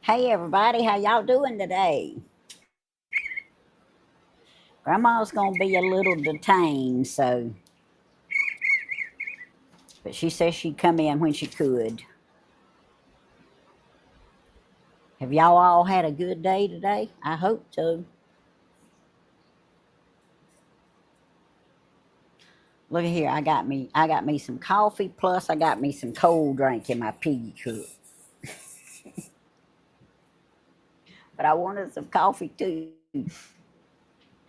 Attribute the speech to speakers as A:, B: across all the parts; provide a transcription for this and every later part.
A: Hey everybody, how y'all doing today? Grandma's gonna be a little detained, but she says she'd come in when she could. Have y'all all had a good day today? I hope so. Look at here, I got me some coffee, plus I got me some cold drink in my piggy cup. But I wanted some coffee too.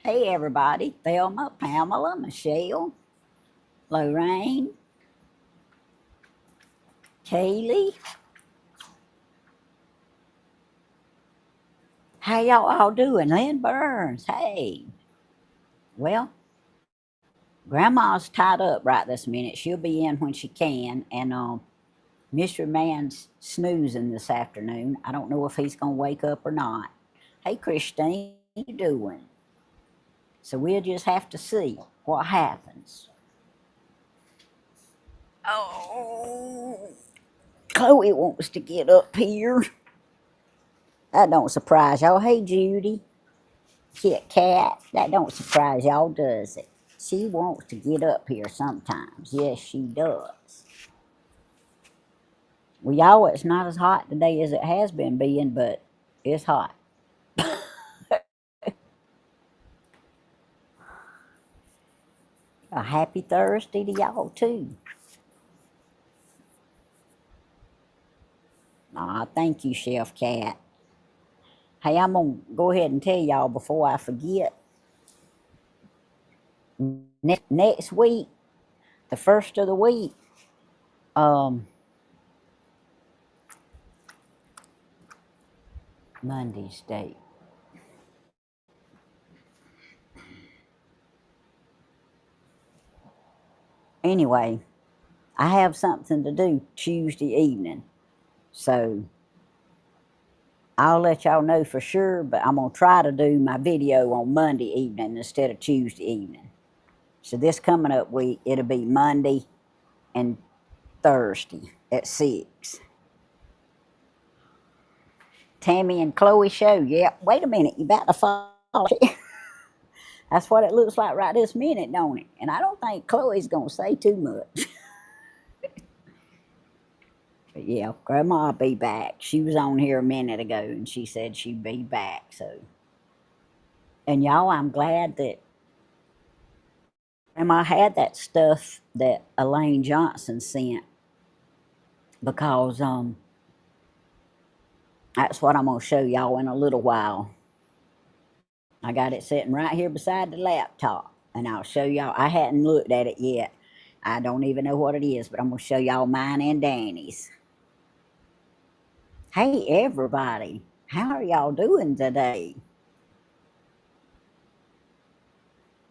A: Hey everybody, Thelma, Pamela, Michelle, Lorraine, Kaylee. How y'all all doing? Lynn Burns, hey. Well, Grandma's tied up right this minute. She'll be in when she can. And Mr. Man's snoozing this afternoon. I don't know if he's going to wake up or not. Hey, Christine, how you doing? So we'll just have to see what happens. Oh, Chloe wants to get up here. That don't surprise y'all. Hey, Judy, Kit Kat. That don't surprise y'all, does it? She wants to get up here sometimes. Yes, she does. Well, y'all, it's not as hot today as it has been being, but it's hot. A happy Thursday to y'all, too. Aw, thank you, Chef Cat. Hey, I'm going to go ahead and tell y'all before I forget. Next week, the first of the week, Monday's date. Anyway, I have something to do Tuesday evening. So I'll let y'all know for sure, but I'm going to try to do my video on Monday evening instead of Tuesday evening. So this coming up week, it'll be Monday and Thursday at 6. Tammy and Chloe show. Yep. Wait a minute. You about to fall. That's what it looks like right this minute, don't it? And I don't think Chloe's going to say too much. But yeah, Grandma'll be back. She was on here a minute ago and she said she'd be back. So, and y'all, I'm glad that Grandma had that stuff that Elaine Johnson sent because that's what I'm going to show y'all in a little while. I got it sitting right here beside the laptop, and I'll show y'all. I hadn't looked at it yet. I don't even know what it is, but I'm going to show y'all mine and Danny's. Hey, everybody. How are y'all doing today?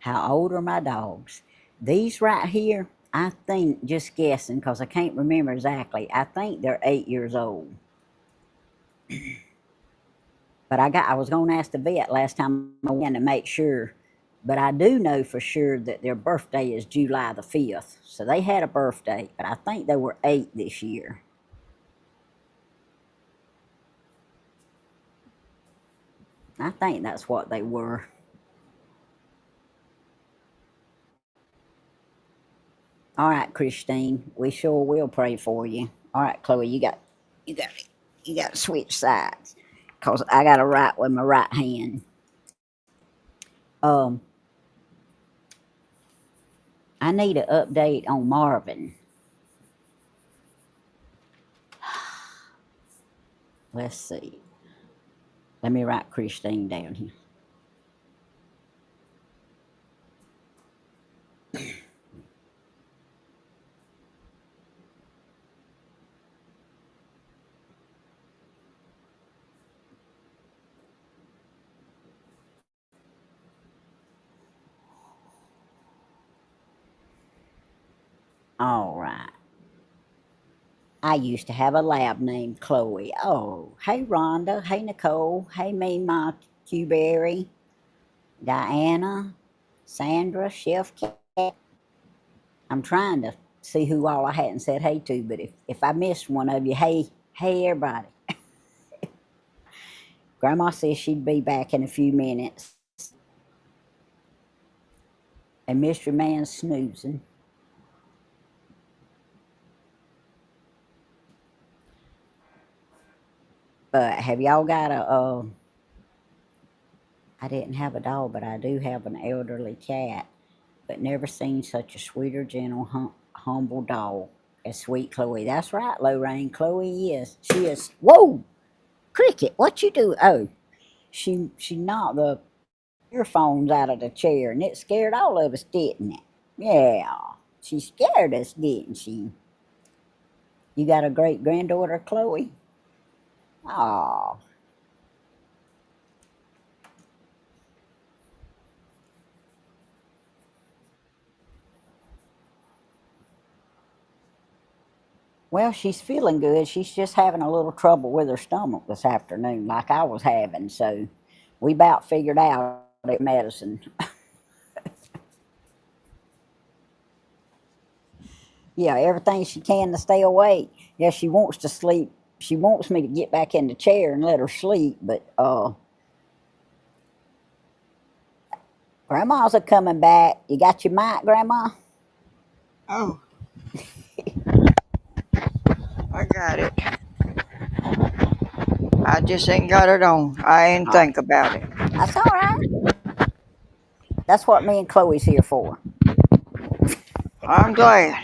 A: How old are my dogs? These right here, I think, just guessing, because I can't remember exactly, I think they're 8 years old. But I was going to ask the vet last time I went to make sure. But I do know for sure that their birthday is July the 5th. So they had a birthday, but I think they were 8 this year. I think that's what they were. All right, Christine, we sure will pray for you. All right, Chloe, you got you got to switch sides, cause I got to write with my right hand. Um, I need an update on Marvin. Let's see. Let me write Christine down here. All right. I used to have a lab named Chloe. Oh, hey Rhonda. Hey Nicole. Hey Mima Qberry. Diana. Sandra. Chef Cat. I'm trying to see who all I hadn't said hey to, but if I missed one of you, hey everybody. Grandma says she'd be back in a few minutes. And Mr. Man's snoozing. But have y'all got a, I didn't have a dog, but I do have an elderly cat. But never seen such a sweeter, gentle, humble dog as sweet Chloe. That's right, Lorraine. Chloe is. She is. Whoa, Cricket, what you do? Oh, she knocked the earphones out of the chair, and it scared all of us, didn't it? Yeah, she scared us, didn't she? You got a great granddaughter, Chloe? Oh, well, she's feeling good. She's just having a little trouble with her stomach this afternoon, like I was having. So we about figured out it medicine. Yeah, everything she can to stay awake. Yeah, she wants to sleep. She wants me to get back in the chair and let her sleep, but Grandma's a coming back. You got your mic, Grandma?
B: Oh, I got it. I just ain't got it on. I ain't
A: Oh,
B: think about it.
A: that's all right. That's what me and Chloe's here for.
B: I'm glad.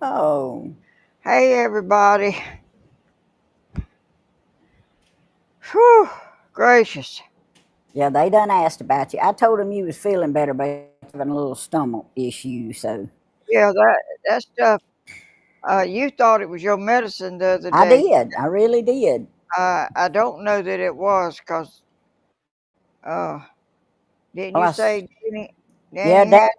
A: Oh,
B: Hey, everybody. Whew, gracious.
A: yeah, they done asked about you. I told them you was feeling better, but having a little stomach issue. So
B: Yeah, that stuff. You thought it was your medicine the other
A: I
B: day.
A: did. I really did.
B: I don't know that it was, cause uh, didn't
A: Well,
B: you say Danny?
A: yeah,
B: Danny had.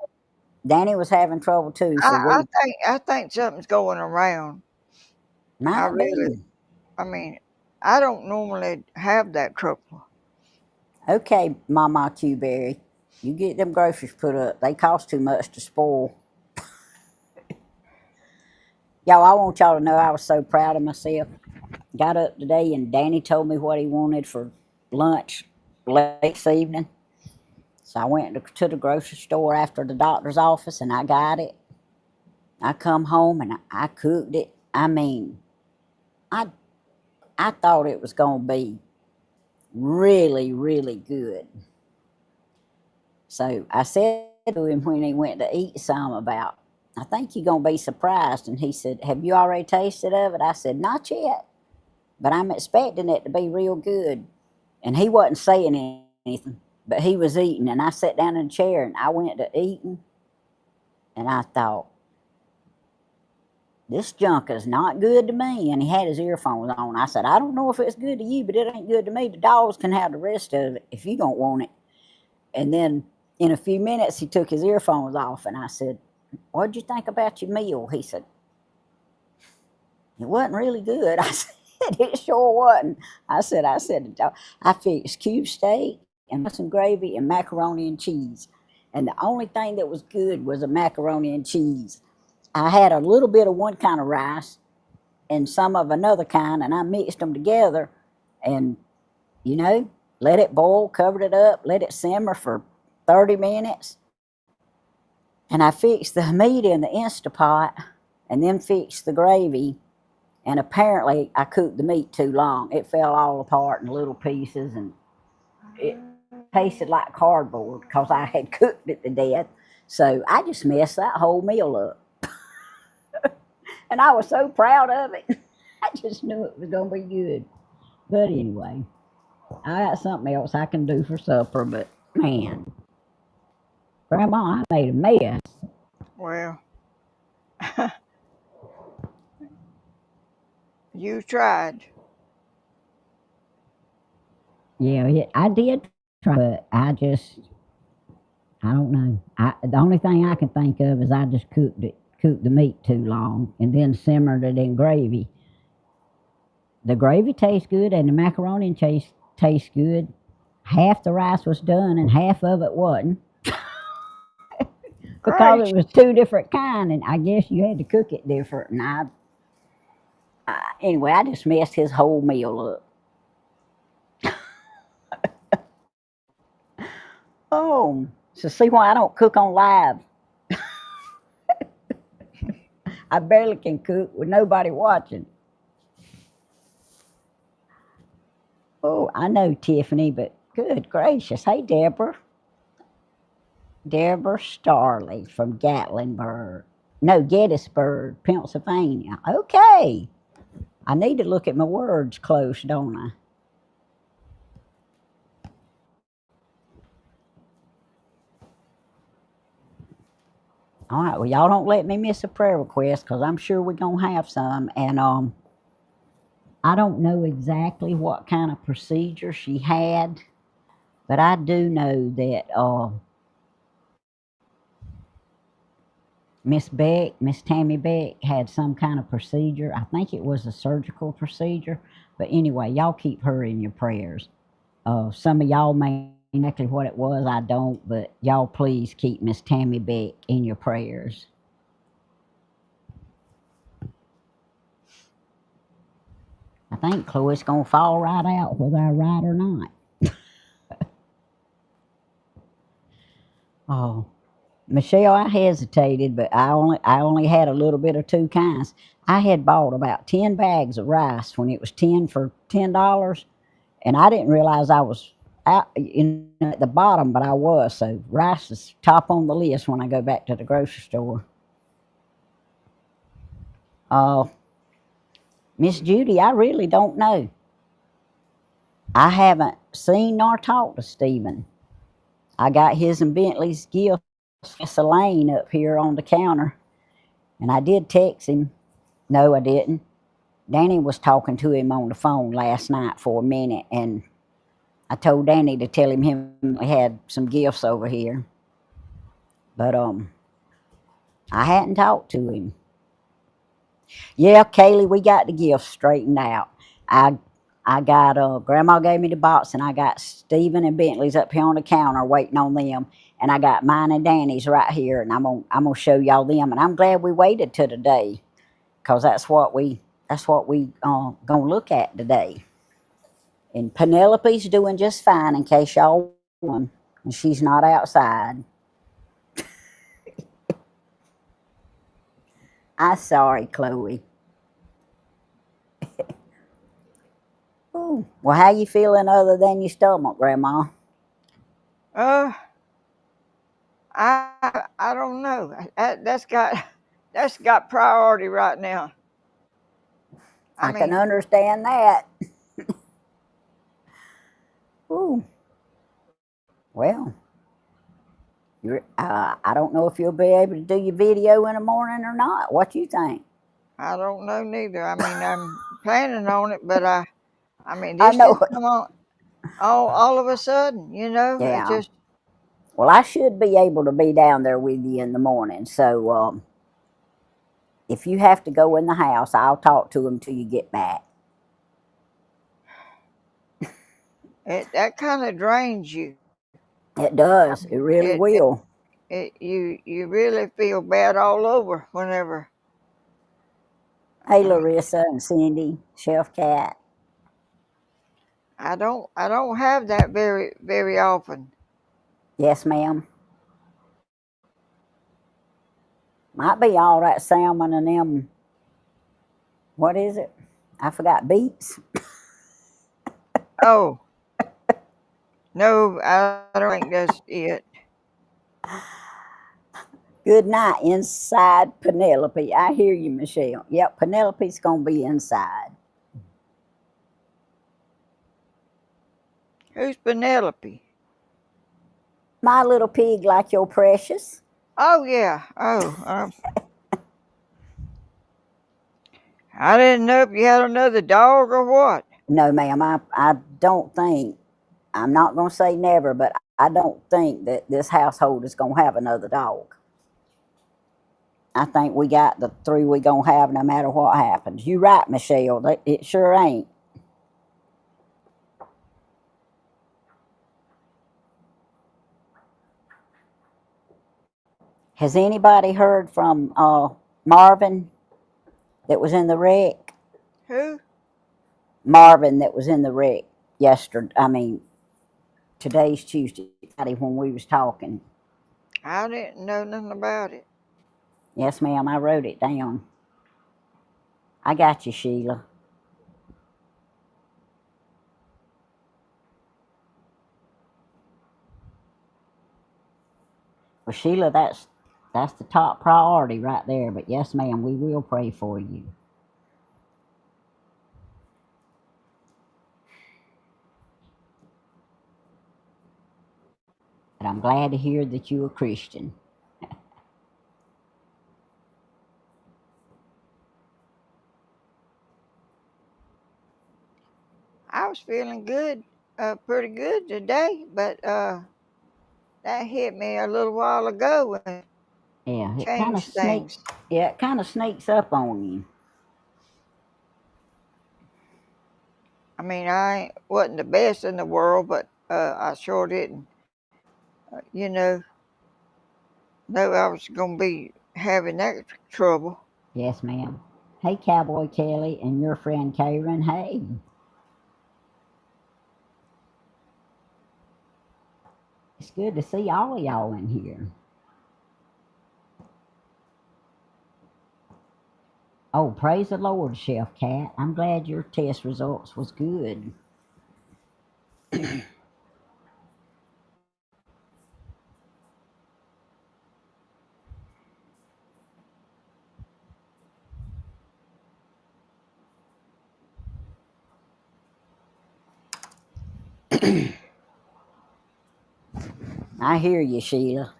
A: Danny was having trouble too.
B: I,
A: So
B: I
A: we
B: think I think something's going around. I
A: might
B: really.
A: be.
B: I mean, I don't normally have that trouble.
A: Okay, Mama Q Berry, you get them groceries put up. They cost too much to spoil. Y'all, I want y'all to know I was so proud of myself. Got up today and Danny told me what he wanted for lunch late this evening. So I went to the grocery store after the doctor's office and I got it. I come home and I cooked it. I mean, I I thought it was gonna be really, really good. So I said to him when he went to eat some about, I think you're gonna be surprised. And he said, have you already tasted of it? I said, not yet, but I'm expecting it to be real good. And he wasn't saying anything, but he was eating. And I sat down in a chair and I went to eating. And I thought, this junk is not good to me. And he had his earphones on. I said, I don't know if it's good to you, but it ain't good to me. The dogs can have the rest of it if you don't want it. And then in a few minutes, he took his earphones off. And I said, what'd you think about your meal? He said, it wasn't really good. I said, it sure wasn't. I said, I fixed cube steak and some gravy and macaroni and cheese. And the only thing that was good was a macaroni and cheese. I had a little bit of one kind of rice and some of another kind, and I mixed them together and, you know, let it boil, covered it up, let it simmer for 30 minutes. And I fixed the meat in the Instapot and then fixed the gravy. And apparently, I cooked the meat too long. It fell all apart in little pieces and it tasted like cardboard because I had cooked it to death. So I just messed that whole meal up. And I was so proud of it. I just knew it was going to be good. But anyway, I got something else I can do for supper. But man, Grandma, I made a mess.
B: Well, you tried.
A: Yeah, I did try, but I don't know. The only thing I can think of is I just cooked the meat too long, and then simmered it in gravy. The gravy tastes good, and the macaroni tastes good. Half the rice was done, and half of it wasn't because it
B: Gracious.
A: was two different kind, and I guess you had to cook it different. And anyway, I just messed his whole meal up. Oh, so see why I don't cook on live. I barely can cook with nobody watching. Oh, I know Tiffany, but good gracious. Hey, Deborah. Deborah Starley from Gatlinburg. No, Gettysburg, Pennsylvania. Okay. I need to look at my words close, don't I? All right. Well, y'all don't let me miss a prayer request because I'm sure we're going to have some. And I don't know exactly what kind of procedure she had, but I do know that Miss Tammy Beck had some kind of procedure. I think it was a surgical procedure. But anyway, y'all keep her in your prayers. Some of y'all may know exactly what it was. I don't, but y'all please keep Miss Tammy Beck in your prayers. I think Chloe's gonna fall right out whether I write or not. Oh, Michelle, I hesitated, but I only had a little bit of two kinds. I had bought about 10 bags of rice when it was 10 for $10, and I didn't realize I was out at the bottom, but I was. So rice is top on the list when I go back to the grocery store. Uh, Miss Judy, I really don't know. I haven't seen nor talked to Stephen. I got his and Bentley's gift Elaine up here on the counter, and I did text him. No, I didn't. Danny was talking to him on the phone last night for a minute, and I told Danny to tell him we had some gifts over here. But I hadn't talked to him. Yeah, Kaylee, we got the gifts straightened out. I I got Grandma gave me the box, and I got Stephen and Bentley's up here on the counter waiting on them, and I got mine and Danny's right here, and I'm gonna show y'all them, and I'm glad we waited till today, cause that's what we gonna look at today. And Penelope's doing just fine, in case y'all won, and she's not outside. I'm sorry, Chloe. Ooh. Well, how you feeling other than your stomach, Grandma?
B: Uh, I don't know. That's got priority right now. I
A: I can
B: mean,
A: understand that. Ooh. Well, I don't know if you'll be able to do your video in the morning or not. What you think?
B: I don't know neither. I mean, I'm planning on it, but I mean,
A: I
B: this
A: know
B: just
A: it.
B: come on all of a sudden. It
A: Yeah.
B: just
A: Well, I should be able to be down there with you in the morning. So if you have to go in the house, I'll talk to him till you get back.
B: that kind of drains you.
A: It
B: I
A: does. It
B: mean,
A: really will.
B: you really feel bad all over whenever.
A: Hey,
B: I mean,
A: Larissa and Cindy, Chef Cat.
B: I don't have that very often.
A: Yes, ma'am. Might be all that salmon and them. What is it? I forgot beets.
B: Oh no, I don't think that's it.
A: Good night, inside Penelope. I hear you, Michelle. Yep, Penelope's gonna be inside.
B: Who's Penelope?
A: My little pig, like your precious.
B: Oh yeah. I didn't know if you had another dog or what.
A: No, ma'am. I don't think. I'm not gonna say never, but I don't think that this household is gonna have another dog. I think we got the three we gonna have no matter what happens. You right, Michelle. It sure ain't. Has anybody heard from Marvin that was in the wreck?
B: Who?
A: Marvin that was in the wreck yesterday. I mean, Today's Tuesday, Friday, when we was talking.
B: I didn't know nothing about it.
A: Yes, ma'am, I wrote it down. I got you, Sheila. Well, Sheila, that's the top priority right there. But yes, ma'am, we will pray for you. But I'm glad to hear that you're a Christian.
B: I was feeling good, pretty good today, but that hit me a little while ago and
A: Yeah, it kind of
B: changed things.
A: Yeah, it kind of sneaks up on you.
B: I mean, I wasn't the best in the world, but I sure didn't, you know I was gonna be having that trouble.
A: Yes, ma'am. Hey, Cowboy Kelly and your friend Karen. Hey, it's good to see all of y'all in here. Oh, praise the Lord, Chef Cat. I'm glad your test results was good. I hear you, Sheila.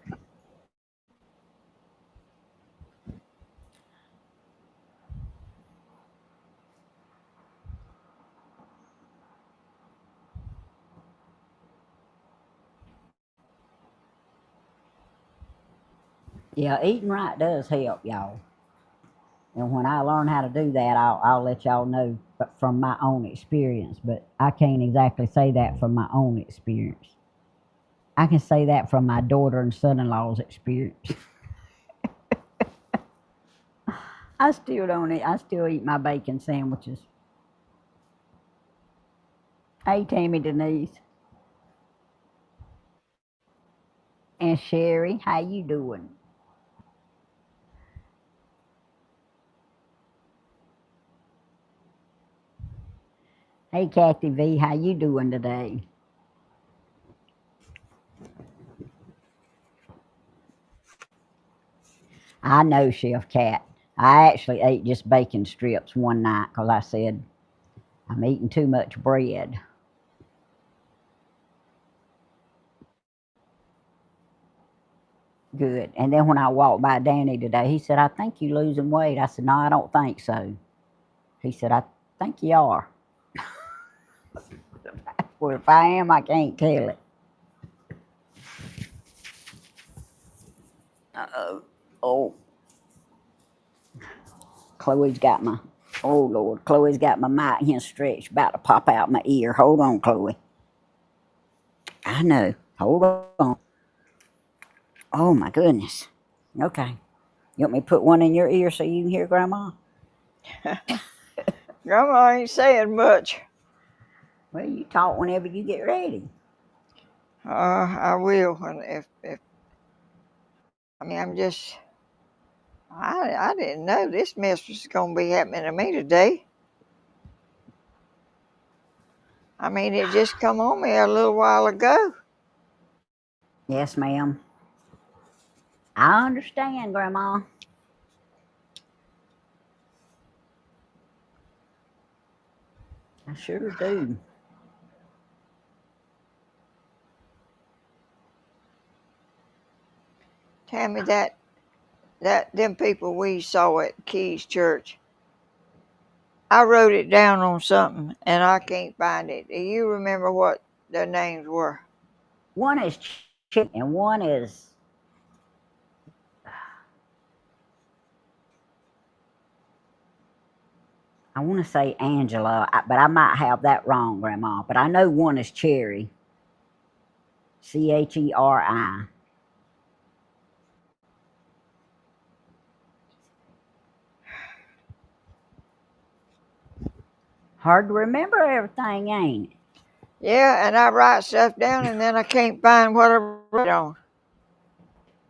A: Yeah, eating right does help, y'all. And when I learn how to do that, I'll let y'all know from my own experience. But I can't exactly say that from my own experience. I can say that from my daughter and son-in-law's experience. I still don't eat. I still eat my bacon sandwiches. Hey, Tammy Denise and Sherry, how you doing? Hey, Kathy V, how you doing today? I know, Chef Cat. I actually ate just bacon strips one night because I said I'm eating too much bread. Good. And then when I walked by Danny today, he said, I think you're losing weight. I said, no, I don't think so. He said, I think you are. Well, if I am, I can't tell it. Uh-oh. Oh, Chloe's got my, oh Lord, Chloe's got my mic here stretched, about to pop out my ear. Hold on, Chloe. I know. Hold on. Oh my goodness. Okay. You want me to put one in your ear so you can hear Grandma?
B: Grandma ain't saying much.
A: Well, you talk whenever you get ready.
B: I will. And if I mean, I didn't know this mess was gonna be happening to me today. I mean, it just come on me a little while ago.
A: Yes, ma'am. I understand, Grandma. I sure do.
B: Tammy, that them people we saw at Keys Church, I wrote it down on something and I can't find it. Do you remember what their names were?
A: One is chicken and one is, I want to say Angela, but I might have that wrong, Grandma. But I know one is Cherry. Cheri. Hard to remember everything, ain't it?
B: Yeah, and I write stuff down, and then I can't find what I wrote on.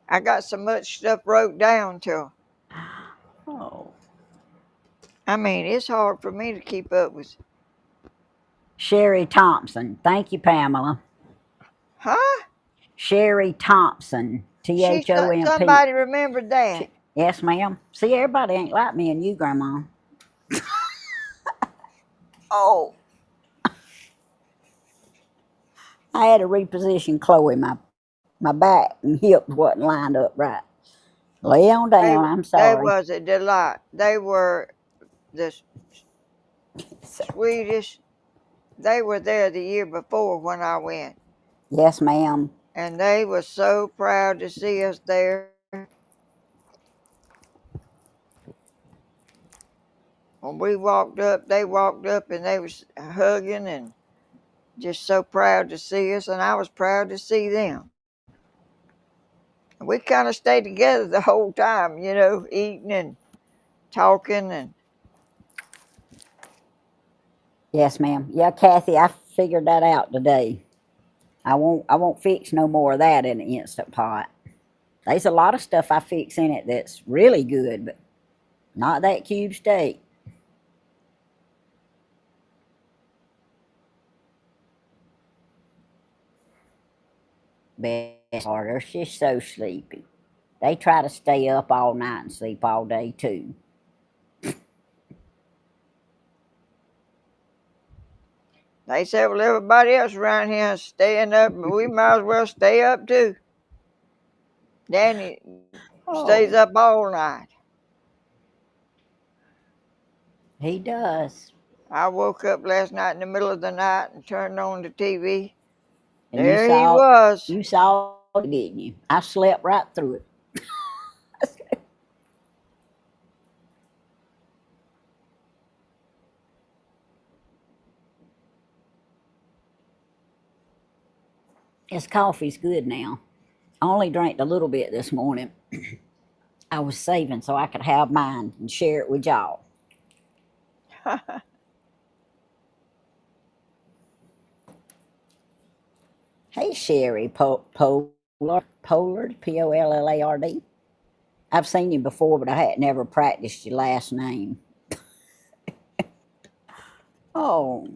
B: I got so much stuff wrote down till
A: Oh.
B: I mean it's hard for me to keep up with.
A: Sherry Thompson. Thank you, Pamela.
B: Huh?
A: Sherry Thompson. Thomp.
B: Somebody remembered that.
A: Yes, ma'am. See, everybody ain't like me and you, Grandma. Oh. I had to reposition Chloe. My back and hips wasn't lined up right. Lay on
B: They
A: down. I'm
B: they
A: sorry.
B: was a delight. They were the sweetest. They were there the year before when I went,
A: Yes, ma'am.
B: and they were so proud to see us there. When we walked up, they walked up and they was hugging and just so proud to see us, and I was proud to see them. We kind of stayed together the whole time, eating and talking and
A: Yes, ma'am. Yeah, Kathy, I figured that out today. I won't fix no more of that in the Instant Pot. There's a lot of stuff I fix in it that's really good, but not that cube steak. Best part, they're just so sleepy. They try to stay up all night and sleep all day too.
B: they said, well, everybody else around here is staying up, but we might as well stay up too. Danny stays
A: Oh,
B: up all night.
A: he does.
B: I woke up last night in the middle of the night and turned on the TV.
A: And you
B: There he
A: saw
B: was.
A: you saw it, didn't you? I slept right through it. His coffee's good now. I only drank a little bit this morning. I was saving so I could have mine and share it with y'all. Hey, Sherry Pollard, Pollard. I've seen you before, but I had never practiced your last name. Oh,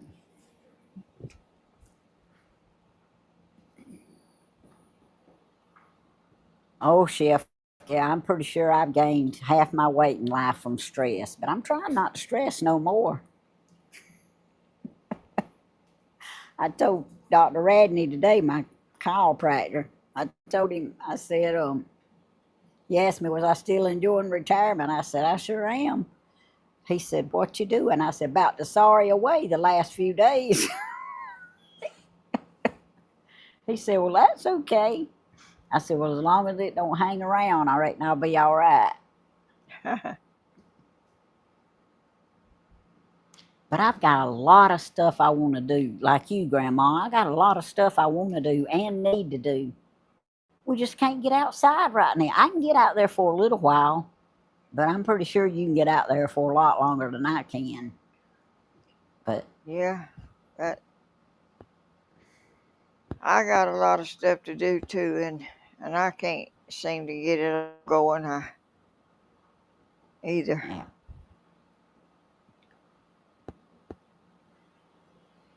A: oh, Chef. Yeah, I'm pretty sure I've gained half my weight in life from stress, but I'm trying not to stress no more. I told Dr. Radney today, my chiropractor, I told him, I said, he asked me, was I still enjoying retirement? I said, I sure am. He said, what you doing? I said, about to sorry away the last few days. He said, well, that's okay. I said, well, as long as it don't hang around, I reckon I'll be all right. But I've got a lot of stuff I want to do, like you, Grandma. I got a lot of stuff I want to do and need to do. We just can't get outside right now. I can get out there for a little while, but I'm pretty sure you can get out there for a lot longer than I can. But
B: Yeah, but I got a lot of stuff to do too, and I can't seem to get it going either.
A: yeah,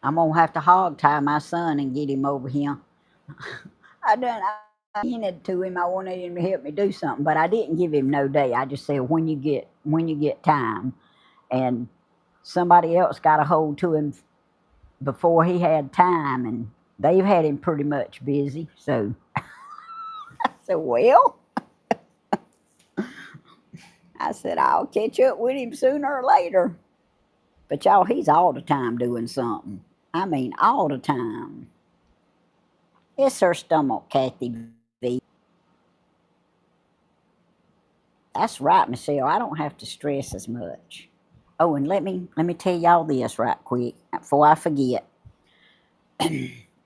A: I'm gonna have to hog tie my son and get him over here. I hinted to him I wanted him to help me do something, but I didn't give him no day. I just said when you get time, and somebody else got a hold to him before he had time, and they've had him pretty much busy. So I said, well, I said I'll catch up with him sooner or later. But y'all, he's all the time doing something. I mean, all the time. It's her stomach, Kathy V. That's right, Michelle. I don't have to stress as much. Oh, and let me tell y'all this right quick before I forget.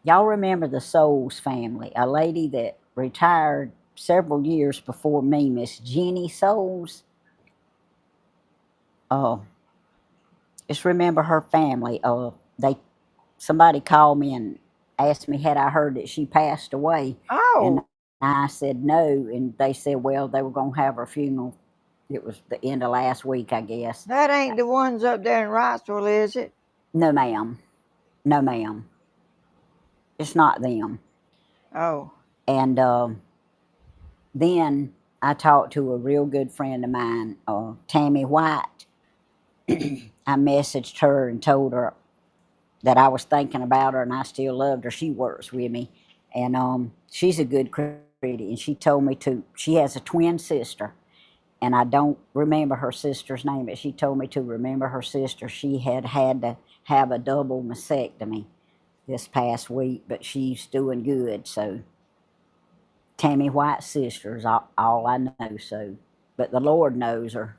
A: Y'all remember the Souls family, a lady that retired several years before me, Miss Jenny Souls. Oh, just remember her family. They somebody called me and asked me had I heard that she passed away, and
B: Oh,
A: I said no, and they said, well, they were gonna have her funeral. It was the end of last week, I guess.
B: that ain't the ones up there in Wrightsville, is it?
A: No, ma'am. No, ma'am. It's not them.
B: Oh,
A: And then I talked to a real good friend of mine, Tammy White. I messaged her and told her that I was thinking about her and I still loved her. She works with me, and she's a good critic. And she told me to. She has a twin sister, and I don't remember her sister's name, but she told me to remember her sister. She had to have a double mastectomy this past week, but she's doing good. So Tammy White's sister is all I know. So, but the Lord knows her.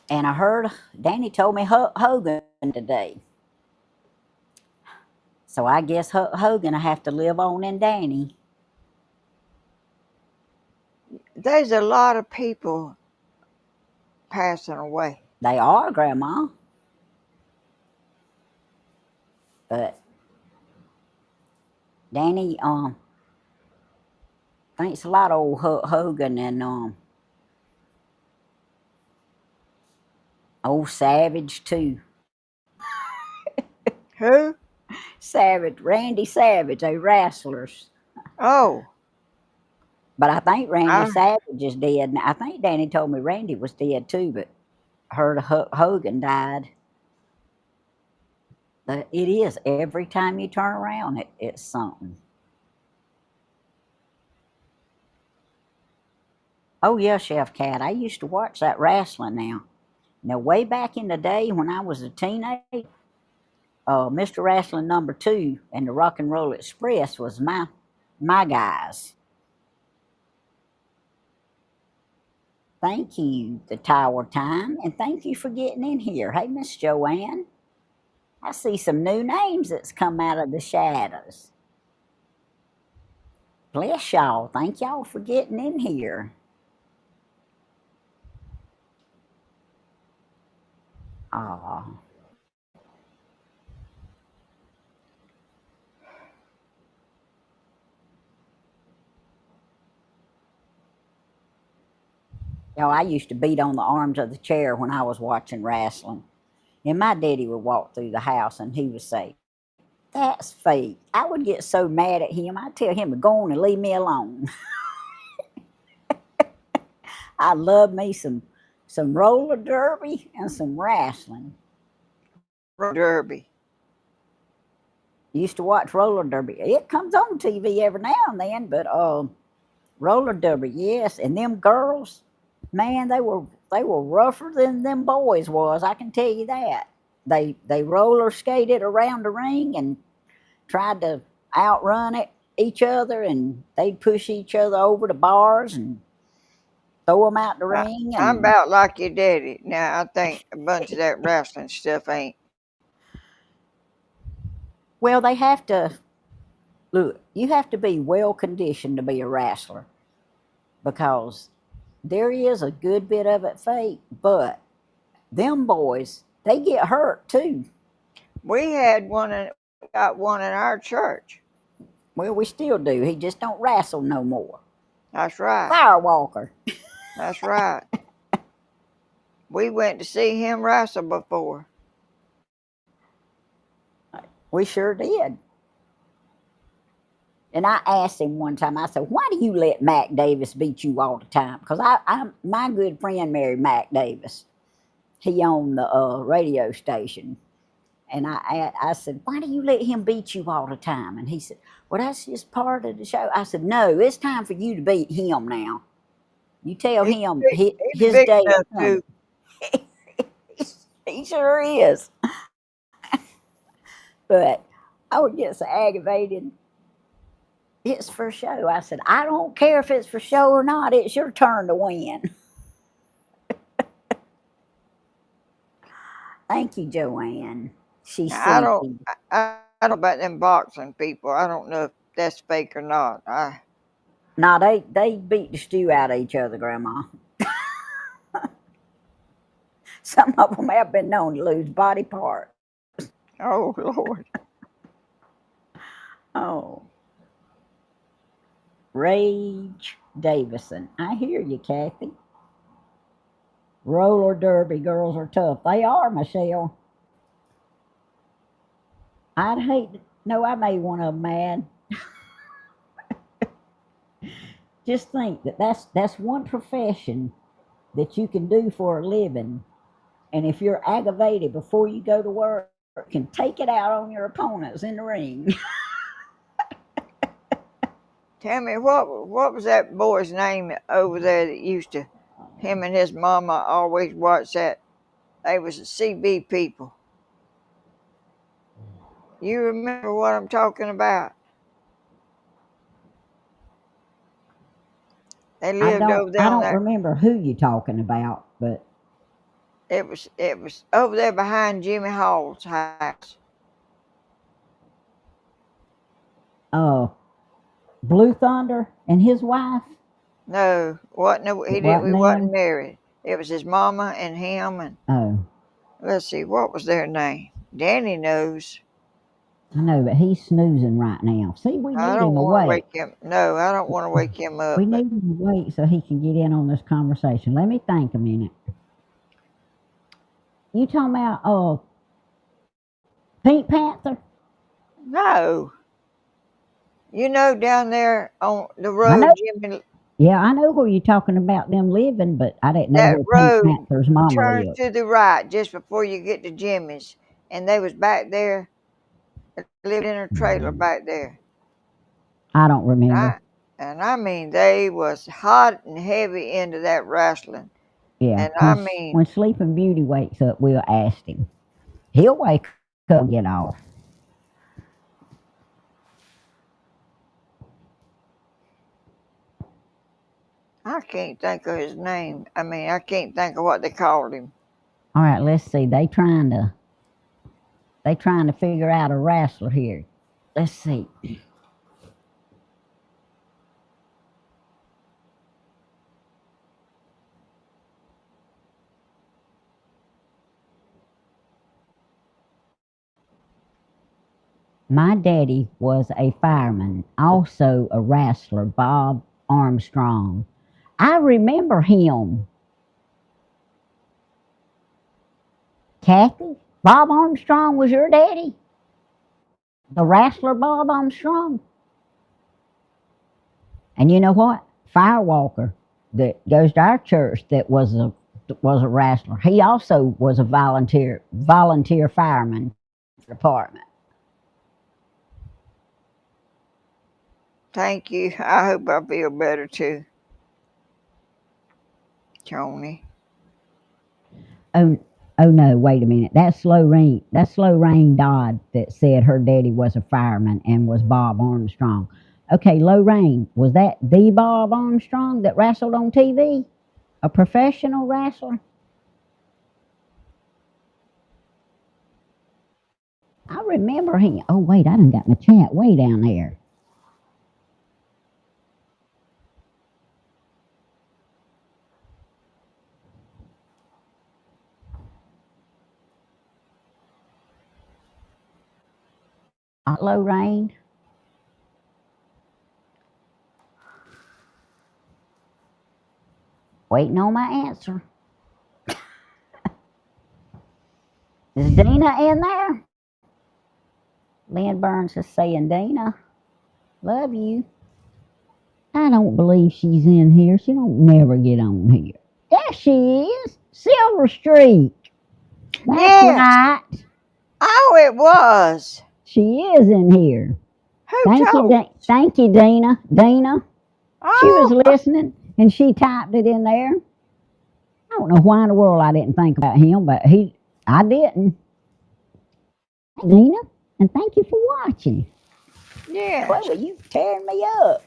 A: And I heard Danny told me Hogan today. So I guess Hogan will have to live on in Danny.
B: there's a lot of people passing away.
A: They are, Grandma. But Danny thinks a lot of old Hogan and old Savage too.
B: Who?
A: Savage, Randy Savage, they wrestlers.
B: Oh,
A: But I think Randy
B: I,
A: Savage is dead. I think Danny told me Randy was dead too, but heard Hogan died. But it is every time you turn around, it's something. Oh yeah, Chef Cat. I used to watch that wrestling now. Now, way back in the day when I was a teenager, Mr. Wrestling #2 and the Rock and Roll Express was my guys. Thank you, the Tower Time, and thank you for getting in here. Hey, Miss Joanne, I see some new names that's come out of the shadows. Bless y'all. Thank y'all for getting in here. Aw. I used to beat on the arms of the chair when I was watching wrestling. And my daddy would walk through the house and he would say, that's fake. I would get so mad at him, I'd tell him to go on and leave me alone. I love me some roller derby and some wrestling.
B: Derby.
A: Used to watch roller derby. It comes on TV every now and then, but roller derby, yes. And them girls, man, they were rougher than them boys was. I can tell you that. They roller skated around the ring and tried to outrun each other, and they'd push each other over the bars and throw them out the ring.
B: I'm
A: And
B: about like your daddy. Now, I think a bunch of that wrestling stuff ain't.
A: well, they have to look. You have to be well conditioned to be a wrestler because there is a good bit of it fake, but them boys they get hurt too.
B: We had one, got one in our church.
A: Well, we still do. He just don't wrestle no more.
B: That's right.
A: Firewalker.
B: That's right. We went to see him wrestle before.
A: We sure did. And I asked him one time, I said, why do you let Mac Davis beat you all the time? Because my good friend married Mac Davis. He owned the radio station. And I said, why do you let him beat you all the time? And he said, well, that's just part of the show. I said, no, it's time for you to beat him now. You tell him
B: He's
A: his
B: big
A: day
B: enough
A: is coming.
B: to.
A: He sure is. But I would get so aggravated. It's for show. I said, I don't care if it's for show or not. It's your turn to win. Thank you, Joanne. She's
B: I don't.
A: sleepy.
B: I don't know about them boxing people. I don't know if that's fake or not.
A: No, they beat the stew out of each other, Grandma. Some of them have been known to lose body parts.
B: Oh, Lord.
A: Oh, Rage Davison. I hear you, Kathy. Roller derby girls are tough. They are, Michelle. I'd hate to know I made one of them mad. Just think that that's one profession that you can do for a living, and if you're aggravated before you go to work, can take it out on your opponents in the ring.
B: Tammy, what was that boy's name over there that used to, him and his mama always watched that? They was the CB people. You remember what I'm talking about? They
A: I
B: lived
A: don't
B: over there
A: I
B: on
A: don't
B: that.
A: remember who you're talking about, but
B: It was over there behind Jimmy Hall's house.
A: uh Blue Thunder and his wife.
B: No, wasn't he
A: It
B: didn't we
A: wasn't
B: wasn't
A: them.
B: married. It was his mama and him and
A: Oh,
B: let's see, what was their name? Danny knows.
A: I know, but he's snoozing right now. See, we
B: I
A: need
B: don't
A: him
B: want to
A: awake.
B: wake him. No, I don't want to wake him up.
A: We
B: But
A: need him awake so he can get in on this conversation. Let me think a minute. You talking about Pink Panther?
B: no, down there on the
A: I
B: road,
A: know.
B: Jimmy,
A: Yeah, I know where you're talking about them living, but I didn't know
B: that
A: where Pink
B: road
A: Panther's mama
B: turns
A: lived.
B: to the right just before you get to Jimmy's, and they was back there, lived in a trailer back there.
A: I don't
B: I,
A: remember.
B: and I mean, they was hot and heavy into that wrestling.
A: Yeah,
B: And I mean,
A: when Sleeping Beauty wakes up, we'll ask him. He'll wake up and get off.
B: I can't think of his name. I mean, I can't think of what they called him.
A: All right, let's see. They trying to figure out a wrestler here. Let's see. My daddy was a fireman, also a wrestler, Bob Armstrong. I remember him. Kathy, Bob Armstrong was your daddy? The wrestler Bob Armstrong? And you know what? Firewalker that goes to our church that was a wrestler. He also was a volunteer fireman for the department.
B: Thank you. I hope I feel better too, Tony.
A: Oh, oh no! Wait a minute. That's Slow Rain. That's Slow Rain Dodd that said her daddy was a fireman and was Bob Armstrong. Okay, Low Rain, was that the Bob Armstrong that wrestled on TV? A professional wrestler? I remember him. Oh wait, I done got my chat way down there. Low Rain. Waiting on my answer. Is Dina in there? Lynn Burns is saying, Dina, love you. I don't believe she's in here. She don't never get on here. There she is. Silver Streak. That's
B: Yes.
A: right.
B: Oh, it was.
A: She is in here.
B: Who told us?
A: Thank you, Dina. Dina. She was
B: Oh,
A: listening and she typed it in there. I don't know why in the world I didn't think about him, but I didn't. Dina, and thank you for watching.
B: yes.
A: Chloe, you tearing me up.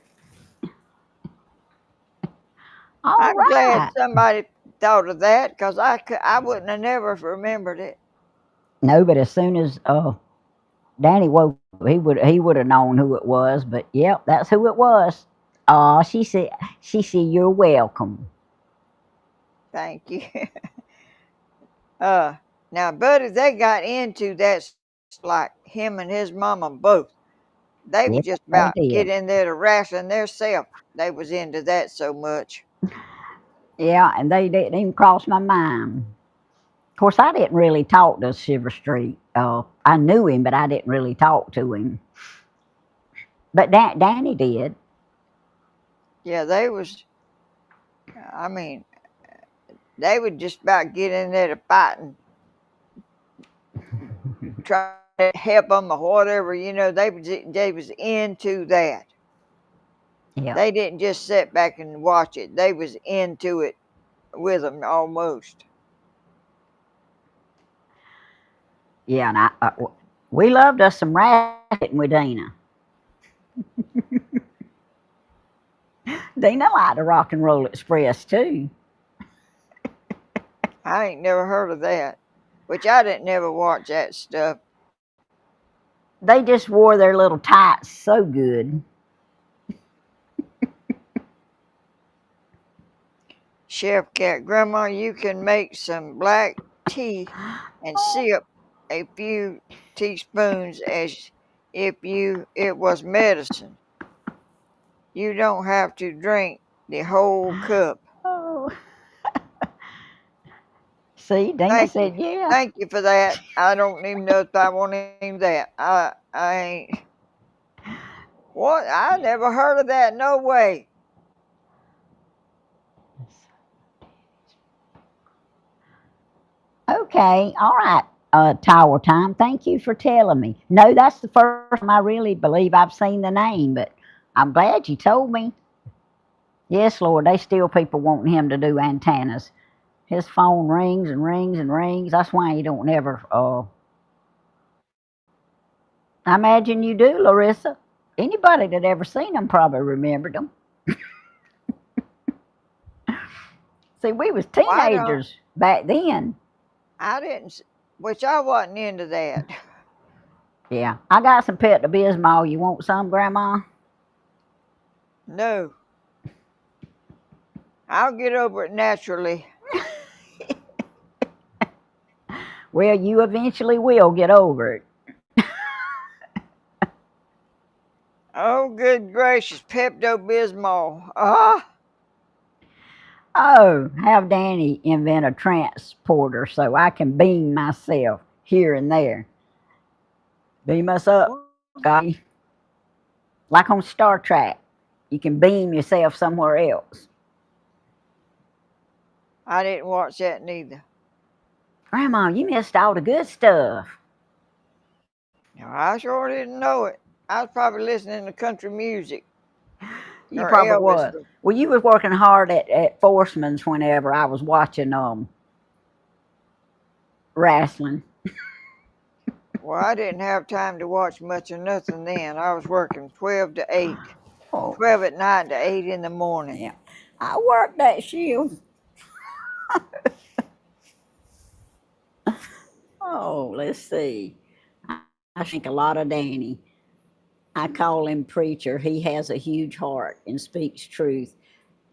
A: All
B: I'm glad
A: right.
B: somebody thought of that because I wouldn't have never remembered it.
A: No, but as soon as Danny woke up, he would have known who it was. But yep, that's who it was. Oh, she said you're welcome.
B: Thank you. Uh, Now, Buddy, they got into that like him and his mama both. They
A: Yeah,
B: was just
A: they
B: about
A: did.
B: get in there to wrestling theirself. They was into that so much.
A: Yeah, and they didn't even cross my mind. Of course, I didn't really talk to Silver Street. I knew him, but I didn't really talk to him. But Danny did.
B: Yeah, they was. I mean, they would just about get in there to fight and try to help them or whatever. They was into that.
A: Yeah,
B: They didn't just sit back and watch it. They was into it with them almost.
A: yeah, and we loved us some ratchet with Dina. Dina liked the Rock and Roll Express too.
B: I ain't never heard of that. Which I didn't never watch that stuff.
A: They just wore their little tights so good.
B: Chef Cat, Grandma, you can make some black tea and sip a few teaspoons as if you it was medicine. You don't have to drink the whole cup.
A: Oh, see, Dina
B: Thank you.
A: said, yeah.
B: Thank you for that. I don't even know if I want any of that. I ain't what I never heard of that. No way.
A: Okay, all right, Tower Time. Thank you for telling me. No, that's the first time I really believe I've seen the name, but I'm glad you told me. Yes, Lord, they still people wanting him to do antennas. His phone rings and rings and rings. That's why you don't never. I imagine you do, Larissa. Anybody that ever seen him probably remembered him. See, we was
B: Why don't
A: teenagers back then.
B: I didn't which I wasn't into that.
A: Yeah, I got some Pepto Bismol. You want some, Grandma?
B: No. I'll get over it naturally.
A: Well, you eventually will get over it.
B: Oh, good gracious, Pepto Bismol. Ah,
A: Oh, have Danny invent a transporter so I can beam myself here and there. Beam us up, Scotty. Like on Star Trek, you can beam yourself somewhere else.
B: I didn't watch that neither.
A: Grandma, you missed all the good stuff.
B: No, I sure didn't know it. I was probably listening to country music
A: You
B: or
A: probably
B: Elvis.
A: was. Well, you was working hard at Forceman's whenever I was watching wrestling.
B: Well, I didn't have time to watch much of nothing then. I was working 12 to 8,
A: Oh,
B: 12 at night to 8 in the morning.
A: yeah. I worked that shield. Oh, let's see. I think a lot of Danny. I call him preacher. He has a huge heart and speaks truth.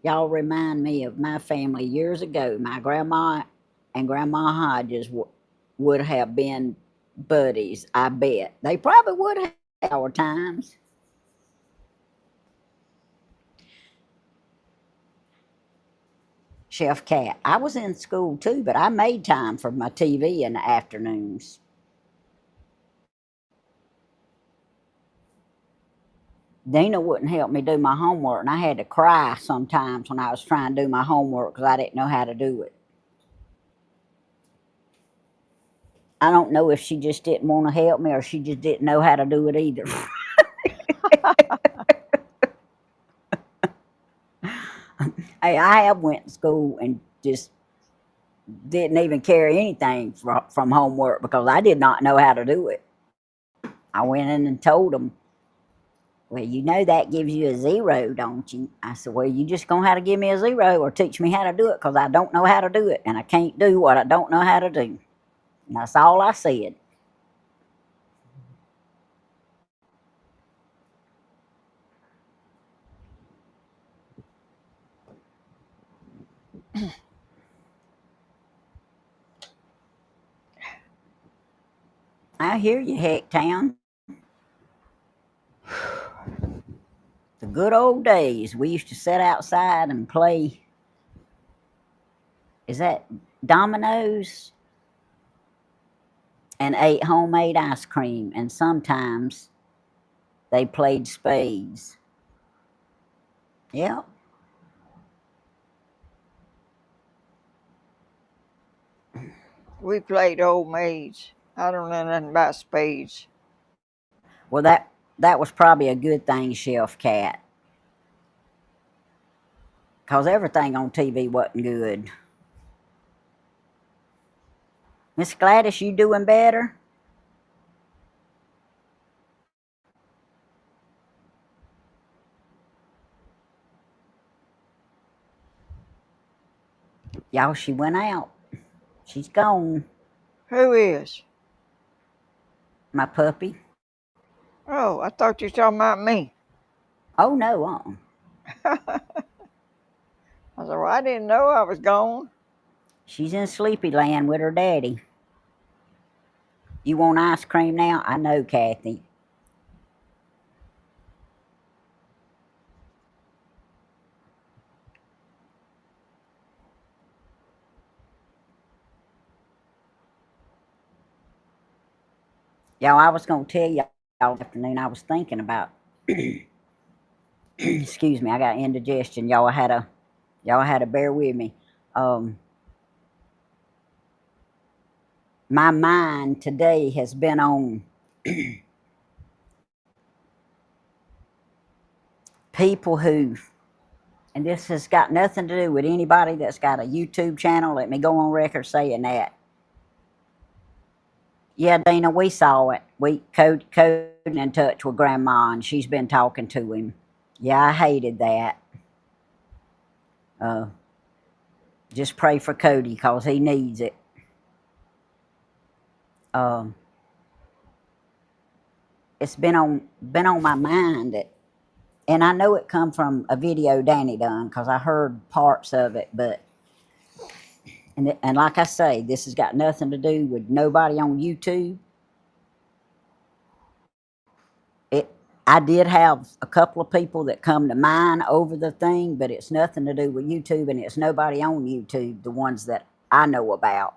A: Y'all remind me of my family years ago. My grandma and Grandma Hodges would have been buddies, I bet. They probably would have our times. Chef Cat. I was in school too, but I made time for my TV in the afternoons. Dina wouldn't help me do my homework, and I had to cry sometimes when I was trying to do my homework because I didn't know how to do it. I don't know if she just didn't want to help me or she just didn't know how to do it either. Hey, I have went to school and just didn't even carry anything from homework because I did not know how to do it. I went in and told them, well, you know that gives you a zero, don't you? I said, well, you just gonna have to give me a zero or teach me how to do it because I don't know how to do it and I can't do what I don't know how to do. And that's all I said. I hear you, Hecktown. The good old days. We used to sit outside and play. Is that dominoes? And ate homemade ice cream. And sometimes they played spades. Yep.
B: We played old maids. I don't know nothing about spades.
A: Well, that was probably a good thing, Shelf Cat, because everything on TV wasn't good. Miss Gladys, you doing better? Y'all, she went out. She's gone.
B: Who is?
A: My puppy.
B: Oh, I thought you were talking about me.
A: Oh, no,
B: I said, well, I didn't know I was gone.
A: she's in Sleepy Land with her daddy. You want ice cream now? I know, Kathy. Y'all, I was going to tell y'all this afternoon, I was thinking about, excuse me, I got indigestion. Y'all had to bear with me. My mind today has been on people who, and this has got nothing to do with anybody that's got a YouTube channel. Let me go on record saying that. Yeah, Dana, we saw it. Cody in touch with Grandma, and she's been talking to him. Yeah, I hated that. Uh, just pray for Cody because he needs it. Um, it's been on my mind that, and I know it come from a video Danny done because I heard parts of it, but and like I say, this has got nothing to do with nobody on YouTube. It I did have a couple of people that come to mind over the thing, but it's nothing to do with YouTube, and it's nobody on YouTube, the ones that I know about.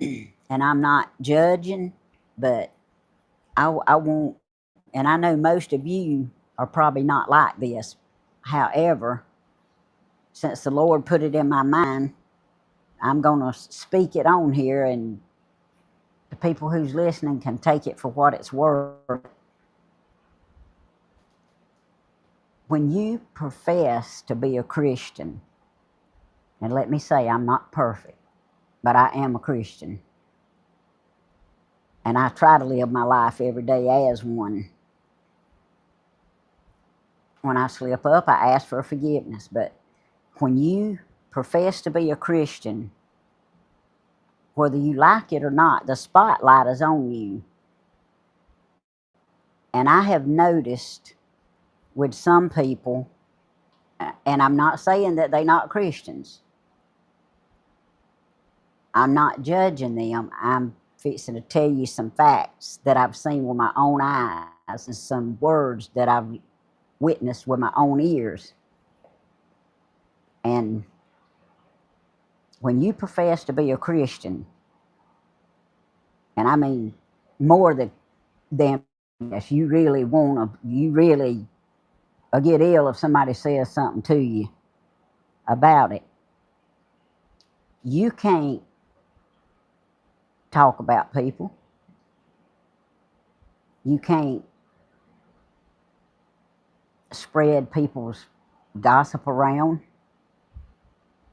A: And I'm not judging, but I won't, and I know most of you are probably not like this. However, since the Lord put it in my mind, I'm going to speak it on here, and the people who's listening can take it for what it's worth. When you profess to be a Christian, and let me say, I'm not perfect, but I am a Christian. And I try to live my life every day as one. When I slip up, I ask for forgiveness. But when you profess to be a Christian, whether you like it or not, the spotlight is on you. And I have noticed with some people, and I'm not saying that they're not Christians. I'm not judging them. I'm fixing to tell you some facts that I've seen with my own eyes and some words that I've witnessed with my own ears. And when you profess to be a Christian, and I mean more than yes, you really get ill if somebody says something to you about it. You can't talk about people. You can't spread people's gossip around.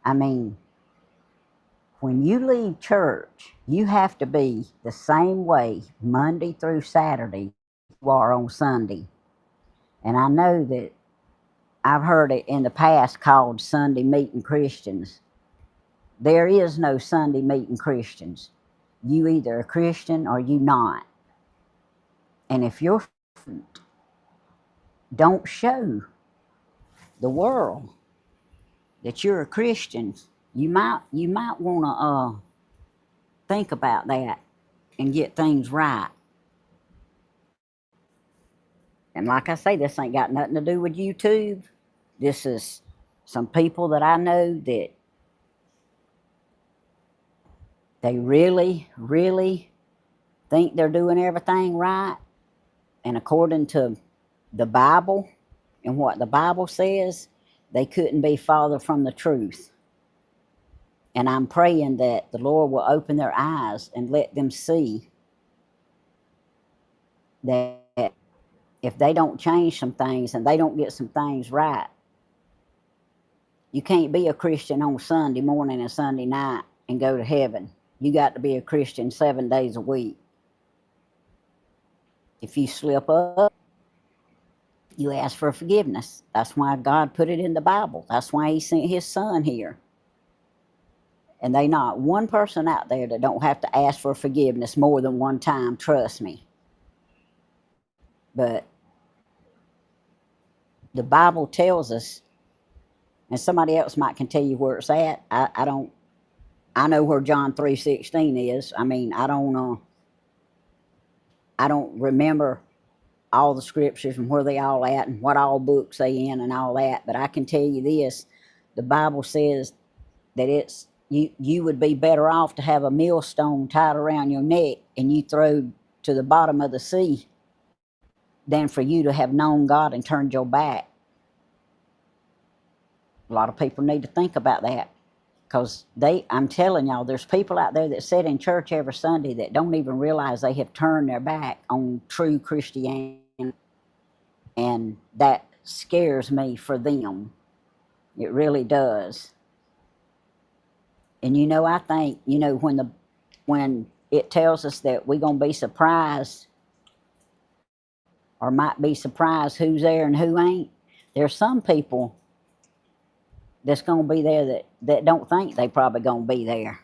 A: I mean, when you leave church, you have to be the same way Monday through Saturday you are on Sunday. And I know that I've heard it in the past called Sunday meeting Christians. There is no Sunday meeting Christians. You either a Christian or you not. And if your fruit don't show the world that you're a Christian, you might want to think about that. and get things right. And like I say, this ain't got nothing to do with YouTube. This is some people that I know that they really, really think they're doing everything right. And according to the Bible and what the Bible says, they couldn't be farther from the truth. And I'm praying that the Lord will open their eyes and let them see that if they don't change some things and they don't get some things right, you can't be a Christian on Sunday morning and Sunday night and go to heaven. You got to be a Christian 7 days a week. If you slip up, you ask for forgiveness. That's why God put it in the Bible. That's why He sent His Son here. And they not one person out there that don't have to ask for forgiveness more than one time, trust me. But the Bible tells us, and somebody else might can tell you where it's at. I don't. I know where John 3:16 is. I mean, I don't remember all the scriptures and where they all at and what all books they in and all that. But I can tell you this: the Bible says that it's you would be better off to have a millstone tied around your neck and you throw to the bottom of the sea than for you to have known God and turned your back. A lot of people need to think about that, because I'm telling y'all, there's people out there that sit in church every Sunday that don't even realize they have turned their back on true Christianity, and that scares me for them. It really does. And I think, when it tells us that we're going to be surprised, or might be surprised who's there and who ain't, there's some people that's going to be there that don't think they probably going to be there.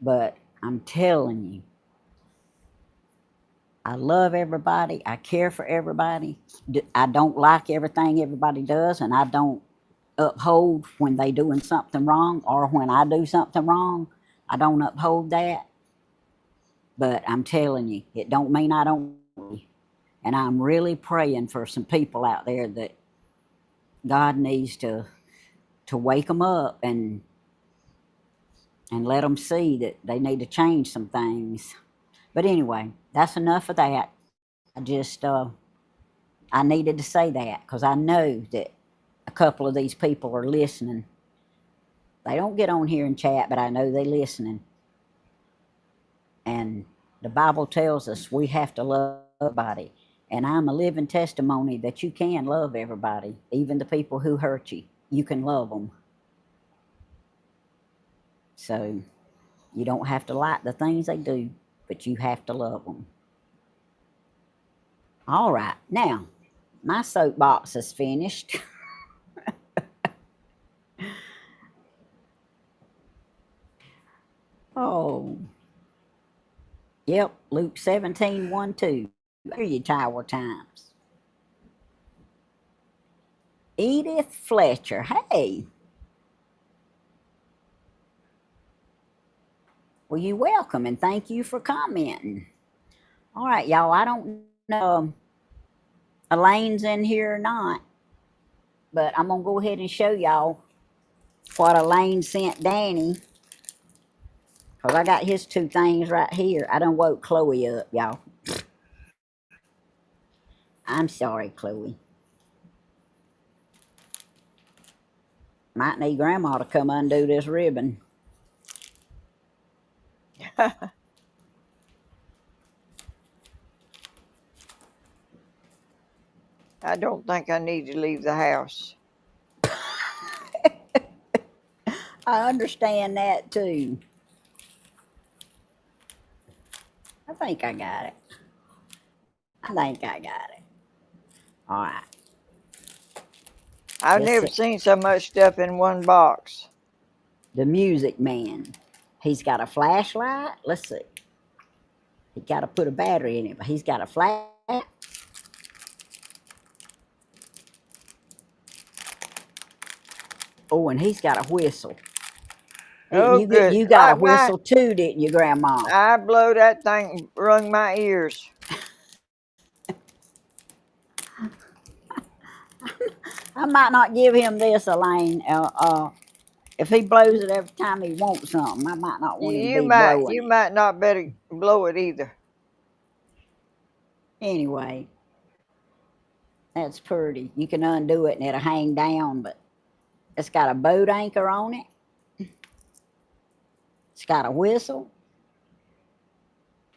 A: But I'm telling you, I love everybody. I care for everybody. I don't like everything everybody does, and I don't uphold when they doing something wrong, or when I do something wrong. I don't uphold that. But I'm telling you, it don't mean I don't. And I'm really praying for some people out there that God needs to wake them up and let them see that they need to change some things. But anyway, that's enough of that. I just I needed to say that because I know that a couple of these people are listening. They don't get on here and chat, but I know they're listening. And the Bible tells us we have to love everybody. And I'm a living testimony that you can love everybody, even the people who hurt you. You can love them. So you don't have to like the things they do, but you have to love them. All right, now my soapbox is finished. Oh, yep, Luke 17:1-2. There you tower times. Edith Fletcher, hey. Well, you're welcome, and thank you for commenting. All right, y'all, I don't know if Elaine's in here or not, but I'm going to go ahead and show y'all what Elaine sent Danny, because I got his two things right here. I done woke Chloe up, y'all. I'm sorry, Chloe. Might need Grandma to come undo this ribbon.
B: I don't think I need to leave the house.
A: I understand that too. I think I got it. All right.
B: I've
A: Let's
B: never
A: see.
B: seen so much stuff in one box.
A: The Music Man. He's got a flashlight. Let's see. He got to put a battery in it, but he's got a flashlight. Oh, and he's got a whistle.
B: Oh, good.
A: You got a
B: Like mine,
A: whistle too, didn't you, Grandma?
B: I blow that thing, rung my ears.
A: I might not give him this, Elaine. If he blows it every time he wants something, I might not want him to be blowing
B: You
A: it.
B: might not better blow it either.
A: Anyway, that's pretty. You can undo it and it'll hang down, but it's got a boat anchor on it. It's got a whistle.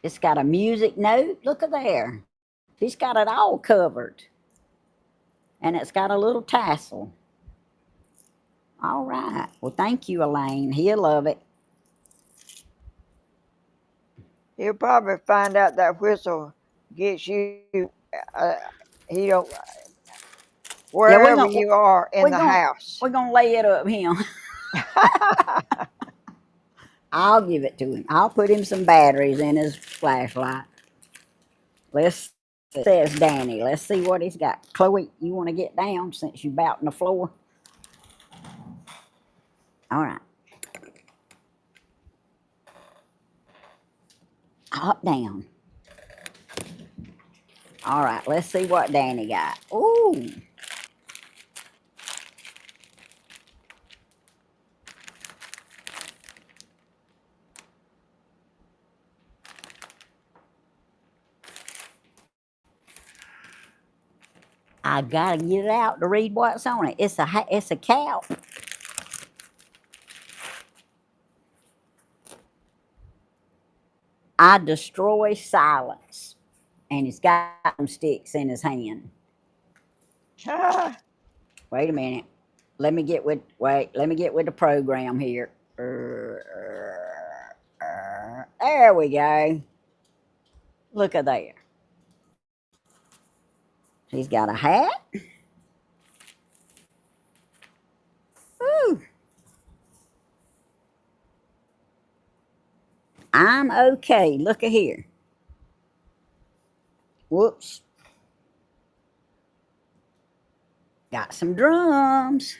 A: It's got a music note. Look at there. He's got it all covered. And it's got a little tassel. All right. Well, thank you, Elaine. He'll love it.
B: He'll probably find out that whistle gets you. Uh, he don't
A: Yeah, we're
B: wherever
A: gonna
B: you are in
A: we're
B: the
A: gonna
B: house.
A: we're gonna lay it up him. I'll give it to him. I'll put him some batteries in his flashlight. Let's says Danny. Let's see what he's got. Chloe, you want to get down since you're about on the floor? All right. Hop down. All right. Let's see what Danny got. Ooh. I gotta get it out to read what's on it. It's a cow. I destroy silence, and he's got some sticks in his hand. Wait a minute. Let me get with the program here. There we go. Look at there. He's got a hat. Ooh. I'm okay. Look at here. Whoops. Got some drums.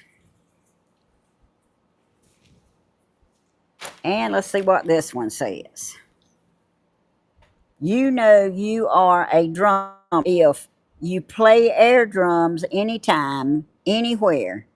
A: And let's see what this one says. You know you are a drum if you play air drums anytime, anywhere.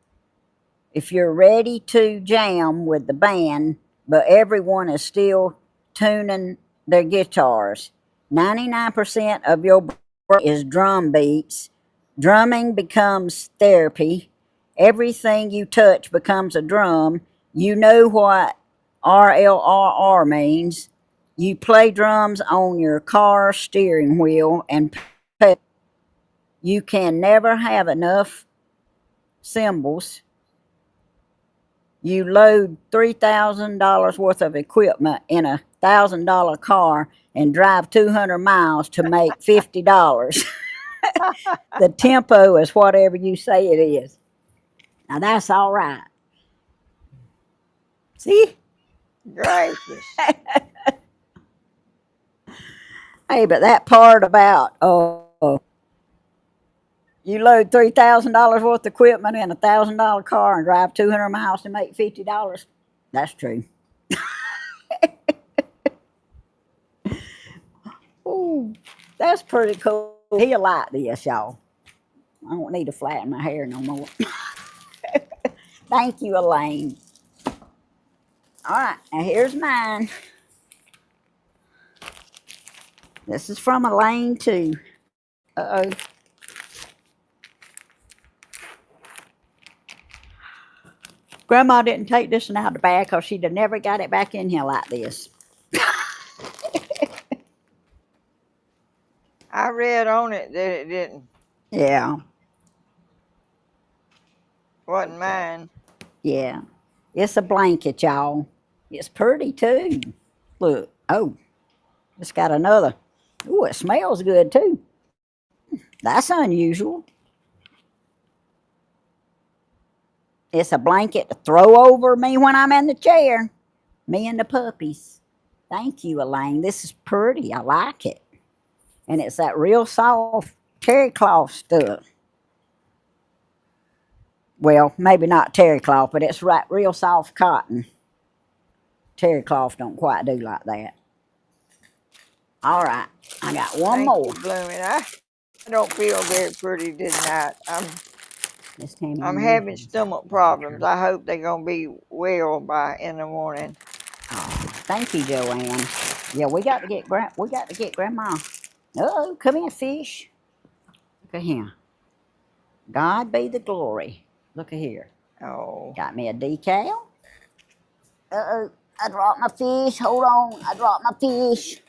A: If you're ready to jam with the band, but everyone is still tuning their guitars. 99% of your brain is drum beats. Drumming becomes therapy. Everything you touch becomes a drum. You know what RLRR means. You play drums on your car steering wheel and you can never have enough cymbals. You load $3,000 worth of equipment in a $1,000 car and drive 200 miles to make $50. The tempo is whatever you say it is. Now that's all right. See?
B: Gracious.
A: Hey, but that part about you load $3,000 worth of equipment in a $1,000 car and drive 200 miles to make $50. That's true. Ooh, that's pretty cool. He'll like this, y'all. I don't need to flatten my hair no more. Thank you, Elaine. All right, now here's mine. This is from Elaine, too. Uh-oh. Grandma didn't take this one out of the bag because she'd have never got it back in here like this.
B: I read on it that it didn't.
A: Yeah,
B: Wasn't mine.
A: yeah. It's a blanket, y'all. It's pretty, too. Look. Oh, it's got another. Ooh, it smells good, too. That's unusual. It's a blanket to throw over me when I'm in the chair. Me and the puppies. Thank you, Elaine. This is pretty. I like it. And it's that real soft terry cloth stuff. Well, maybe not terry cloth, but it's right real soft cotton. Terry cloth don't quite do like that. All right, I got one
B: Thank
A: more.
B: you, Blooming. I don't feel very pretty tonight.
A: Miss Tammy
B: I'm
A: and
B: having
A: GrandmaTEVEN.
B: stomach problems. I hope they're gonna be well by in the morning.
A: Oh, thank you, Joanne. Yeah, we got to get Grandma. Oh, come here, fish. Look at him. God be the glory. Look at here.
B: Oh,
A: Got me a decal. Uh-oh, I dropped my fish. Hold on, I dropped my fish.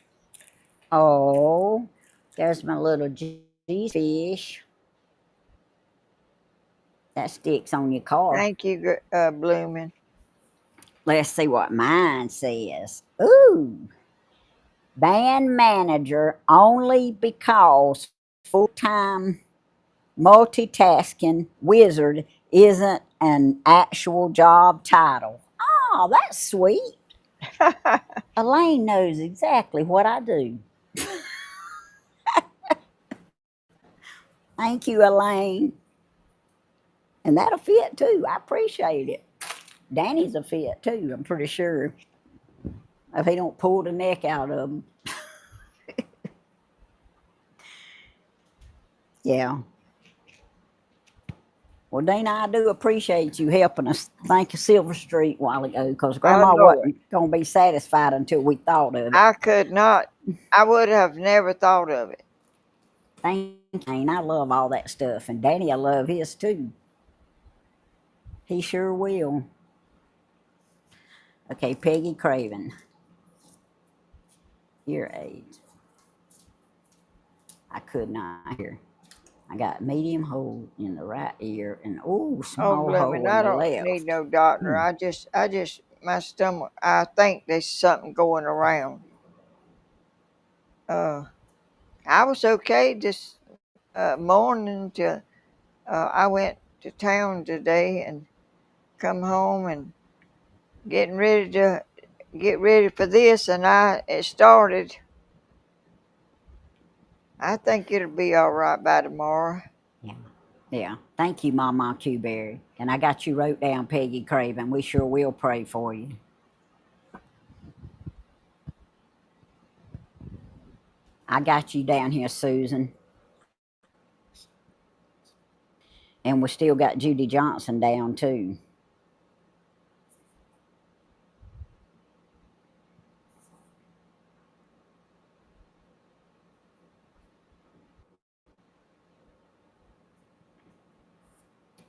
A: Oh, there's my little G fish. That sticks on your car.
B: thank you, Blooming.
A: Let's see what mine says. Ooh, band manager only because full-time multitasking wizard isn't an actual job title. Oh, that's sweet. Elaine knows exactly what I do. Thank you, Elaine. And that'll fit too. I appreciate it. Danny's a fit too, I'm pretty sure. If he don't pull the neck out of him. Yeah. Well, Dana, I do appreciate you helping us think of Silver Street a while ago because
B: Oh
A: Grandma
B: Lord,
A: wasn't going to be satisfied until we thought of it.
B: I could not. I would have never thought of it.
A: Thank you, Dana. I love all that stuff. And Danny, I love his too. He sure will. Okay, Peggy Craven. Ear aids. I could not hear. I got medium hole in the right ear and
B: Oh
A: small
B: Blooming,
A: hole in
B: I
A: the
B: don't need
A: left.
B: no doctor.
A: Hmm.
B: I just my stomach. I think there's something going around. Uh, I was okay this morning till I went to town today and come home and getting ready to get ready for this, and it started. I think it'll be all right by tomorrow.
A: Yeah. Yeah. Thank you, Mama Qberry. And I got you wrote down Peggy Craven. We sure will pray for you. I got you down here, Susan. And we still got Judy Johnson down too.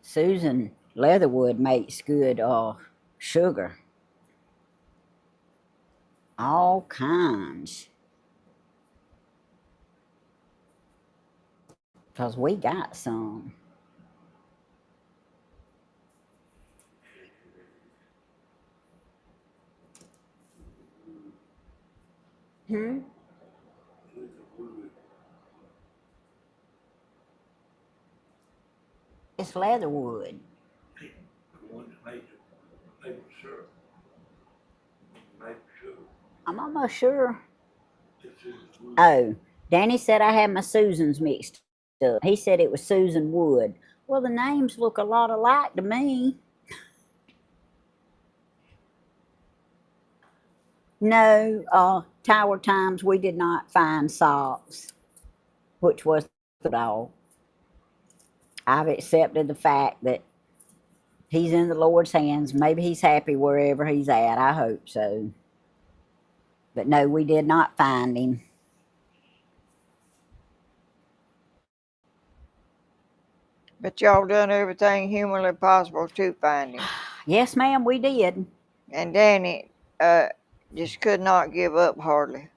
A: Susan Leatherwood makes good sugar. All kinds. Because we got some. Hmm? It's Leatherwood. I'm almost sure. Oh, Danny said I had my Susans mixed up. He said it was Susan Wood. Well, the names look a lot alike to me. No, Tower Times, we did not find socks, which was good all. I've accepted the fact that he's in the Lord's hands. Maybe he's happy wherever he's at. I hope so. But no, we did not find him.
B: But y'all done everything humanly possible to find him.
A: Yes, ma'am, we did.
B: And Danny just could not give up hardly.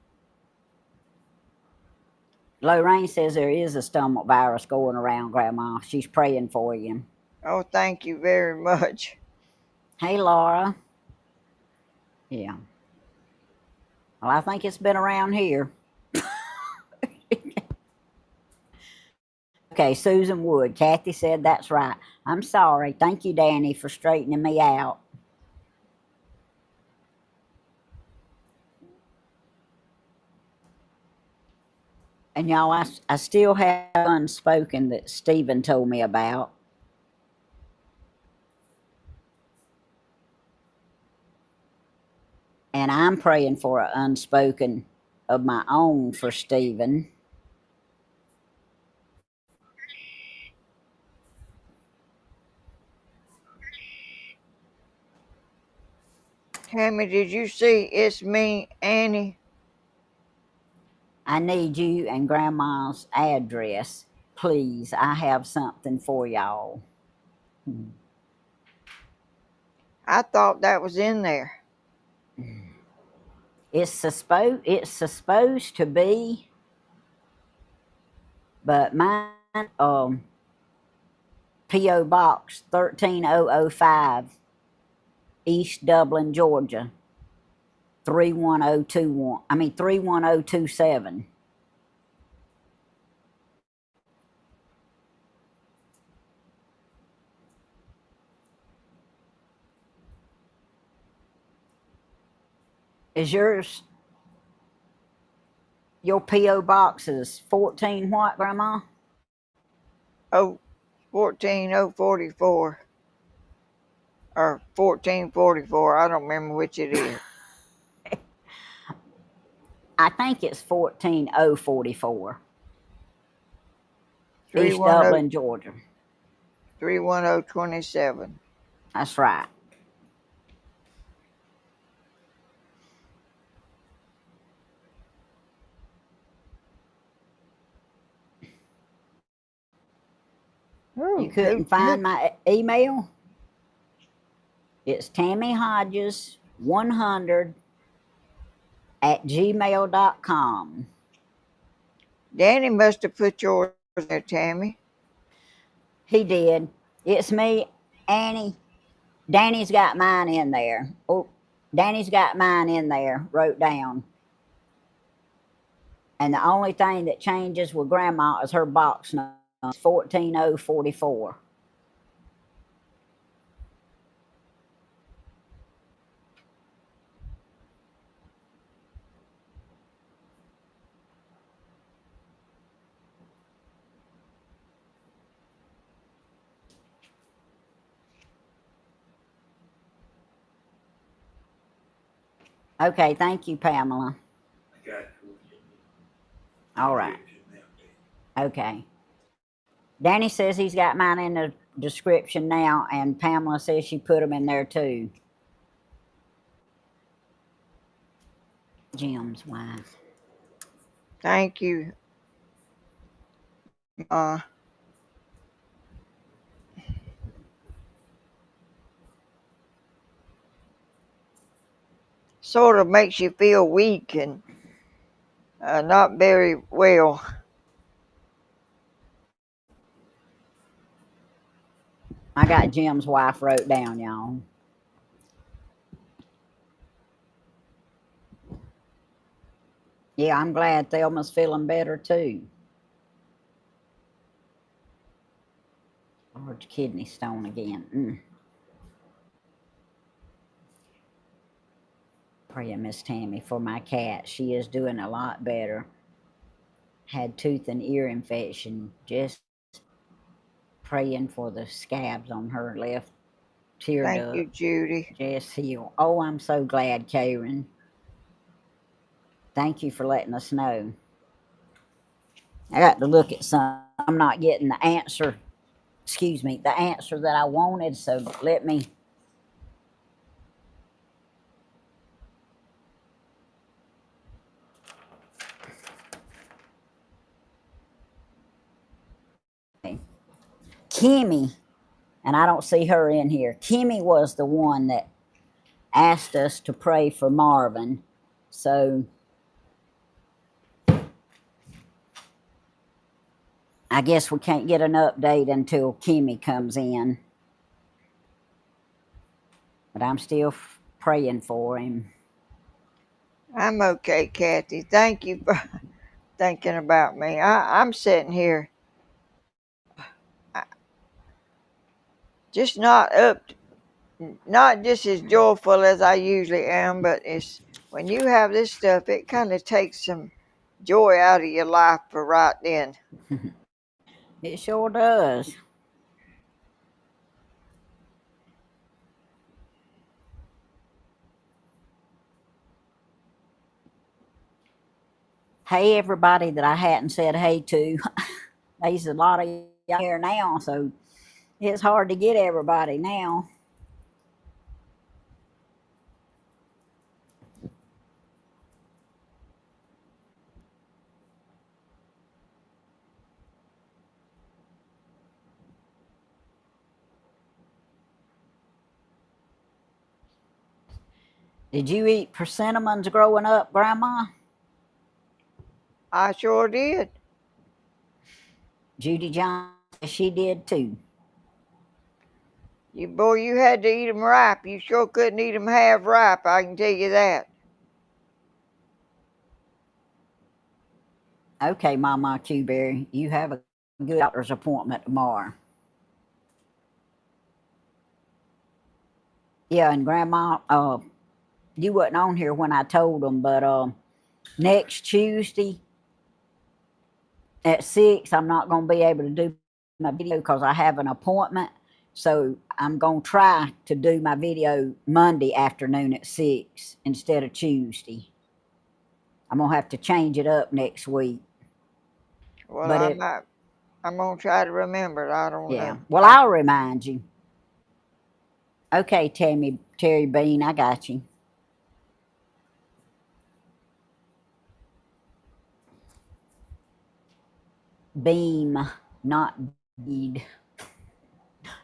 A: Lorraine says there is a stomach virus going around, Grandma. She's praying for you.
B: Oh, thank you very much.
A: Hey, Laura. Yeah. Well, I think it's been around here. Okay, Susan Wood. Kathy said that's right. I'm sorry. Thank you, Danny, for straightening me out. And y'all, I still have unspoken that Stephen told me about. And I'm praying for an unspoken of my own for Stephen.
B: Tammy, did you see It's Me, Annie?
A: I need you and Grandma's address. Please, I have something for y'all.
B: I thought that was in there.
A: It's supposed to be, but mine P.O. Box 13005, East Dublin, Georgia 31021. I mean 31027. Is your P.O. box is 14 what, Grandma?
B: Oh, 14044 or 1444. I don't remember which it is.
A: I think it's 14044. East
B: 310
A: Dublin, Georgia.
B: 31027.
A: That's right. You
B: Ooh,
A: couldn't find my email? It's Tammy Hodges 100 at gmail.com.
B: Danny must have put yours there, Tammy.
A: He did. It's me, Annie. Danny's got mine in there. Oh, Danny's got mine in there, wrote down. And the only thing that changes with Grandma is her box number. 14044. Okay, thank you, Pamela. All right. Okay. Danny says he's got mine in the description now, and Pamela says she put them in there too. Jim's wife.
B: Thank you. Sort of makes you feel weak and not very well.
A: I got Jim's wife wrote down, y'all. Yeah, I'm glad Thelma's feeling better too. Large kidney stone again. Praying, Miss Tammy, for my cat. She is doing a lot better. Had tooth and ear infection. Just praying for the scabs on her left tear
B: Thank
A: duct.
B: you, Judy.
A: Just heal. Oh, I'm so glad, Karen. Thank you for letting us know. I got to look at some. I'm not getting the answer. Excuse me, the answer that I wanted. So let me. Kimmy, and I don't see her in here. Kimmy was the one that asked us to pray for Marvin. So I guess we can't get an update until Kimmy comes in. But I'm still praying for him.
B: I'm okay, Kathy. Thank you for thinking about me. I'm sitting here just not just as joyful as I usually am, but it's when you have this stuff, it kind of takes some joy out of your life for right then.
A: It sure does. Hey, everybody that I hadn't said hey to. There's a lot of y'all here now, so it's hard to get everybody now. Did you eat persimmons growing up, Grandma?
B: I sure did.
A: Judy John, she did too.
B: You had to eat 'em ripe. You sure couldn't eat 'em half ripe, I can tell you that.
A: Okay, Mama Q-Berry, you have a good doctor's appointment tomorrow. Yeah, and Grandma, you wasn't on here when I told them, but next Tuesday at 6, I'm not going to be able to do my video because I have an appointment. So I'm going to try to do my video Monday afternoon at 6 instead of Tuesday. I'm going to have to change it up next week.
B: Well,
A: But
B: I'm gonna try to remember it. I don't
A: yeah.
B: know.
A: Well, I'll remind you. Okay, Terry Bean, I got you. Beam, not bead.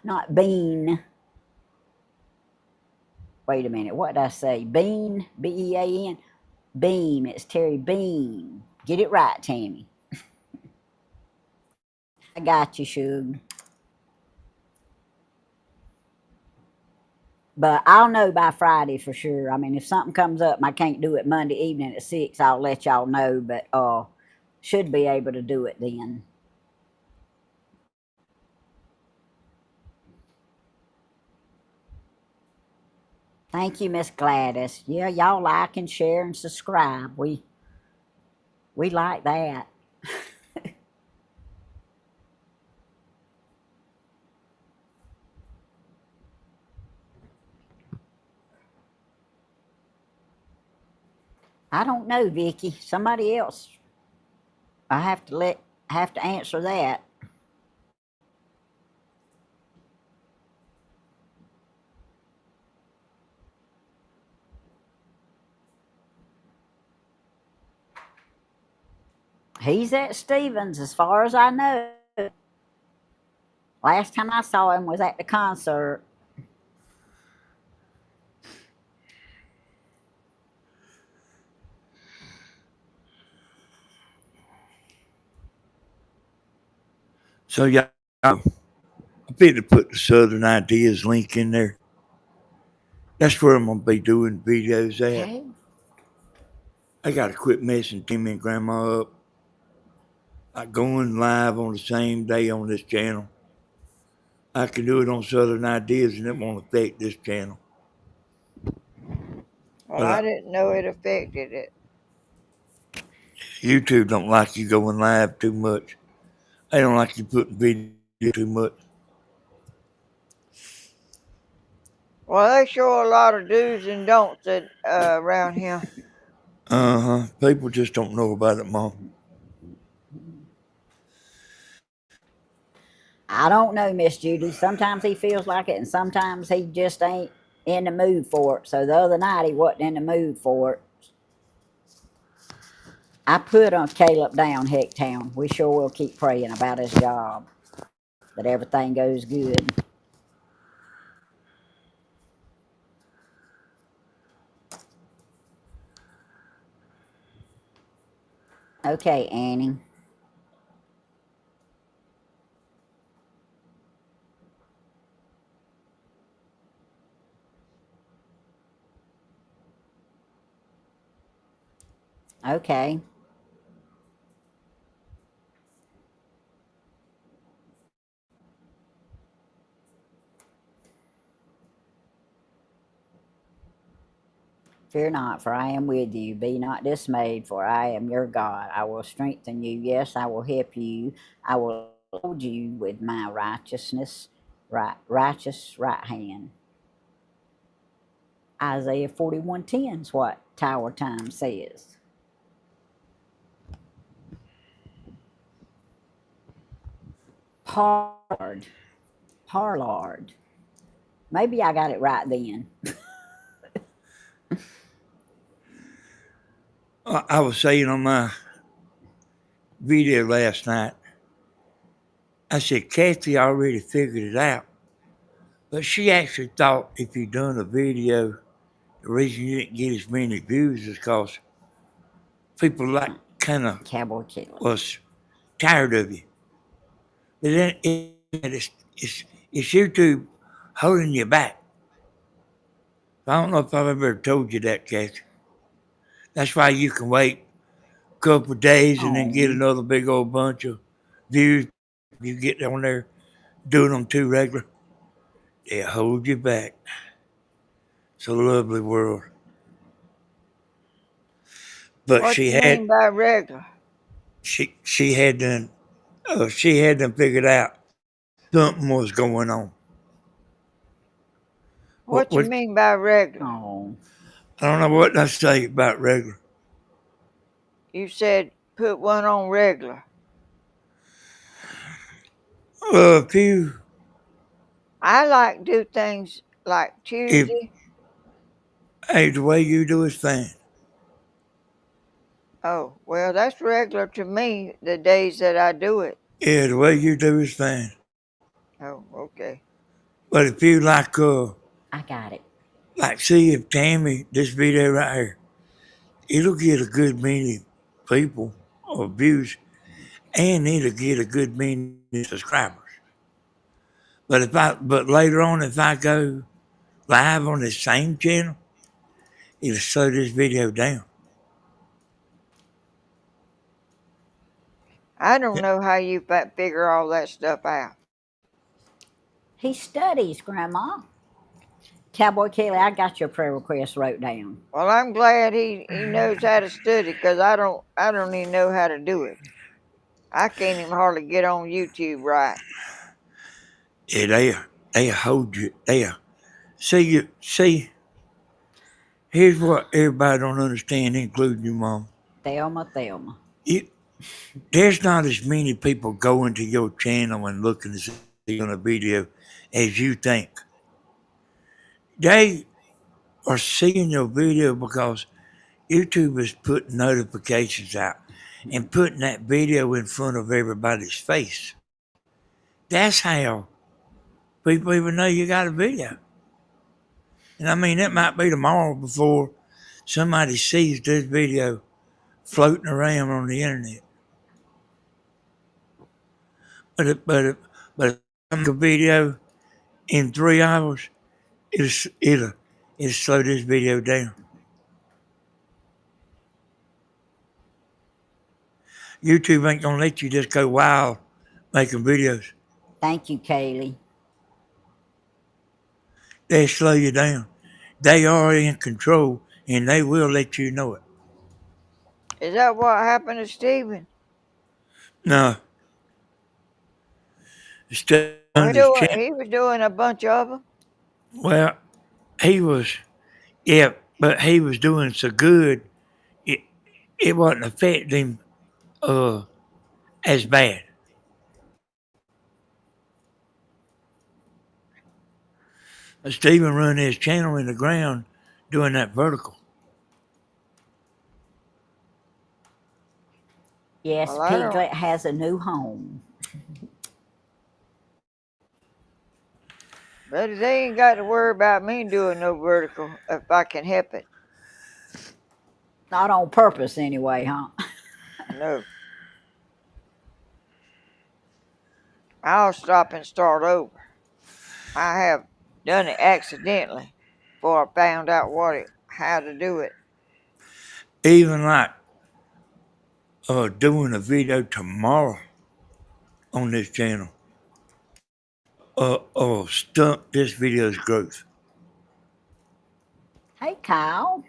A: Not bean. Wait a minute. What did I say? Bean? B-E-A-N? Beam. It's Terry Bean. Get it right, Tammy. I got you, Suge. But I'll know by Friday for sure. I mean, if something comes up and I can't do it Monday evening at 6, I'll let y'all know. But should be able to do it then. Thank you, Miss Gladys. Yeah, y'all like and share and subscribe. We like that. I don't know, Vicky. Somebody else. I have to answer that. He's at Stevens, as far as I know. Last time I saw him was at the concert.
C: So yeah, I fit to put the Southern Ideas link in there. That's where I'm gonna be doing videos at.
A: Okay.
C: I gotta quit messing Tammy and Grandma up. I going live on the same day on this channel. I can do it on Southern Ideas and it won't affect this channel.
B: Well, I
C: But
B: didn't know it affected it.
C: YouTube don't like you going live too much. They don't like you putting video too much.
B: Well, they show a lot of do's and don'ts around here.
C: People just don't know about it, Mom.
A: I don't know, Miss Judy. Sometimes he feels like it, and sometimes he just ain't in the mood for it. So the other night he wasn't in the mood for it. I put on Caleb down, Hecktown. We sure will keep praying about his job, that everything goes good. Okay, Annie. Okay. Fear not, for I am with you. Be not dismayed, for I am your God. I will strengthen you. Yes, I will help you. I will hold you with my righteous right hand. Isaiah 41:10 is what Tower Time says. Parlad. Parlad. Maybe I got it right then.
C: I was saying on my video last night, I said Kathy already figured it out, but she actually thought if you done a video, the reason you didn't get as many views is because people like kind of
A: Cowboy Kelly.
C: was tired of you. But then it's YouTube holding you back. I don't know if I've ever told you that, Kathy. That's why you can wait a couple of days and then get
A: Oh,
C: another big old bunch of views. You get on there doing them too regular. They hold you back. It's a lovely world. But
B: What you mean by regular?
C: she had them figured out something was going on.
B: What you
C: What
B: mean by regular?
A: oh.
C: I don't know what I say about regular.
B: You said put one on regular.
C: If you
B: I like do things like
C: if
B: Tuesday.
C: hey, the way you do is fine.
B: Oh, well, that's regular to me, the days that I do it.
C: Yeah, the way you do is fine.
B: Oh, okay.
C: But if you
A: I got it.
C: like see if Tammy, this video right here, it'll get a good many people or views, and it'll get a good many subscribers. But later on, if I go live on the same channel, it'll slow this video down.
B: I don't know how you figure all that stuff out.
A: He studies, Grandma. Cowboy Kelly, I got your prayer request wrote down.
B: Well, I'm glad he knows how to study because I don't even know how to do it. I can't even hardly get on YouTube right.
C: Yeah, they hold you. See. Here's what everybody don't understand, including you, Mom.
A: Thelma.
C: You, there's not as many people going to your channel and looking to see on a video as you think. They are seeing your video because YouTube is putting notifications out and putting that video in front of everybody's face. That's how people even know you got a video. And I mean, it might be tomorrow before somebody sees this video floating around on the internet. But if I make a video in 3 hours, it'll slow this video down. YouTube ain't gonna let you just go wild making videos.
A: Thank you, Kaylee.
C: They slow you down. They are in control and they will let you know it.
B: Is that what happened to Stephen?
C: No, Steve
B: Well,
C: on his channel.
B: he was doing a bunch of them.
C: Well, he was, yeah, but he was doing so good, it, it wasn't affecting him as bad. Stephen run his channel in the ground doing that vertical.
A: Yes,
B: Well, I don't.
A: Piglet has a new home.
B: But they ain't got to worry about me doing no vertical if I can help it.
A: Not on purpose, anyway, huh?
B: No. I'll stop and start over. I have done it accidentally before I found out how to do it.
C: Even like doing a video tomorrow on this channel stunt this video's growth.
A: Hey, Kyle.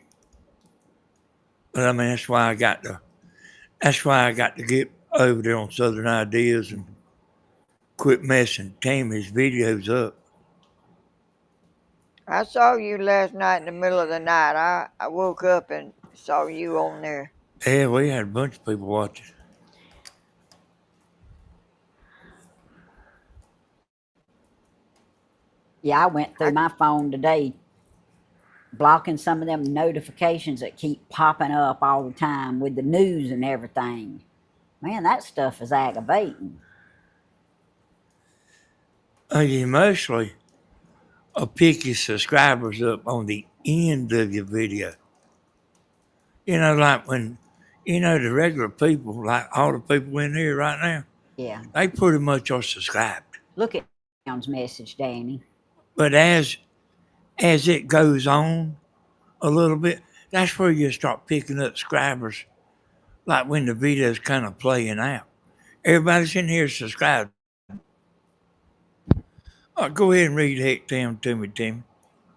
C: But I mean that's why I got to get over there on Southern Ideas and quit messing Tammy's videos up.
B: I saw you last night in the middle of the night. I woke up and saw you on there.
C: Yeah, we had a bunch of people watching.
A: Yeah, I went through
B: I,
A: my phone today, blocking some of them notifications that keep popping up all the time with the news and everything. Man, that stuff is aggravating.
C: You mostly pick your subscribers up on the end of your video. Like when, the regular people, like all the people in here right now,
A: Yeah.
C: they pretty much are subscribed.
A: Look at Brown's message, Danny.
C: But as it goes on a little bit, that's where you start picking up subscribers, like when the video's kind of playing out. Everybody's in here subscribed. Go ahead and read heck down to me, Tim.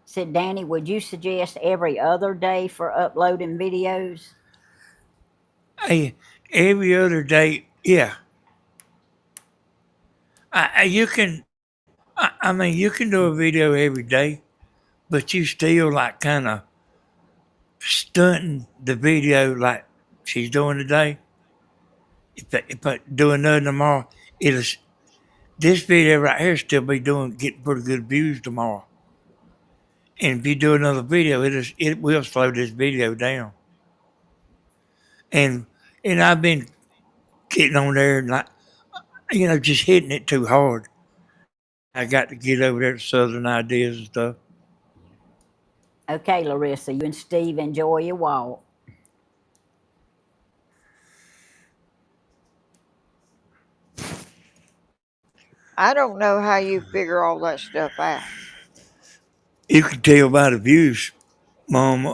A: Said, Danny, would you suggest every other day for uploading videos?
C: Hey, every other day, yeah. You can, I mean, you can do a video every day, but you still like kind of stunting the video like she's doing today. If I do another tomorrow, it'll this video right here still be getting pretty good views tomorrow. And if you do another video, it will slow this video down. And I've been getting on there and like just hitting it too hard. I got to get over there to Southern Ideas and stuff.
A: Okay, Larissa, you and Steve enjoy your walk.
B: I don't know how you figure all that stuff out.
C: You can tell by the views, Mom.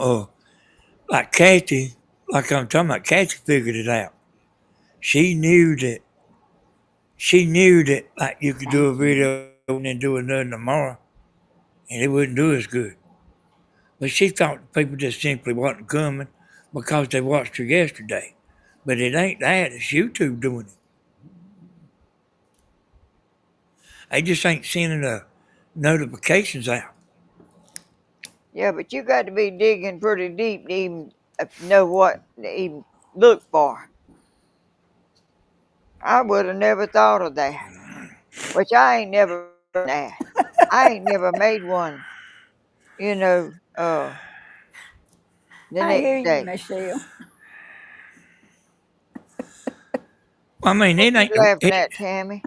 C: Like Kathy, like I'm talking about, Kathy figured it out. She knew that. She knew that like you could do a
A: Thank you.
C: video and then do another tomorrow, and it wouldn't do as good. But she thought people just simply wasn't coming because they watched her yesterday. But it ain't that. It's YouTube doing it. They just ain't sending the notifications out.
B: Yeah, but you got to be digging pretty deep to even know what to even look for. I would have never thought of that, which I ain't never done that. I ain't never made one, you know, the
A: I hear
B: next
A: you,
B: day.
A: Michelle.
C: I mean,
B: What
C: it
B: you
C: ain't.
B: laughing at, Tammy?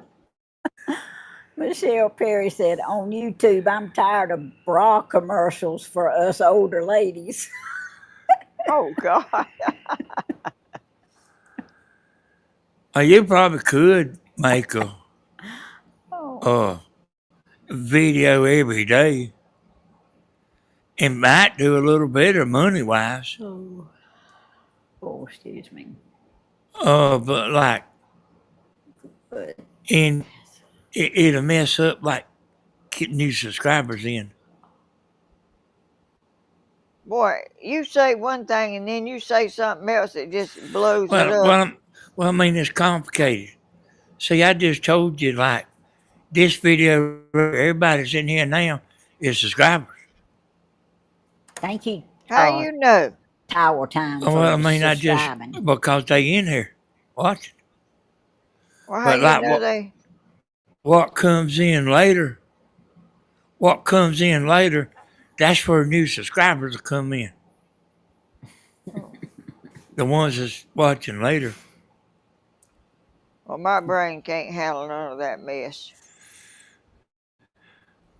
A: Michelle Perry said on YouTube, I'm tired of bra commercials for us older ladies.
B: Oh God.
C: You probably could make
A: Oh,
C: a video every day and might do a little better money wise.
A: oh, oh, excuse me.
C: But like,
A: But
C: and it'll mess up like getting new subscribers in.
B: Boy, you say one thing and then you say something else that just blows it
C: Well,
B: up.
C: well, well, I mean, it's complicated. See, I just told you like this video, everybody's in here now is subscribers.
A: thank you,
B: How you know?
A: Tower Time,
C: Well,
A: for
C: I mean, I just
A: subscribing.
C: because they in here watching.
B: Well, how
C: But
B: you
C: like
B: know they?
C: what comes in later, that's where new subscribers will come in.
B: Oh,
C: The ones that's watching later.
B: well, my brain can't handle none of that mess.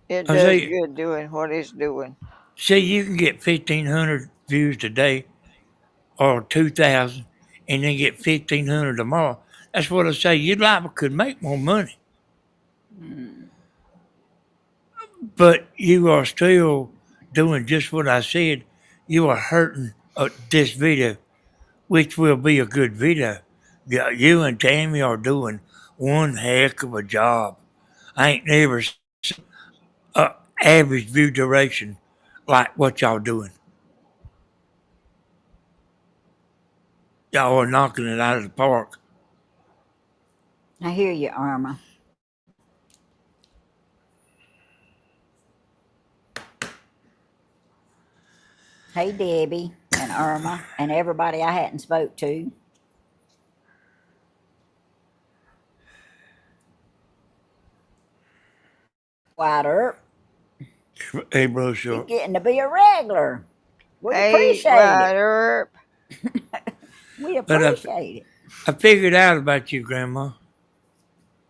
B: It
C: I
B: does
C: say,
B: good doing what it's doing.
C: see, you can get 1,500 views today or 2,000 and then get 1,500 tomorrow. That's what I say. You'd like could make more money,
A: Mm.
C: but you are still doing just what I said. You are hurting this video, which will be a good video. Yeah, you and Tammy are doing one heck of a job. I ain't never seen average view duration like what y'all doing. Y'all are knocking it out of the park.
A: I hear you, Irma. Hey, Debbie and Irma and everybody I hadn't spoke to. Quieter.
C: Hey, bro,
A: You're
C: sure.
A: getting to be a regular. We
B: Hey,
A: appreciate it.
B: Ryder.
A: We
C: But
A: appreciate it.
C: I figured out about you, Grandma.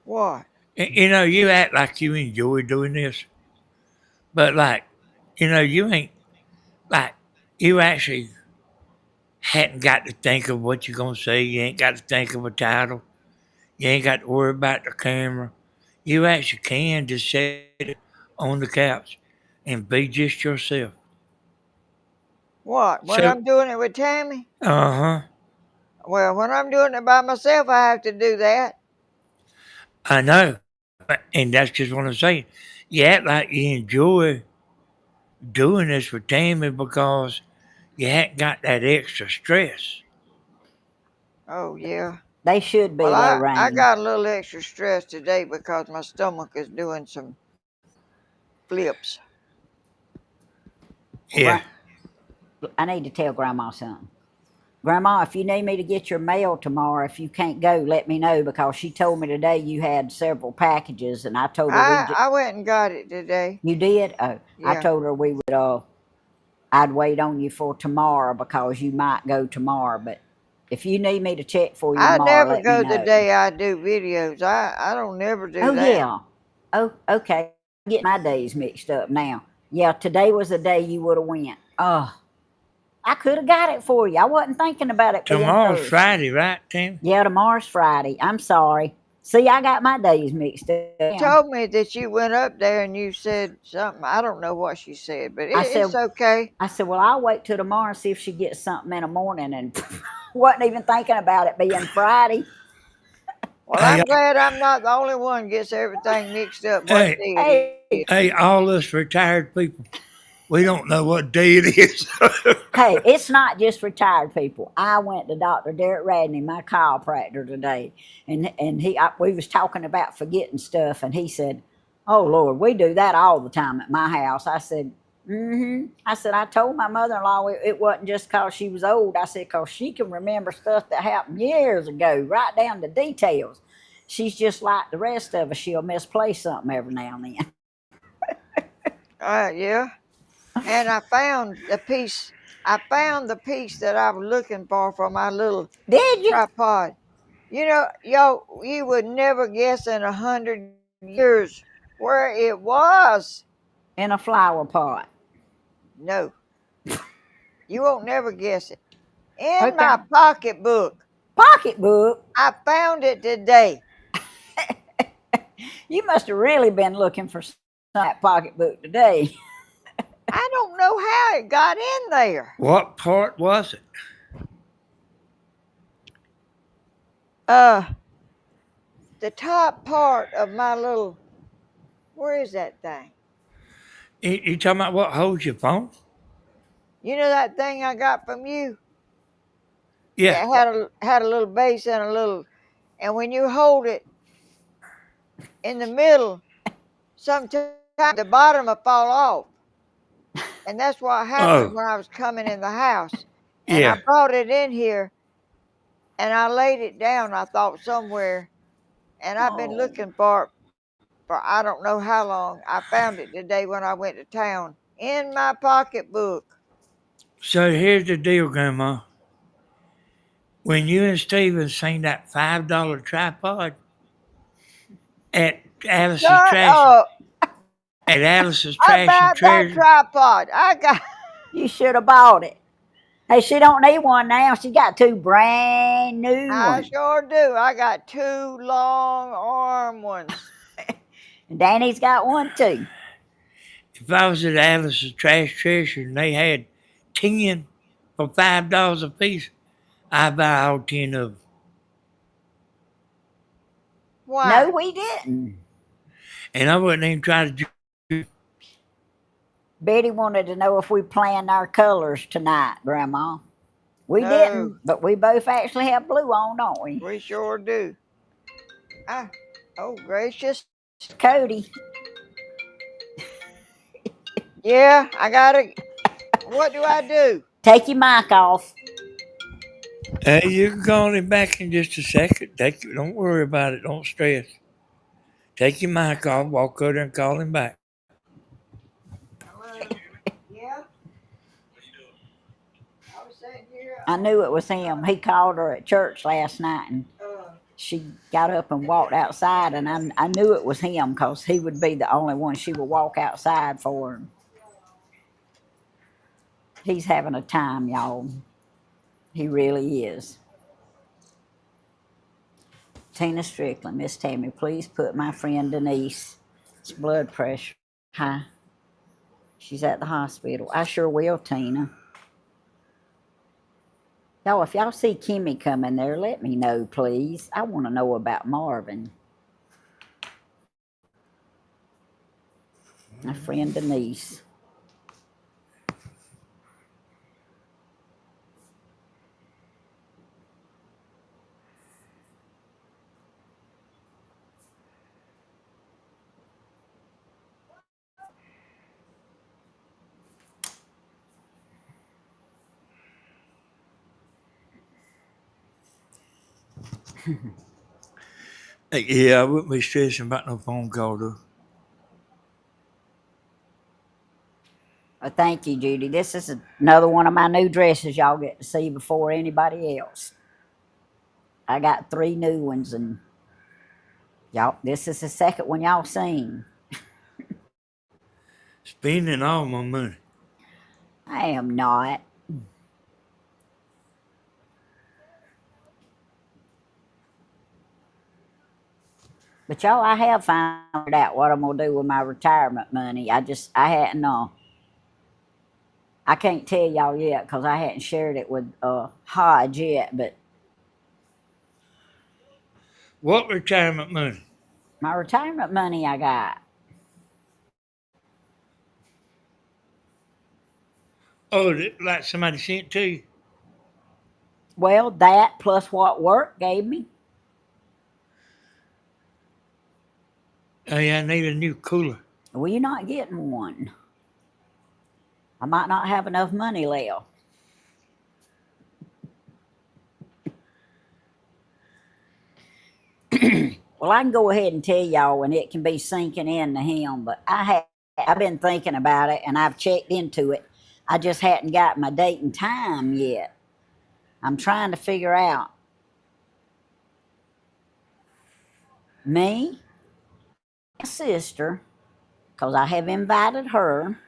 B: What?
C: You know, you act like you enjoy doing this, but like, you ain't like you actually hadn't got to think of what you're gonna say. You ain't got to think of a title. You ain't got to worry about the camera. You actually can just sit on the couch and be just yourself.
B: What? When
C: So,
B: I'm doing it with Tammy?
C: uh huh.
B: Well, when I'm doing it by myself, I have to do that.
C: I know, and that's just what I'm saying. You act like you enjoy doing this with Tammy because you hadn't got that extra stress.
B: Oh, yeah.
A: They should
B: Well,
A: be,
B: I
A: Lorraine.
B: got a little extra stress today because my stomach is doing some flips.
A: Well,
C: Yeah.
A: I need to tell Grandma something. Grandma, if you need me to get your mail tomorrow, if you can't go, let me know because she told me today you had several packages, and I told her
B: I went and got it today.
A: you did. Oh, I
B: Yeah.
A: told her we would. I'd wait on you for tomorrow because you might go tomorrow. But if you need me to check for you
B: I
A: tomorrow,
B: never
A: let me
B: go the
A: know.
B: day I do videos. I don't never do
A: Oh
B: that.
A: yeah. Oh, okay. Get my days mixed up now. Yeah, today was the day you would have went. Oh, I could have got it for you. I wasn't thinking about it being
C: Tomorrow's
A: Thursday.
C: Friday, right, Tammy?
A: Yeah, tomorrow's Friday. I'm sorry. See, I got my days mixed up
B: She
A: now.
B: told me that you went up there and you said something. I don't know what she said, but
A: I
B: it's
A: said,
B: okay.
A: well, I'll wait till tomorrow and see if she gets something in the morning, and wasn't even thinking about it being Friday.
B: Well,
C: Hey,
B: I'm glad I'm not the only one gets everything mixed up what
C: hey,
B: day it
A: Hey,
B: is.
C: hey, all us retired people, we don't know what day it is.
A: hey, it's not just retired people. I went to Dr. Derek Radney, my chiropractor today, and we was talking about forgetting stuff, and he said, "Oh Lord, we do that all the time at my house." I said, "Mm-hmm." I said, "I told my mother-in-law it wasn't just cause she was old." I said, "Cause she can remember stuff that happened years ago, right down to details. She's just like the rest of us. She'll misplace something every now and then."
B: Yeah. And I found the piece. I found the piece that I was looking for my little
A: Did you?
B: tripod. You know, yo, you would never guess in 100 years where it was.
A: In a flower pot.
B: No, you won't never guess it. In
A: Okay.
B: my pocketbook.
A: Pocketbook.
B: I found it today.
A: You must have really been looking for that pocketbook today.
B: I don't know how it got in there.
C: What part was it?
B: Uh, the top part of my little. Where is that thing?
C: You talking about what holds your phone?
B: You know that thing I got from you
C: Yeah.
B: that had a little base and a little, and when you hold it in the middle, sometimes the bottom will fall off, and that's what happened
C: Oh,
B: when I was coming in the house. And I
C: yeah.
B: brought it in here, and I laid it down. I thought somewhere, and I've been
A: Oh,
B: looking for it for I don't know how long. I found it today when I went to town in my pocketbook.
C: So here's the deal, Grandma. When you and Steven seen that $5 tripod at Alice's
B: Shut
C: Trash
B: up
C: at Alice's Trash and
B: about that
C: Treasure,
B: tripod. I got.
A: you should have bought it. Hey, she don't need one now. She got two brand new
B: I
A: ones.
B: sure do. I got two long arm ones.
A: And Danny's got one too.
C: if I was at Alice's Trash Treasure and they had 10 for $5 a piece, I'd buy all 10 of them.
A: No,
B: Why?
A: we didn't.
C: And I wouldn't even try to do.
A: Betty wanted to know if we planned our colors tonight, Grandma. We
B: No,
A: didn't, but we both actually have blue on, don't we?
B: we sure do. Ah, oh gracious.
A: Cody,
B: Yeah, I gotta. What do I do?
A: take your mic off.
C: Hey, you can call him back in just a second. Don't worry about it. Don't stress. Take your mic off, walk over there and call him back.
B: Yeah. I was sitting here.
A: I knew it was him. He called her at church last night, and she got up and walked outside, and I knew it was him because he would be the only one she would walk outside for him. He's having a time, y'all. He really is. Tina Strickland, Miss Tammy, please put my friend Denise's blood pressure high. She's at the hospital. I sure will, Tina. Y'all, if y'all see Kimmy coming there, let me know, please. I want to know about Marvin. My friend Denise.
C: Yeah, I wouldn't be stressing about no phone call, though.
A: Thank you, Judy. This is another one of my new dresses y'all get to see before anybody else. I got 3 new ones, and y'all, this is the second one y'all seen.
C: Spending all my money.
A: I am not. But y'all, I have found out what I'm gonna do with my retirement money. I hadn't I can't tell y'all yet because I hadn't shared it with Hodge yet. But
C: What retirement money?
A: my retirement money I got.
C: Oh, like somebody sent to you?
A: Well, that plus what work gave me.
C: Oh, yeah, I need a new cooler.
A: Well, you're not getting one. I might not have enough money left. Well, I can go ahead and tell y'all, and it can be sinking into him, but I've been thinking about it, and I've checked into it. I just hadn't got my date and time yet. I'm trying to figure out. Me, my sister, because I have invited her,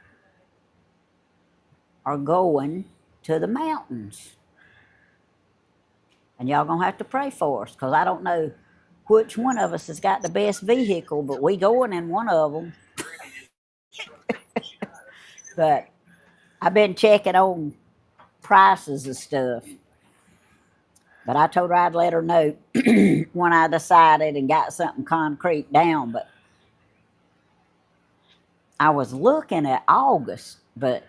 A: are going to the mountains. And y'all gonna have to pray for us, because I don't know which one of us has got the best vehicle, but we going in one of them. But I've been checking on prices and stuff. But I told her I'd let her know when I decided and got something concrete down. But I was looking at August, but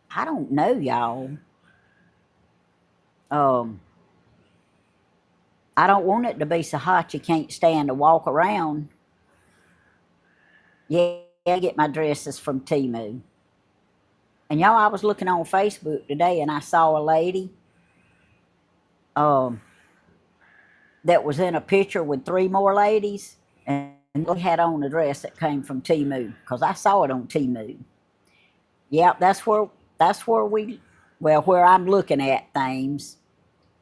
A: I don't know, y'all. I don't want it to be so hot you can't stand to walk around. Yeah, I get my dresses from Temu. And y'all, I was looking on Facebook today and I saw a lady that was in a picture with 3 more ladies, and they had on a dress that came from Temu because I saw it on Temu. Yep, where I'm looking at things.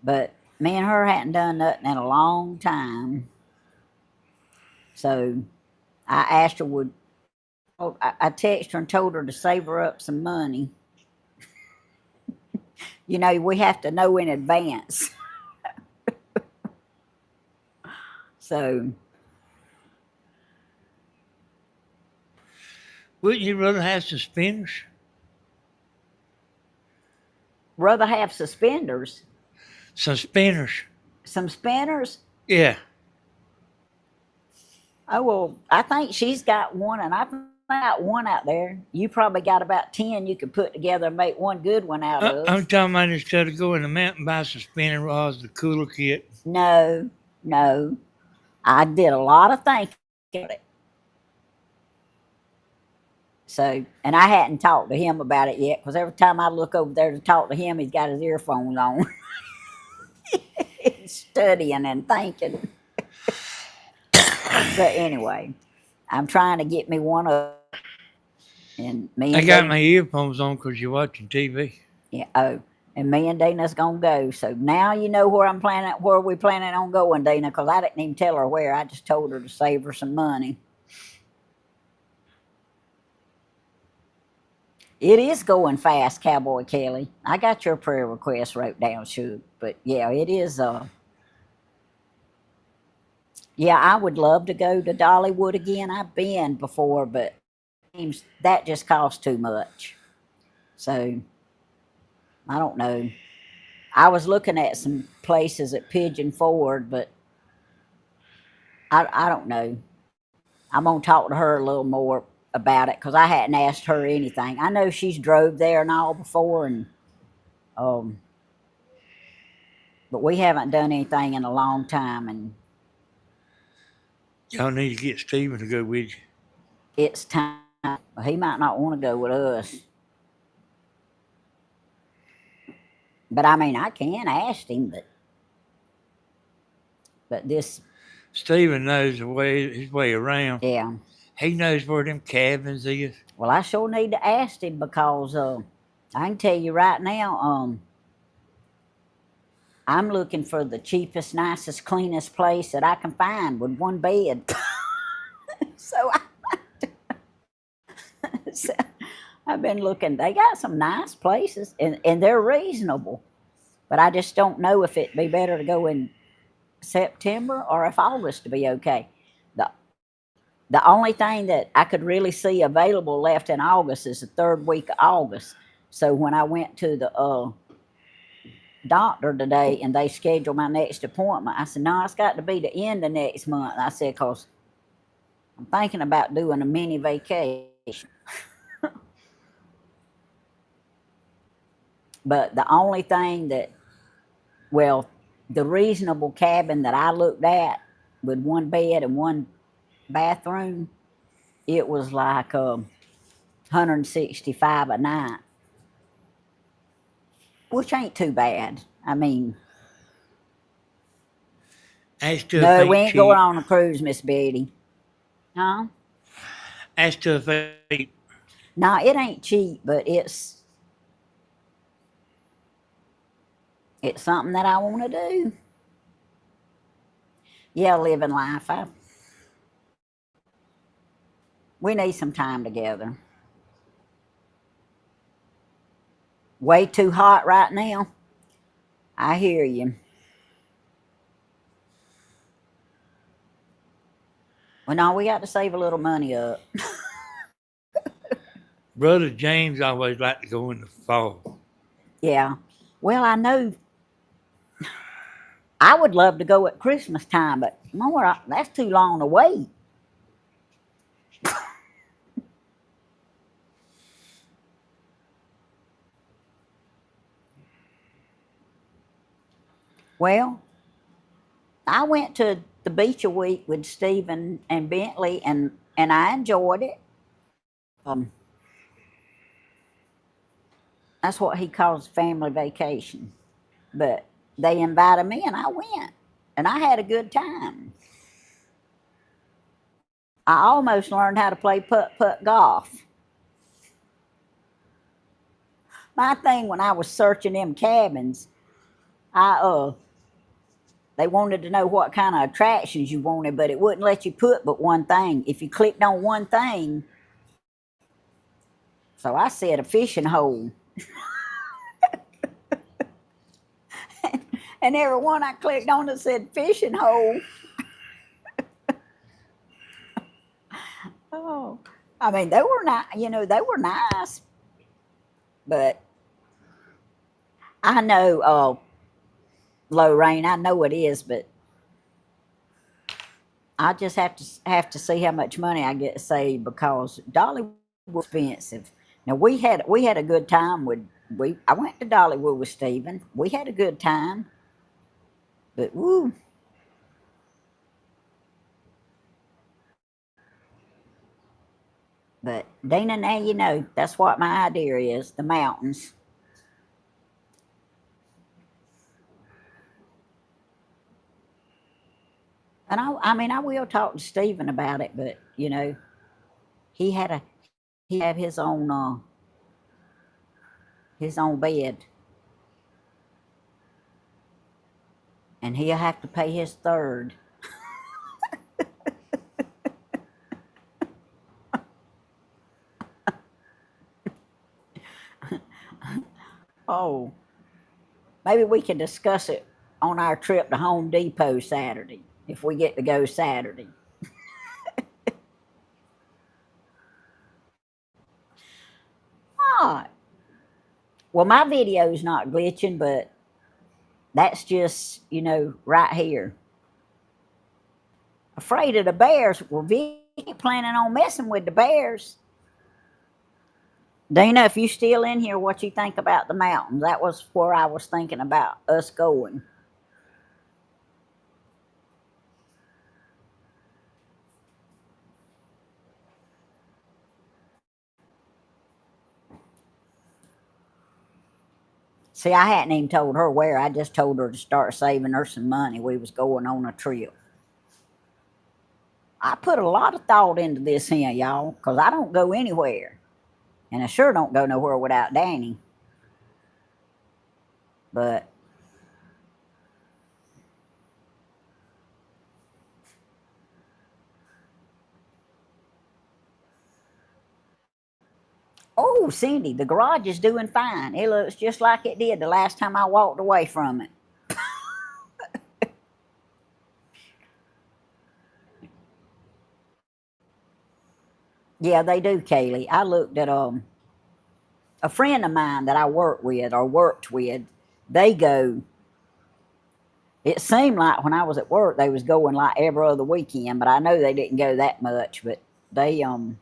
A: But me and her hadn't done nothing in a long time. So I asked her I texted her and told her to save her up some money. You know, we have to know in advance. So
C: Wouldn't you rather have suspenders?
A: rather have suspenders.
C: Suspenders.
A: Some spinners.
C: Yeah.
A: Oh, well, I think she's got one, and I've got one out there. You probably got about 10 you could put together and make one good one out of.
C: I'm talking about instead of going to the mountain, buy some spinning rods, the cooler kit.
A: No. I did a lot of thinking about it. So, and I hadn't talked to him about it yet, because every time I look over there to talk to him, he's got his earphones on. He's studying and thinking. But anyway, I'm trying to get me one of. And me
C: I
A: and
C: got
A: Dana,
C: my earphones on because you're watching TV.
A: yeah, oh, and me and Dana's gonna go. So now you know where we planning on going, Dana, because I didn't even tell her where. I just told her to save her some money. It is going fast, Cowboy Kelly. I got your prayer request wrote down, sure. But yeah, it is. Yeah, I would love to go to Dollywood again. I've been before, but seems that just costs too much. So I don't know. I was looking at some places at Pigeon Forge, but I don't know. I'm gonna talk to her a little more about it because I hadn't asked her anything. I know she's drove there and all before, and um, but we haven't done anything in a long time, and
C: Y'all need to get Steven to go with you.
A: it's time. He might not want to go with us, but I mean, I can ask him, but this,
C: Steven knows his way around.
A: yeah.
C: He knows where them cabins is.
A: Well, I sure need to ask him because I can tell you right now, I'm looking for the cheapest, nicest, cleanest place that I can find with one bed. so, so I've been looking. They got some nice places, and they're reasonable. But I just don't know if it'd be better to go in September or if August to be okay. The the only thing that I could really see available left in August is the third week of August. So when I went to the doctor today and they scheduled my next appointment, I said, no, it's got to be the end of next month. I said, because I'm thinking about doing a mini vacation. But the only thing that, well, the reasonable cabin that I looked at with one bed and one bathroom, it was like 165 a night, which ain't too bad. I mean,
C: That stuff
A: no, we
C: ain't
A: ain't going
C: cheap.
A: on a cruise, Miss Betty. Huh?
C: That stuff ain't cheap.
A: No, it ain't cheap, but it's something that I want to do. Yeah, living life. We need some time together. Way too hot right now. I hear you. Well, no, we got to save a little money up.
C: Brother James always liked to go in the fall.
A: Yeah. Well, I know I would love to go at Christmas time, but more that's too long to wait. Well, I went to the beach a week with Stephen and Bentley, and I enjoyed it. Um, that's what he calls family vacation. But they invited me, and I went, and I had a good time. I almost learned how to play putt putt golf. My thing when I was searching them cabins, I they wanted to know what kind of attractions you wanted, but it wouldn't let you put but one thing. If you clicked on one thing, so I said a fishing hole. And every one I clicked on it said fishing hole. Oh, I mean they were not, they were nice, but I know Lorraine, I know it is, but I just have to see how much money I get saved because Dollywood was expensive. Now we had a good time with we. I went to Dollywood with Stephen. We had a good time, but woo. But Dana, now you know that's what my idea is: the mountains. And I mean, I will talk to Stephen about it, but he had a he have his own bed, and he'll have to pay his third. Oh, maybe we can discuss it on our trip to Home Depot Saturday, if we get to go Saturday. All right. Well, my video's not glitching, but that's just, right here. Afraid of the bears. Well, Vicky planning on messing with the bears. Dana, if you still in here, what you think about the mountains? That was where I was thinking about us going. See, I hadn't even told her where. I just told her to start saving her some money. We was going on a trip. I put a lot of thought into this here, y'all, because I don't go anywhere. And I sure don't go nowhere without Danny. But oh, Cindy, the garage is doing fine. It looks just like it did the last time I walked away from it. Yeah, they do, Kaylee. I looked at a friend of mine that I worked with. They go. It seemed like when I was at work, they was going like every other weekend, but I know they didn't go that much. But they a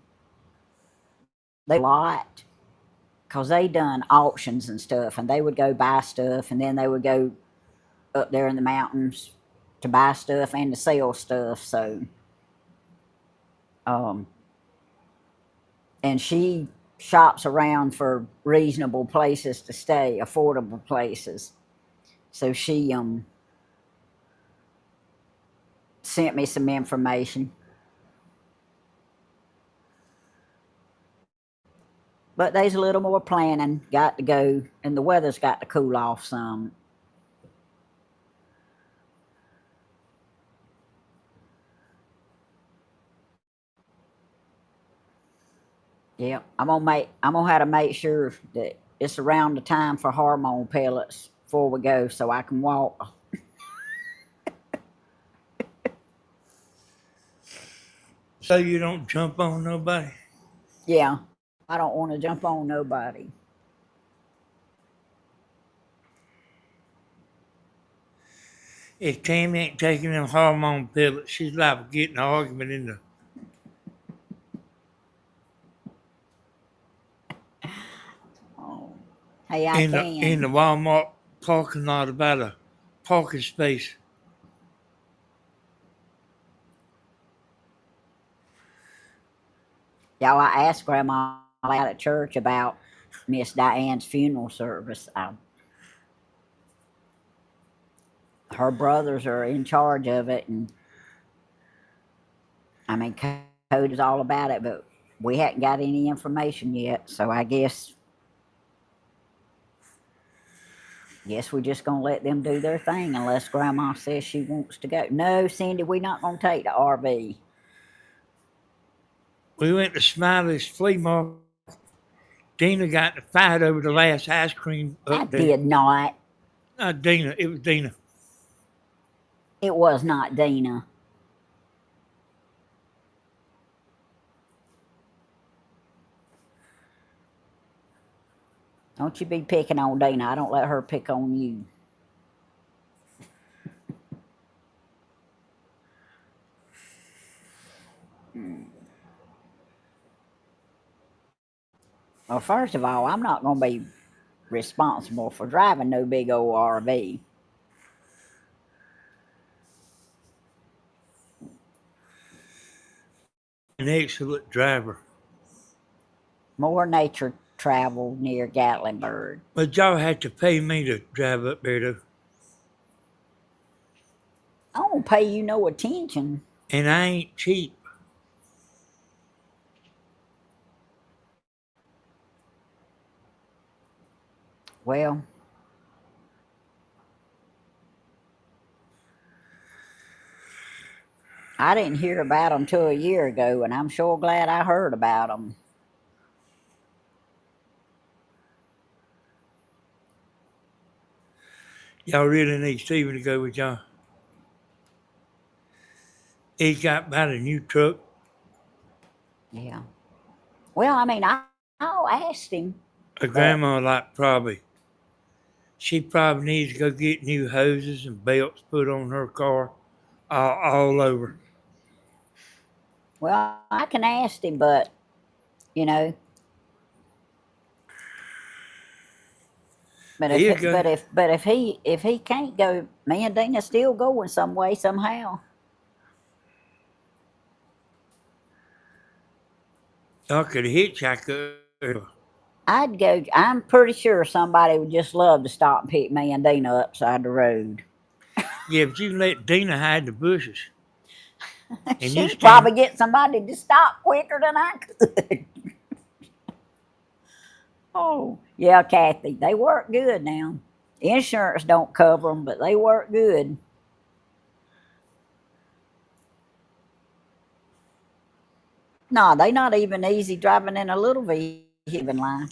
A: lot, because they done auctions and stuff, and they would go buy stuff, and then they would go up there in the mountains to buy stuff and to sell stuff. So, and she shops around for reasonable places to stay, affordable places. So she sent me some information. But there's a little more planning got to go, and the weather's got to cool off some. Yeah, I'm gonna have to make sure that it's around the time for hormone pellets before we go, so I can walk.
C: So you don't jump on nobody?
A: Yeah, I don't want to jump on nobody.
C: If Tammy ain't taking them hormone pellets, she's liable to get in an argument
A: Oh, hey, I
C: in the
A: can.
C: Walmart parking lot about a parking space.
A: Y'all, I asked Grandma out at church about Miss Diane's funeral service. Her brothers are in charge of it, and I mean, Code is all about it, but we hadn't got any information yet. So I guess we're just gonna let them do their thing unless Grandma says she wants to go. No, Cindy, we're not gonna take the RV.
C: We went to Smiley's flea market. Dina got in a fight over the last ice cream
A: I
C: up there.
A: did not.
C: Not Dina, it was Dina.
A: It was not Dina. Don't you be picking on Dina. I don't let her pick on you. Well, first of all, I'm not going to be responsible for driving no big old RV.
C: An excellent driver.
A: More nature travel near Gatlinburg.
C: But y'all had to pay me to drive up there, though.
A: I don't pay you no attention.
C: And I ain't cheap.
A: Well, I didn't hear about them till a year ago, and I'm sure glad I heard about them.
C: Y'all really need Stephen to go with y'all. He's got about a new truck.
A: Yeah. Well, I mean, I asked him,
C: A
A: but
C: grandma like probably. She probably needs to go get new hoses and belts put on her car all over.
A: well, I can ask him, but you know, but if
C: He'll go.
A: if he can't go, me and Dina still going some way somehow.
C: Y'all could hitchhike her.
A: I'd go. I'm pretty sure somebody would just love to stop and pick me and Dina upside the road.
C: Yeah, but you can let Dina hide the bushes. And you
A: She'd
C: stand.
A: probably get somebody to stop quicker than I could. Oh, yeah, Kathy, they work good now. Insurance don't cover them, but they work good. No, they not even easy driving in a little vehicle even line.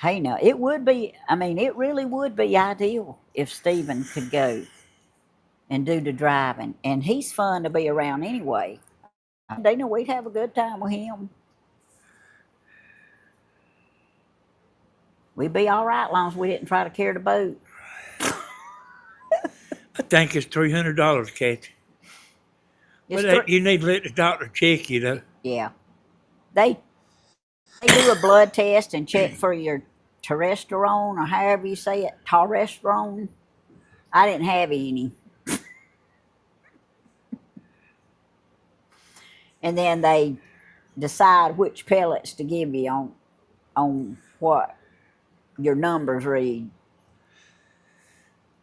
A: Hey, no, it would be. I mean, it really would be ideal if Stephen could go and do the driving, and he's fun to be around anyway. They know we'd have a good time with him. We'd be all right as long as we didn't try to carry the boat.
C: I think it's $300, Kathy.
A: It's
C: But you need to let the doctor check you, though.
A: yeah. They do a blood test and check for your testosterone or however you say it, testosterone. I didn't have any, and then they decide which pellets to give you on what your numbers read.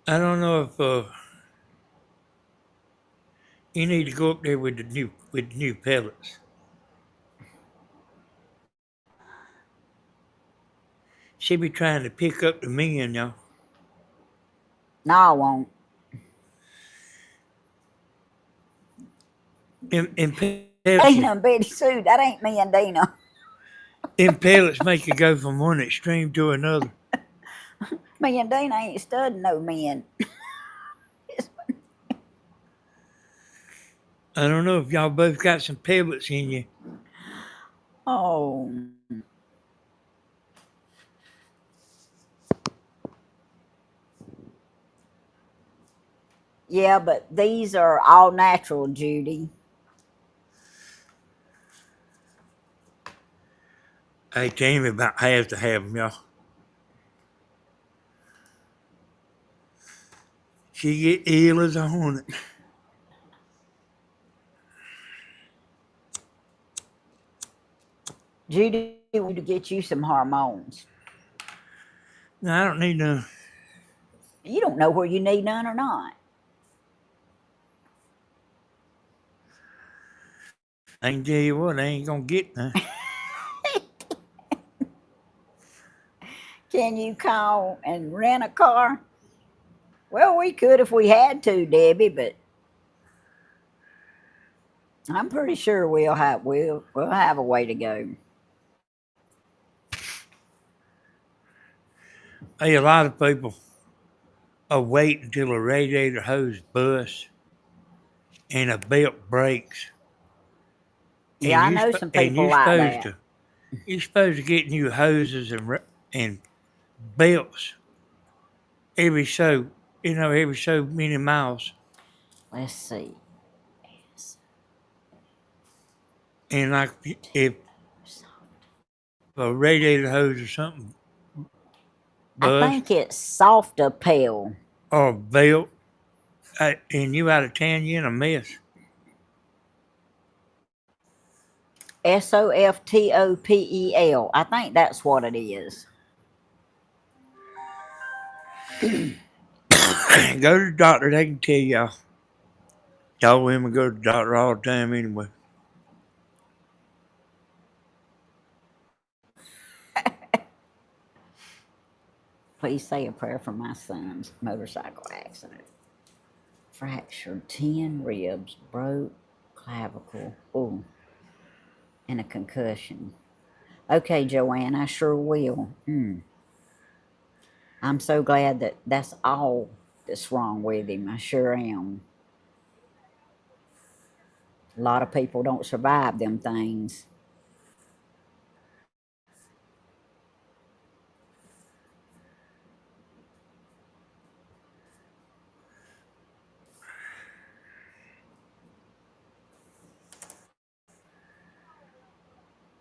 C: I don't know if you need to go up there with the new pellets. She be trying to pick up the men, y'all.
A: No, I won't.
C: In pellets,
A: Dina and Betty Sue, that ain't me and Dina.
C: in pellets make you go from one extreme to another.
A: Me and Dina ain't studying no men.
C: I don't know if y'all both got some pellets in you.
A: Oh, yeah, but these are all natural, Judy.
C: Hey, Tammy about has to have them, y'all. She get ill as a hornet.
A: Judy would get you some hormones.
C: No, I don't need none.
A: You don't know where you need none or not.
C: I can tell you what, I ain't gonna get none.
A: Can you call and rent a car? Well, we could if we had to, Debbie, but I'm pretty sure we'll have a way to go.
C: Hey, a lot of people are waiting until a radiator hose busts and a belt breaks,
A: Yeah,
C: and
A: I know some people like that.
C: you're supposed to get new hoses and belts every so every so many miles.
A: Let's see.
C: And like if a radiator hose or something
A: I
C: bust
A: think it's soft appeal.
C: or a belt, and you out of town, you in a mess.
A: Softopel. I think that's what it is.
C: Go to the doctor; they can tell y'all. Y'all women go to the doctor all the time anyway.
A: Please say a prayer for my son's motorcycle accident. Fractured 10 ribs, broke clavicle, and a concussion. Okay, Joanne, I sure will. I'm so glad that that's all that's wrong with him. I sure am. A lot of people don't survive them things.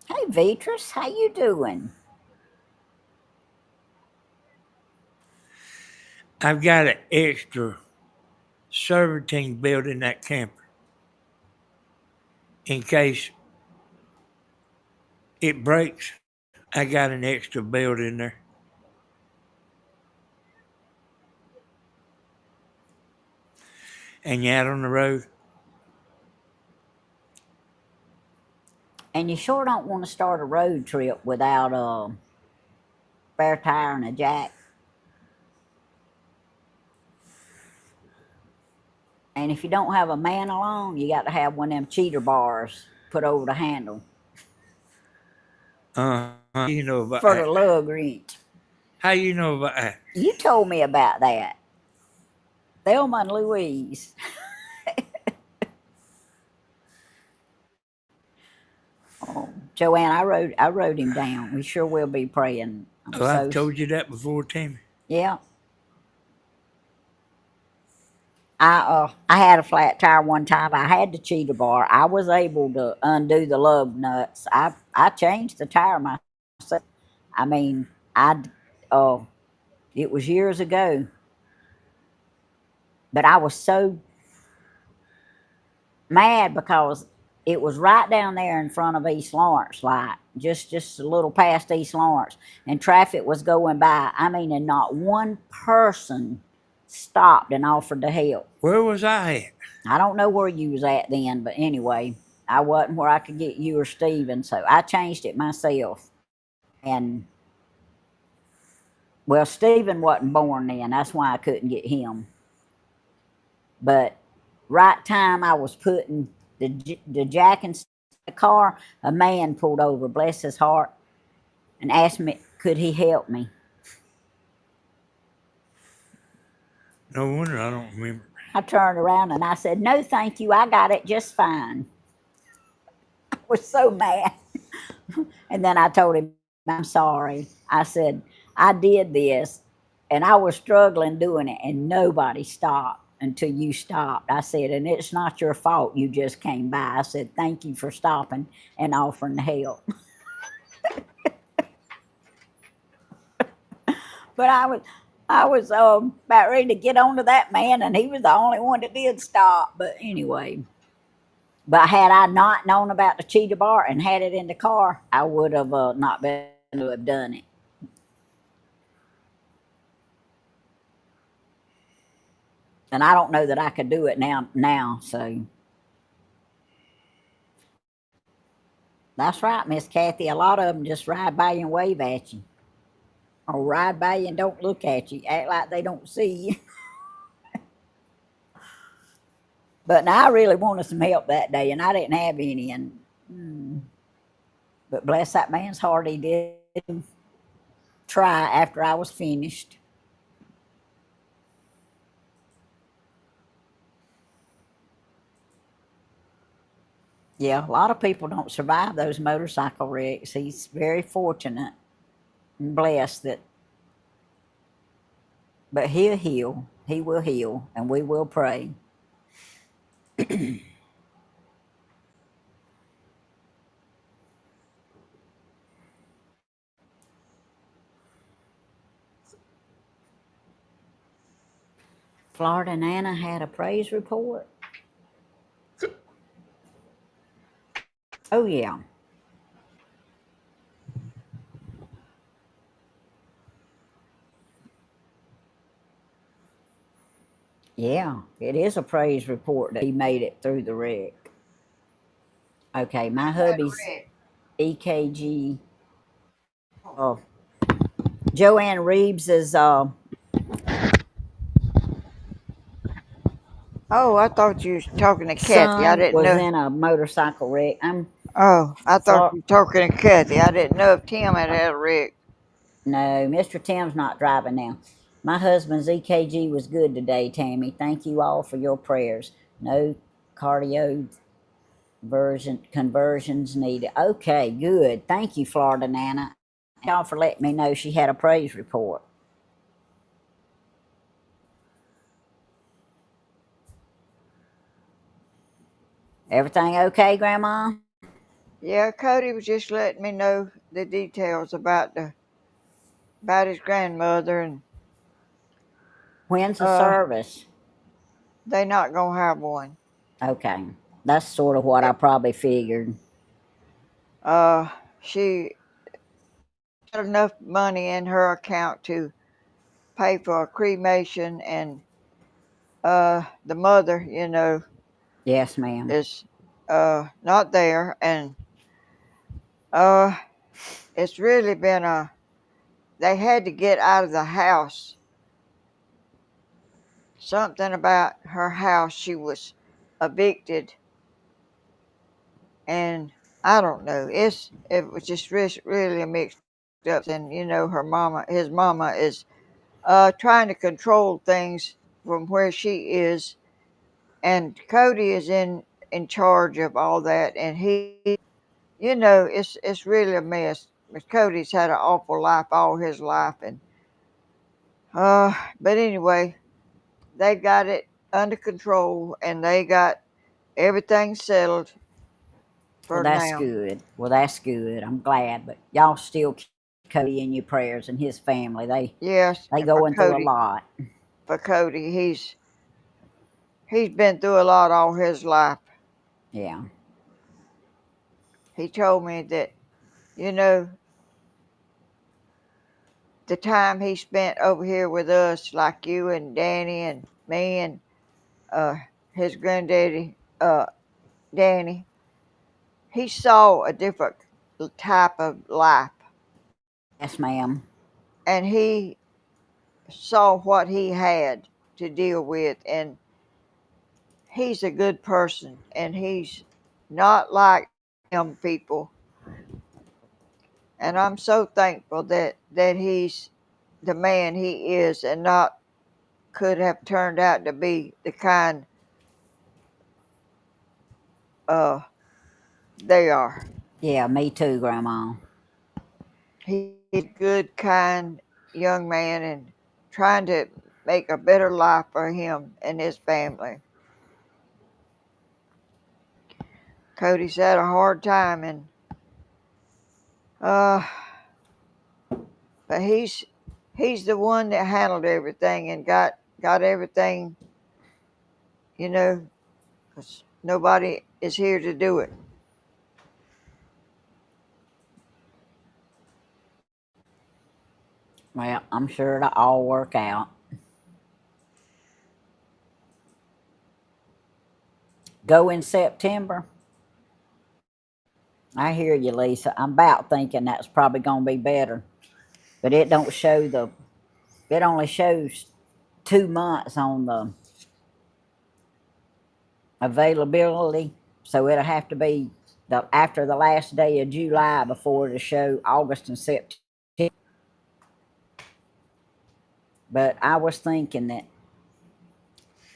A: Hey, Beatrice, how you doing?
C: I've got an extra servitine built in that camper in case it breaks. I got an extra built in there. And you out on the road?
A: And you sure don't want to start a road trip without a spare tire and a jack. And if you don't have a man along, you got to have one of them cheater bars put over the handle
C: You know about
A: for the
C: that.
A: lug wrench.
C: How you know about that?
A: You told me about that. Thelma and Louise. Oh, Joanne, I wrote him down. We sure will be praying.
C: Oh, I've told you that before, Tammy.
A: Yeah. I had a flat tire one time. I had the cheater bar. I was able to undo the lug nuts. I changed the tire myself. I mean, it was years ago, but I was so mad because it was right down there in front of East Lawrence, like just a little past East Lawrence, and traffic was going by. I mean, and not one person stopped and offered to help.
C: Where was I at?
A: I don't know where you was at then, but anyway, I wasn't where I could get you or Steven, so I changed it myself. And well, Steven wasn't born then. That's why I couldn't get him. But right time I was putting the jack in the car, a man pulled over, bless his heart, and asked me, could he help me?
C: No wonder I don't remember.
A: I turned around and I said, no, thank you. I got it just fine. I was so mad. And then I told him, I'm sorry. I said, I did this and I was struggling doing it and nobody stopped until you stopped. I said, and it's not your fault. You just came by. I said, thank you for stopping and offering to help. But I was about ready to get onto that man, and he was the only one that did stop. But anyway, but had I not known about the cheetah bar and had it in the car, I would have not been able to have done it. And I don't know that I could do it now. So that's right, Miss Kathy. A lot of them just ride by you and wave at you, or ride by you and don't look at you, act like they don't see you. But now I really wanted some help that day, and I didn't have any. But bless that man's heart, he did try after I was finished. Yeah, a lot of people don't survive those motorcycle wrecks. He's very fortunate and blessed that, but he'll heal. He will heal, and we will pray. Florida Nana had a praise report. Oh, yeah. Yeah, it is a praise report that he made it through the wreck. Okay, my hubby's EKG. Oh, Joanne Reeves's
B: Oh, I thought you was talking to Kathy. I
A: son
B: didn't
A: was
B: know.
A: in a motorcycle wreck.
B: Oh, I thought
A: Flor-
B: you were talking to Kathy. I didn't know if Tim had a wreck.
A: no, Mr. Tim's not driving now. My husband's EKG was good today, Tammy. Thank you all for your prayers. No cardio conversions needed. Okay, good. Thank you, Florida Nana. Y'all for letting me know she had a praise report. Everything okay, Grandma?
B: Yeah, Cody was just letting me know the details about his grandmother, and
A: When's the
B: uh,
A: service?
B: they not gonna have one.
A: Okay, that's sort of what I probably figured.
B: Uh, she got enough money in her account to pay for a cremation, and the mother,
A: Yes, ma'am.
B: is not there, and uh, it's really been they had to get out of the house. Something about her house, she was evicted, and I don't know. It was just really mixed up, and his mama is trying to control things from where she is, and Cody is in charge of all that, and it's really a mess. Cody's had an awful life all his life, and but anyway, they got it under control, and they got everything settled
A: Well,
B: for
A: that's
B: now.
A: good. Well, that's good. I'm glad. But y'all still keep Cody in your prayers and his family.
B: Yes,
A: They
B: for
A: going through a
B: Cody,
A: lot.
B: he's been through a lot all his life.
A: Yeah.
B: He told me that, you know, the time he spent over here with us, like you and Danny and me and uh, his granddaddy, Danny, he saw a different type of life,
A: Yes, ma'am.
B: and he saw what he had to deal with, and he's a good person, and he's not like them people. And I'm so thankful that he's the man he is, and not could have turned out to be the kind uh they are.
A: Yeah, me too, Grandma.
B: He's a good, kind young man, and trying to make a better life for him and his family. Cody's had a hard time, and uh but he's the one that handled everything and got everything, you know, 'cause nobody is here to do it.
A: Well, I'm sure it'll all work out. Go in September. I hear you, Lisa. I'm about thinking that's probably going to be better. But it don't show the, it only shows 2 months on the availability. So it'll have to be after the last day of July before it'll show August and September. But I was thinking that,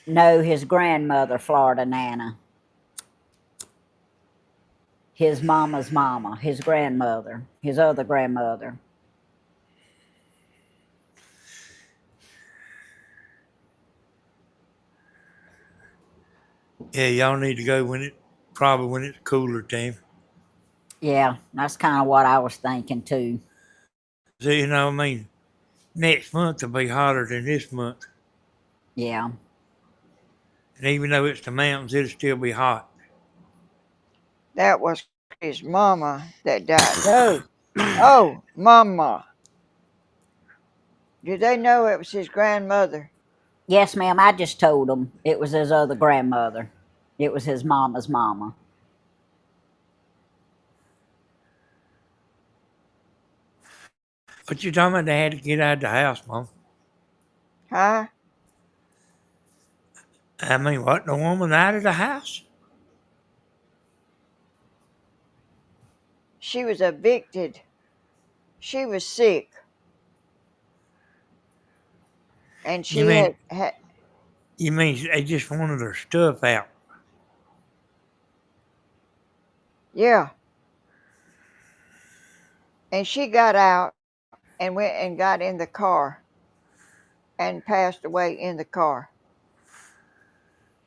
A: no, his grandmother, Florida Nana, his mama's mama, his grandmother, his other grandmother.
C: Yeah, y'all need to go probably when it's cooler, Tim.
A: Yeah, that's kind of what I was thinking too.
C: So, I mean, next month will be hotter than this month.
A: Yeah.
C: And even though it's the mountains, it'll still be hot.
B: That was his mama that died. No, oh, mama. Did they know it was his grandmother?
A: Yes, ma'am. I just told him it was his other grandmother. It was his mama's mama.
C: What you talking about? They had to get out of the house, Mom.
B: Huh?
C: I mean, what? The woman out of the house?
B: She was evicted. She was sick, and
C: You
B: she
C: mean
B: had
C: you mean they just wanted her stuff out?
B: yeah, and she got out and went and got in the car and passed away in the car.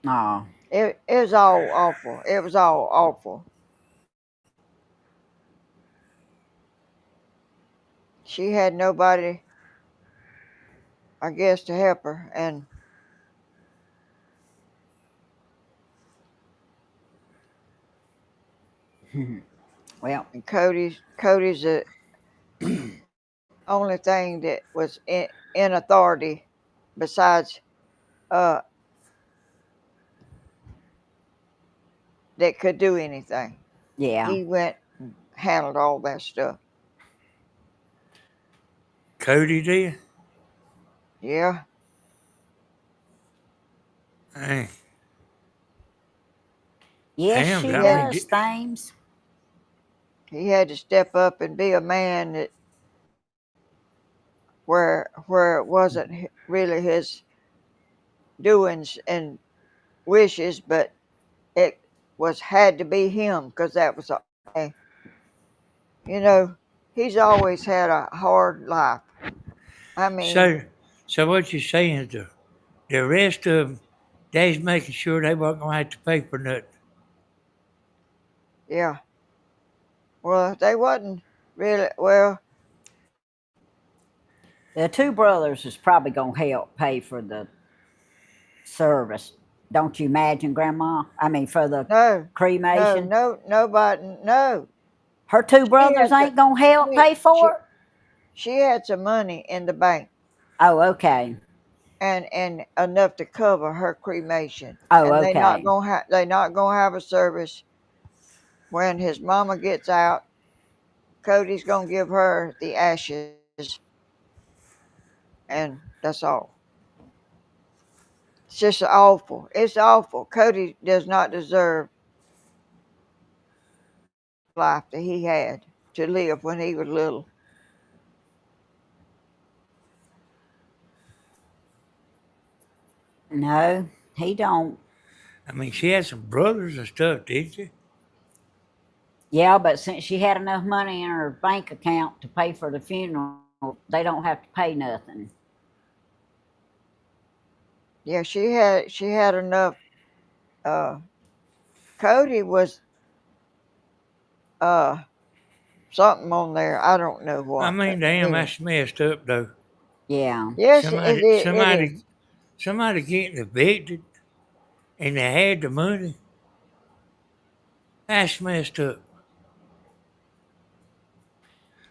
A: Oh,
B: It was all awful. It was all awful. She had nobody, I guess, to help her, and
A: well,
B: Cody's the only thing that was in authority besides uh that could do anything.
A: yeah.
B: He went and handled all that stuff.
C: Cody did?
B: Yeah,
C: Hey,
A: Yes,
C: damn,
A: she
B: he
C: I
B: had
C: mean,
A: does things.
B: he had to step up and be a man that where it wasn't really his doings and wishes, but it was had to be him because that was you know he's always had a hard life. I mean,
C: so, so what you saying is the rest of them, they's making sure they weren't going to have to pay for nothing.
B: yeah. Well, they wasn't really well.
A: The two brothers is probably gonna help pay for the service. Don't you imagine, Grandma? I mean, for the
B: No,
A: cremation.
B: nobody. No,
A: Her two
B: she
A: brothers
B: had
A: ain't gonna help
B: she
A: pay for it.
B: she had some money in the bank
A: Oh, okay.
B: and enough to cover her cremation,
A: Oh,
B: and
A: okay.
B: they not gonna have a service when his mama gets out. Cody's gonna give her the ashes, and that's all. It's just awful. It's awful. Cody does not deserve life that he had to live when he was little.
A: No, he don't.
C: I mean, she had some brothers and stuff, did she?
A: Yeah, but since she had enough money in her bank account to pay for the funeral, they don't have to pay nothing.
B: Yeah, she had enough. Uh, Cody was uh something on there. I don't know
C: I
B: what.
C: mean, damn,
B: Anyway,
C: that's messed up, though.
A: Yeah.
B: yes,
C: Somebody,
B: it is.
C: somebody, somebody getting evicted and they had the money. That's messed up.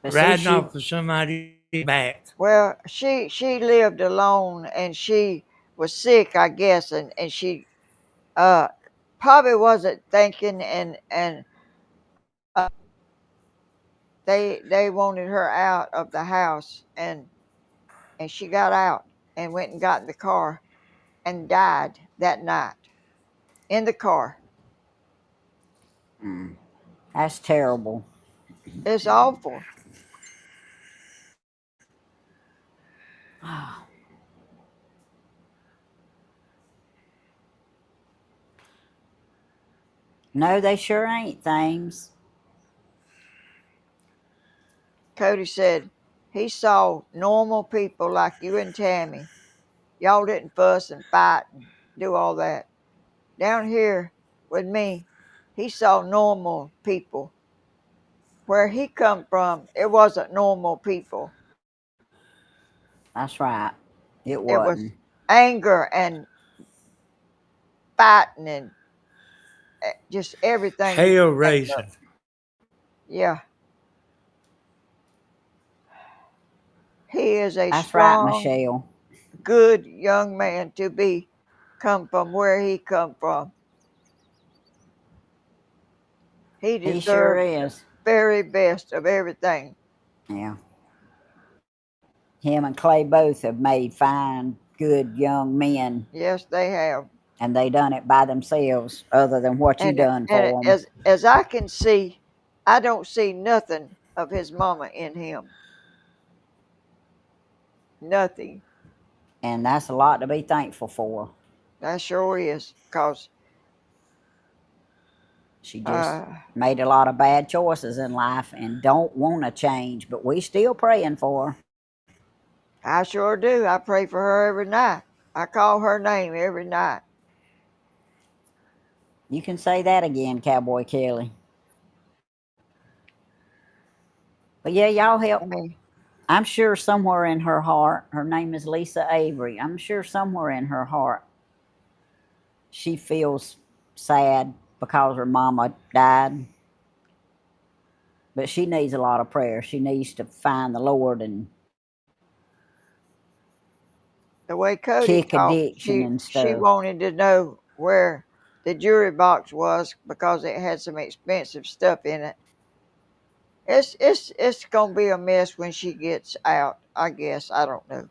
A: But see,
C: Riding
A: she
C: off of somebody's back.
B: Well, she lived alone and she was sick, I guess, and she uh probably wasn't thinking and they wanted her out of the house and she got out and went and got in the car and died that night in the car.
A: that's terrible.
B: It's awful.
A: No, they sure ain't things.
B: Cody said he saw normal people like you and Tammy. Y'all didn't fuss and fight and do all that. Down here with me, he saw normal people. Where he come from, it wasn't normal people.
A: That's right. It
B: It was
A: wasn't.
B: anger and fighting and just everything you
C: Hell
B: could think of.
C: raising.
B: Yeah, he is a
A: That's right,
B: strong,
A: Michelle.
B: good young man to be come from where he come from. He
A: He sure
B: deserved the
A: is.
B: very best of everything.
A: Yeah. Him and Clay both have made fine, good young men,
B: Yes, they have.
A: and they done it by themselves, other than what you done
B: And
A: for them.
B: as I can see, I don't see nothing of his mama in him. Nothing.
A: And that's a lot to be thankful for.
B: That sure is. Cause
A: She just
B: uh,
A: made a lot of bad choices in life and don't want to change, but we still praying for her.
B: I sure do. I pray for her every night. I call her name every night.
A: You can say that again, Cowboy Kelly. But yeah, y'all
B: I
A: help.
B: mean,
A: I'm sure somewhere in her heart, her name is Lisa Avery. I'm sure somewhere in her heart she feels sad because her mama died. But she needs a lot of prayer. She needs to find the Lord and
B: the way Cody
A: kick
B: talked,
A: addiction and
B: she
A: stuff.
B: wanted to know where the jury box was because it had some expensive stuff in it. It's gonna be a mess when she gets out. I guess I don't know.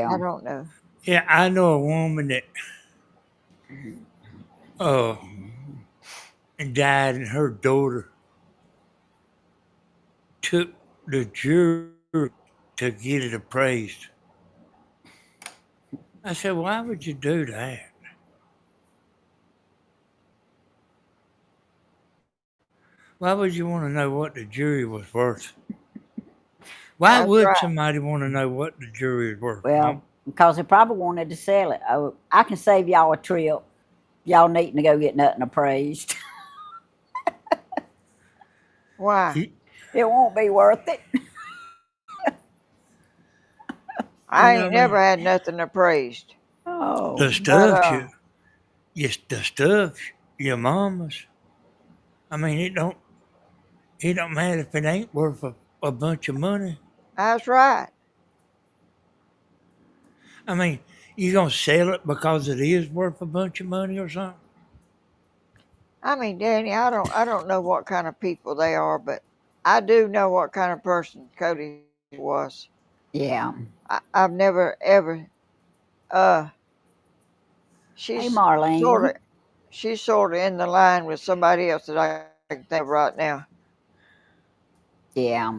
B: I
A: Well,
B: don't know.
C: Yeah, I know a woman that uh died, and her daughter took the jury to get it appraised. I said, why would you do that? Why would you want to know what the jury was worth? Why
B: That's
C: would
B: right.
C: somebody want to know what the jury is worth, Mom?
A: well, because they probably wanted to sell it. Oh, I can save y'all a trip. Y'all needing to go get nothing appraised.
B: Why?
C: You,
A: It won't be worth it.
B: I
C: I
B: ain't
C: mean,
B: never had nothing appraised.
A: Oh,
C: the
B: But
C: stuff the stuff your mama's. I mean, it don't matter if it ain't worth a bunch of money.
B: that's right.
C: I mean, you gonna sell it because it is worth a bunch of money or something?
B: I mean, Danny, I don't know what kind of people they are, but I do know what kind of person Cody was.
A: yeah.
B: I've never ever uh
A: Hey,
B: she's sort
A: Marlene.
B: of she's sort of in the line with somebody else that I can think of right now.
A: Yeah.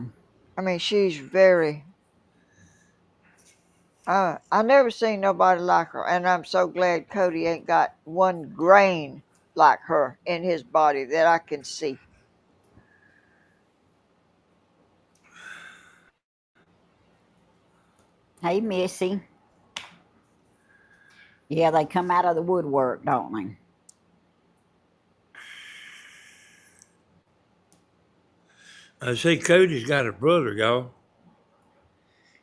B: I mean, she's very I never seen nobody like her, and I'm so glad Cody ain't got one grain like her in his body that I can see.
A: Hey, Missy. Yeah, they come out of the woodwork, don't they?
C: I see Cody's got a brother, y'all,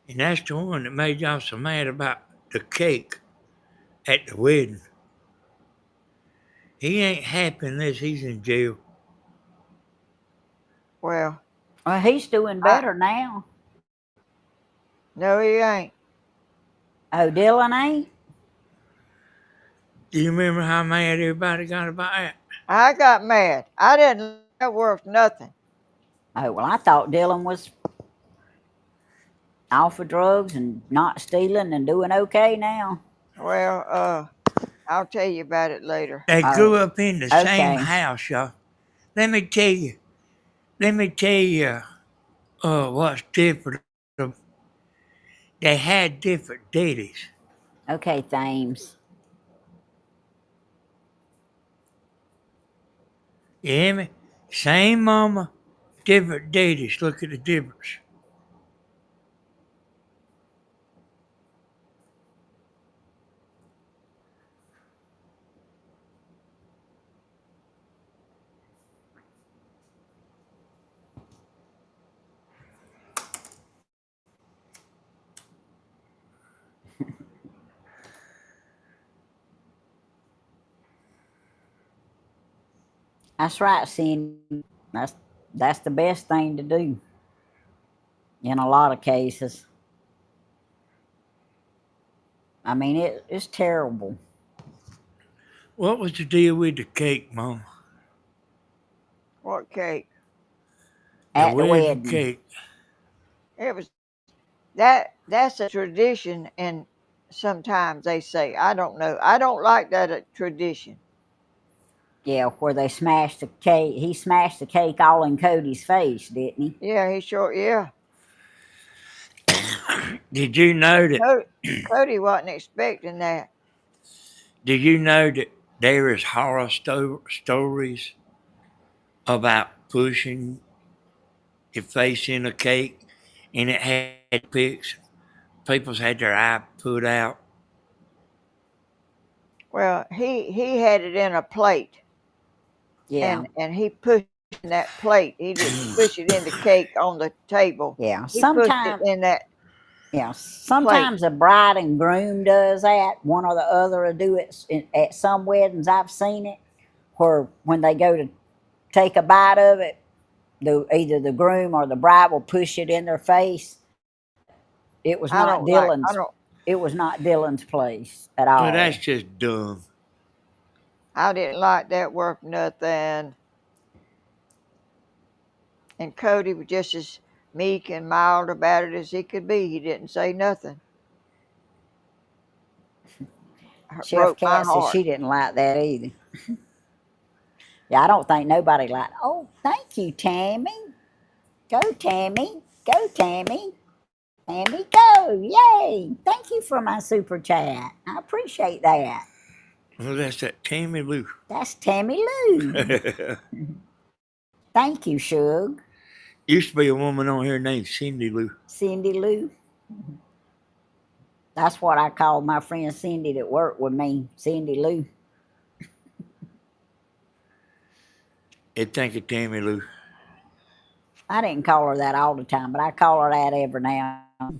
C: and that's the one that made y'all so mad about the cake at the wedding. He ain't happy unless he's in jail.
B: Well,
A: Well, he's doing
B: I
A: better now.
B: no, he ain't.
A: Oh, Dylan ain't?
C: Do you remember how mad everybody got about that?
B: I got mad. I didn't like that worth nothing.
A: Oh, well, I thought Dylan was off of drugs and not stealing and doing okay now.
B: Well, I'll tell you about it later.
C: They grew
A: Oh,
C: up in the same
A: okay.
C: house, y'all. Let me tell you. Let me tell you. What's different? They had different daddies.
A: Okay, Thames.
C: You hear me? Same mama, different daddies. Look at the difference.
A: That's right, Cindy. That's that's the best thing to do in a lot of cases. I mean, it's terrible.
C: What was the deal with the cake, Mama?
B: What cake?
C: The
A: At the
C: wedding
A: wedding.
C: cake.
B: It was that's a tradition, and sometimes they say, I don't know. I don't like that tradition.
A: Yeah, where they smashed the cake. He smashed the cake all in Cody's face, didn't he?
B: Yeah, he sure. Yeah,
C: Did you know that?
B: Cody, Cody wasn't expecting that.
C: Did you know that there is horror stories about pushing your face in a cake, and it had pics. People's had their eye put out.
B: Well, he had it in a plate,
A: Yeah,
B: and he pushed in that plate. He didn't push it in the cake on the table.
A: yeah.
B: He pushed it
A: Sometimes,
B: in that
A: yeah.
B: plate.
A: Sometimes the bride and groom does that. One or the other will do it at some weddings. I've seen it where when they go to take a bite of it, either the groom or the bride will push it in their face. But it was
B: I
A: not
B: don't like. I
A: Dylan's.
B: don't.
A: It was not Dylan's place at
C: Well, that's
A: all.
C: just dumb.
B: I didn't like that work nothing. And Cody was just as meek and mild about it as he could be. He didn't say nothing.
A: Chef
B: Broke my
A: Cat says
B: heart.
A: she didn't like that either. Yeah, I don't think nobody liked. Oh, thank you, Tammy. Go, Tammy. Go, Tammy. Tammy, go. Yay. Thank you for my super chat. I appreciate that.
C: Well, that's that Tammy Lou.
A: That's Tammy Lou. Thank you, Shug.
C: Used to be a woman on here named Cindy Lou.
A: Cindy Lou. That's what I called my friend Cindy that worked with me, Cindy Lou.
C: It think of Tammy Lou.
A: I didn't call her that all the time, but I call her that every now and then.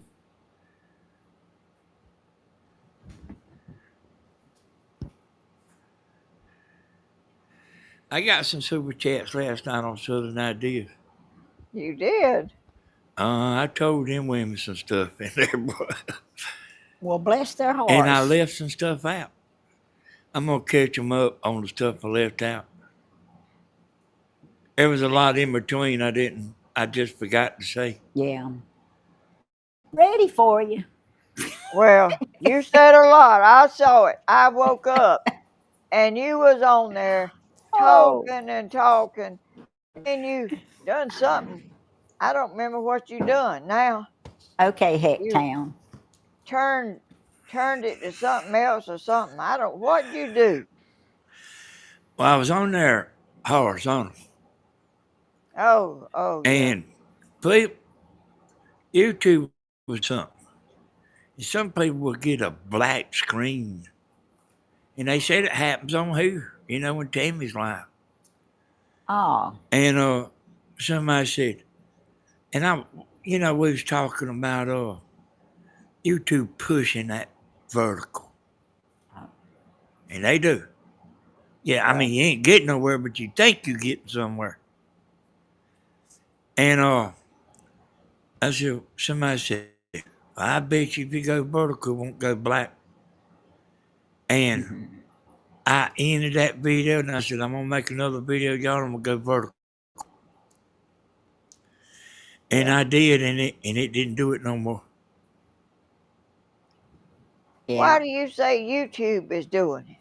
C: I got some super chats last night on Southern Ideas.
B: You did.
C: I told them women some stuff in there, boy.
A: Well, bless their
C: And I
A: hearts.
C: left some stuff out. I'm going to catch them up on the stuff I left out. There was a lot in between I just forgot to say.
A: Yeah. Ready for you.
B: Well, you said a lot. I saw it. I woke up and you was on there
A: Oh.
B: talking and talking. And you done something. I don't remember what you done now.
A: Okay,
B: You
A: Hecktown.
B: turned turned it to something else or something. I don't what'd you do?
C: Well, I was on there horizontal.
B: Oh yeah.
C: And people, YouTube was something. Some people will get a black screen. And they said it happens on here, when Tammy's live.
A: Oh.
C: And somebody said, and we was talking about YouTube pushing that vertical. And they do. Yeah, I
B: Well,
C: mean you ain't getting nowhere, but you think you're getting somewhere. And somebody said, I bet you if you go vertical, it won't go black. And I ended that video and I said, I'm gonna make another video, y'all, I'm gonna go vertical. And
B: yeah.
C: I did, and it didn't do it no more.
B: Why
A: Yeah.
B: do you say YouTube is doing it?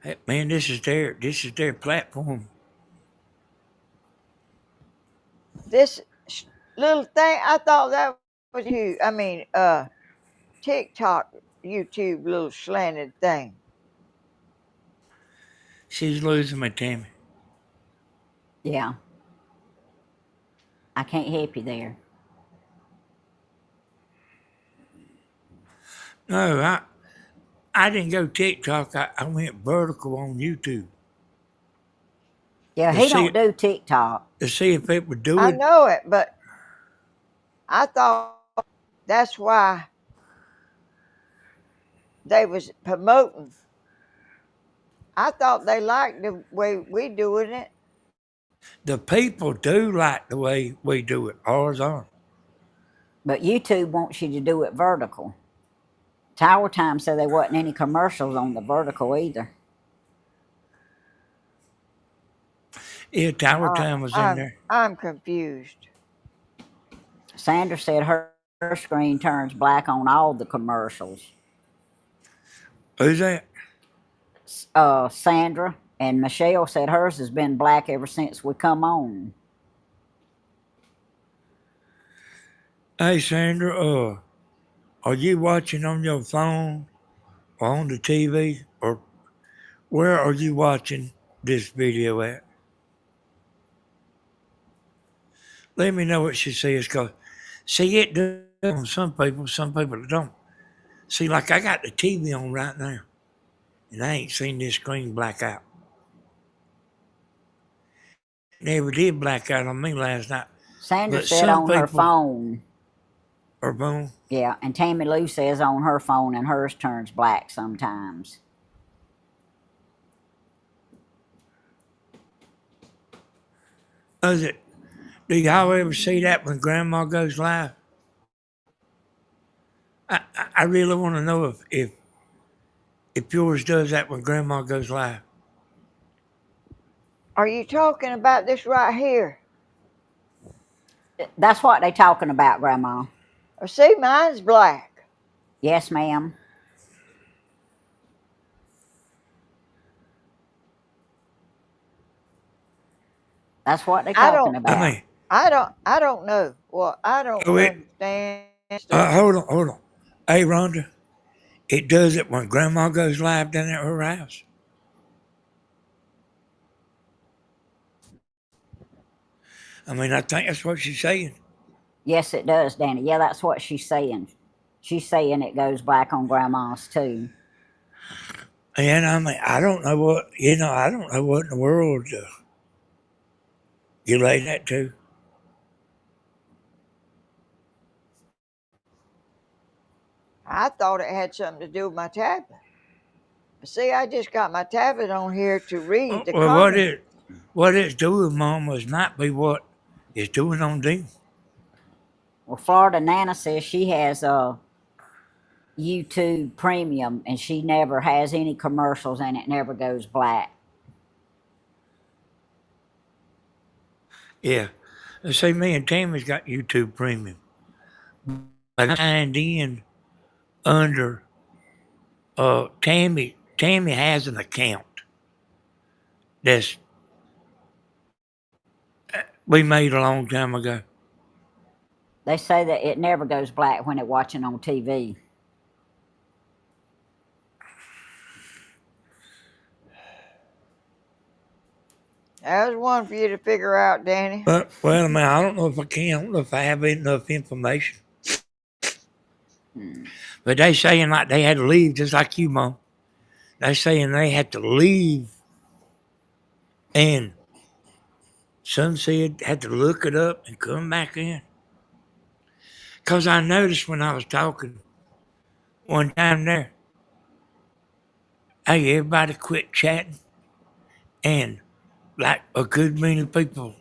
C: Hey, man, this is their platform.
B: This little thing, I thought that was you. I mean, TikTok, YouTube, little slanted thing.
C: She's losing me, Tammy.
A: Yeah. I can't help you there.
C: No, I didn't go TikTok. I went vertical on YouTube
A: Yeah,
C: to
A: he
C: see
A: don't do TikTok.
C: to see if it would do
B: I
C: it.
B: know it, but I thought that's why they was promoting. I thought they liked the way we doing it.
C: The people do like the way we do it horizontal.
A: But YouTube wants you to do it vertical. Tower Time said there wasn't any commercials on the vertical either.
C: Yeah, Tower
B: I,
C: Time was in
B: I'm
C: there.
B: I'm confused.
A: Sandra said her her screen turns black on all the commercials.
C: Who's that?
A: Sandra and Michelle said hers has been black ever since we come on.
C: Hey, Sandra, are you watching on your phone or on the TV? Or where are you watching this video at? Let me know what she says, because, see, it does on some people don't. See, like I got the TV on right now, and I ain't seen this screen black out. It never did black out on me last night.
A: Sandra
C: But
A: said
C: some
A: on her
C: people
A: phone.
C: are born.
A: Yeah, and Tammy Lou says on her phone, and hers turns black sometimes.
C: Does it? Do y'all ever see that when Grandma goes live? I really want to know if yours does that when Grandma goes live.
B: Are you talking about this right here?
A: That's what they talking about, Grandma.
B: Oh, see, mine's black.
A: Yes, ma'am. That's what they
B: I
A: talking
B: don't.
A: about.
C: I mean,
B: I don't know. Well, I don't
C: oh,
B: understand stuff.
C: hold on. Hey, Rhonda, it does it when Grandma goes live down at her house. I mean, I think that's what she's saying.
A: Yes, it does, Danny. Yeah, that's what she's saying. She's saying it goes black on Grandma's too.
C: And I mean, I don't know what, I don't know what in the world you lay that to.
B: I thought it had something to do with my tablet. See, I just got my tablet on here to read the
C: Well,
B: comments.
C: what it's doing, Mom, might be what it's doing on them.
A: Well, Florida Nana says she has a YouTube Premium, and she never has any commercials, and it never goes black.
C: Yeah. Let's say me and Tammy's got YouTube Premium. But I signed in under Tammy. Tammy has an account that's we made a long time ago.
A: They say that it never goes black when they're watching on TV.
B: That was one for you to figure out, Danny.
C: But well, I mean, I don't know if I can. I don't know if I have enough information. But they saying like they had to leave, just like you, Mom. They saying they had to leave, and some said had to look it up and come back in. Cause I noticed when I was talking one time there, hey, everybody quit chatting, and like a good many people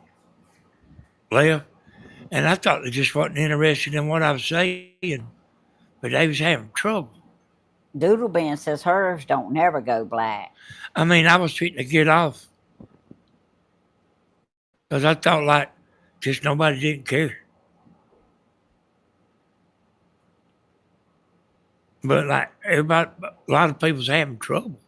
C: left, and I thought they just wasn't interested in what I was saying, but they was having trouble.
A: Doodle Ben says hers don't never go black.
C: I mean, I was trying to get off because I thought like just nobody didn't care. But like everybody, a lot of people's having trouble.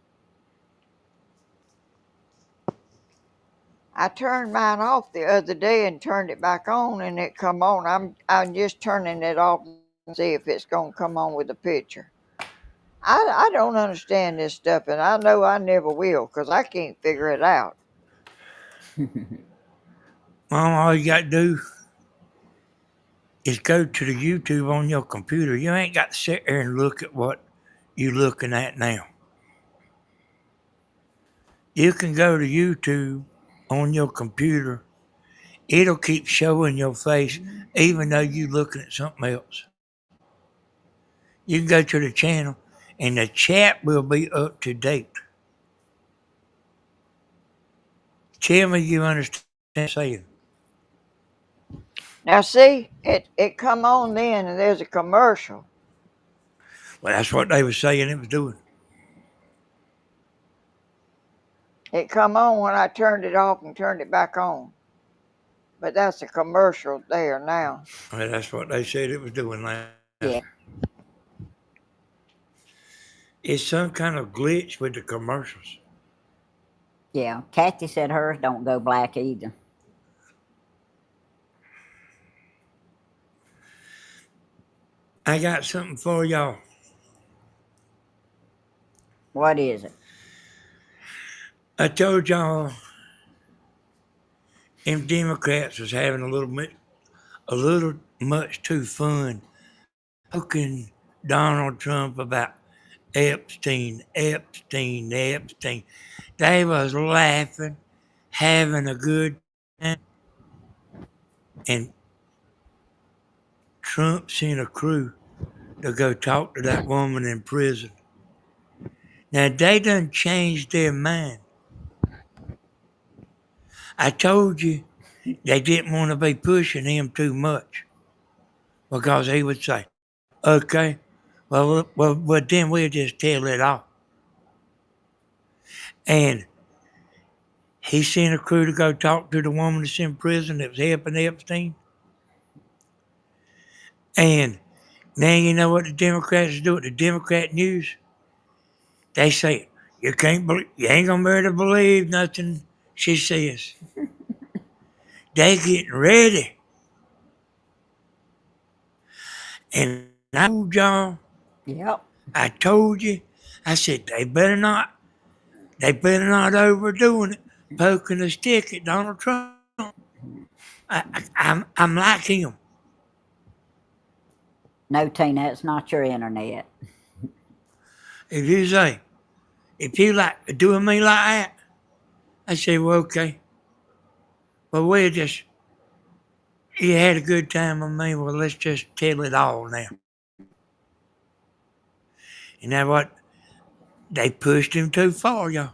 B: I turned mine off the other day and turned it back on, and it come on. I'm just turning it off and see if it's gonna come on with the picture. I don't understand this stuff, and I know I never will, 'cause I can't figure it out.
C: Mom, all you got to do is go to the YouTube on your computer. You ain't got to sit there and look at what you're looking at now. You can go to YouTube on your computer. It'll keep showing your face even though you're looking at something else. You can go to the channel and the chat will be up to date. Tell me you understand what I'm saying.
B: Now see, it come on then, and there's a commercial.
C: Well, that's what they were saying it was doing.
B: It come on when I turned it off and turned it back on. But that's a commercial there now.
C: Well, that's what they said it was doing last
A: Yeah.
C: night. It's some kind of glitch with the commercials.
A: Yeah. Kathy said hers don't go black either.
C: I got something for y'all.
A: What is it?
C: I told y'all them Democrats was having a little much too fun poking Donald Trump about Epstein, Epstein, Epstein. They was laughing, having a good time, and Trump sent a crew to go talk to that woman in prison. Now they done changed their mind. I told you they didn't want to be pushing him too much because he would say, "Okay, well, then we'll just tell it off." And he sent a crew to go talk to the woman that's in prison that was helping Epstein. And now you know what the Democrats do at the Democrat news? They say, you ain't gonna be able to believe nothing she says. They getting ready. And I told y'all,
A: Yep.
C: I told you, I said they better not overdoing it, poking a stick at Donald Trump. I'm like him.
A: No, Tina, it's not your internet.
C: If you like doing me like that, I say, well, okay. Well, you had a good time with me. Well, let's just tell it all now. You know what? They pushed him too far, y'all.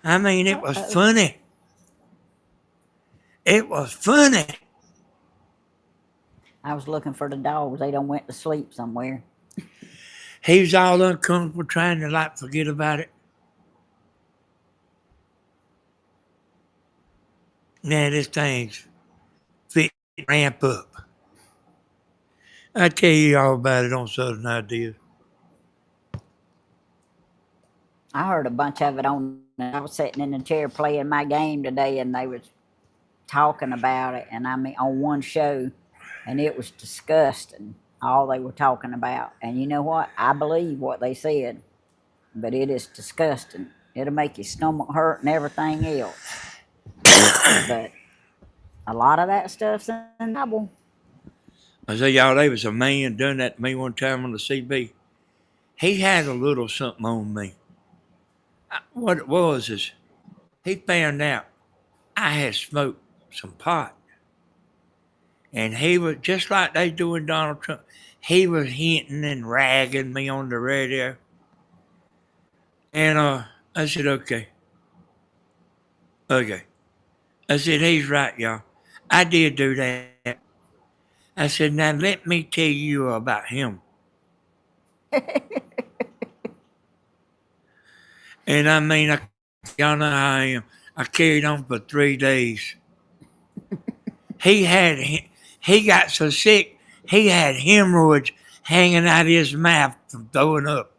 C: I mean, it was
A: Uh-oh.
C: funny. It was funny.
A: I was looking for the dogs. They done went to sleep somewhere.
C: He was all uncomfortable trying to like forget about it. Now this thing's fit to ramp up. I tell you all about it on Southern Ideas.
A: I heard a bunch of it on. I was sitting in the chair playing my game today, and they was talking about it. And I mean, on one show, and it was disgusting. All they were talking about. And you know what? I believe what they said, but it is disgusting. It'll make your stomach hurt and everything else. But a lot of that stuff's in the Bible.
C: I say, y'all, there was a man done that to me one time on the CB. He had a little something on me. What it was is he found out I had smoked some pot. And he was just like they doing Donald Trump. He was hinting and ragging me on the radio. And I said, okay. I said, he's right, y'all. I did do that. I said, now let me tell you about him. And I mean, y'all know how I am. I carried on for 3 days. He got so sick, he had hemorrhoids hanging out of his mouth from throwing up.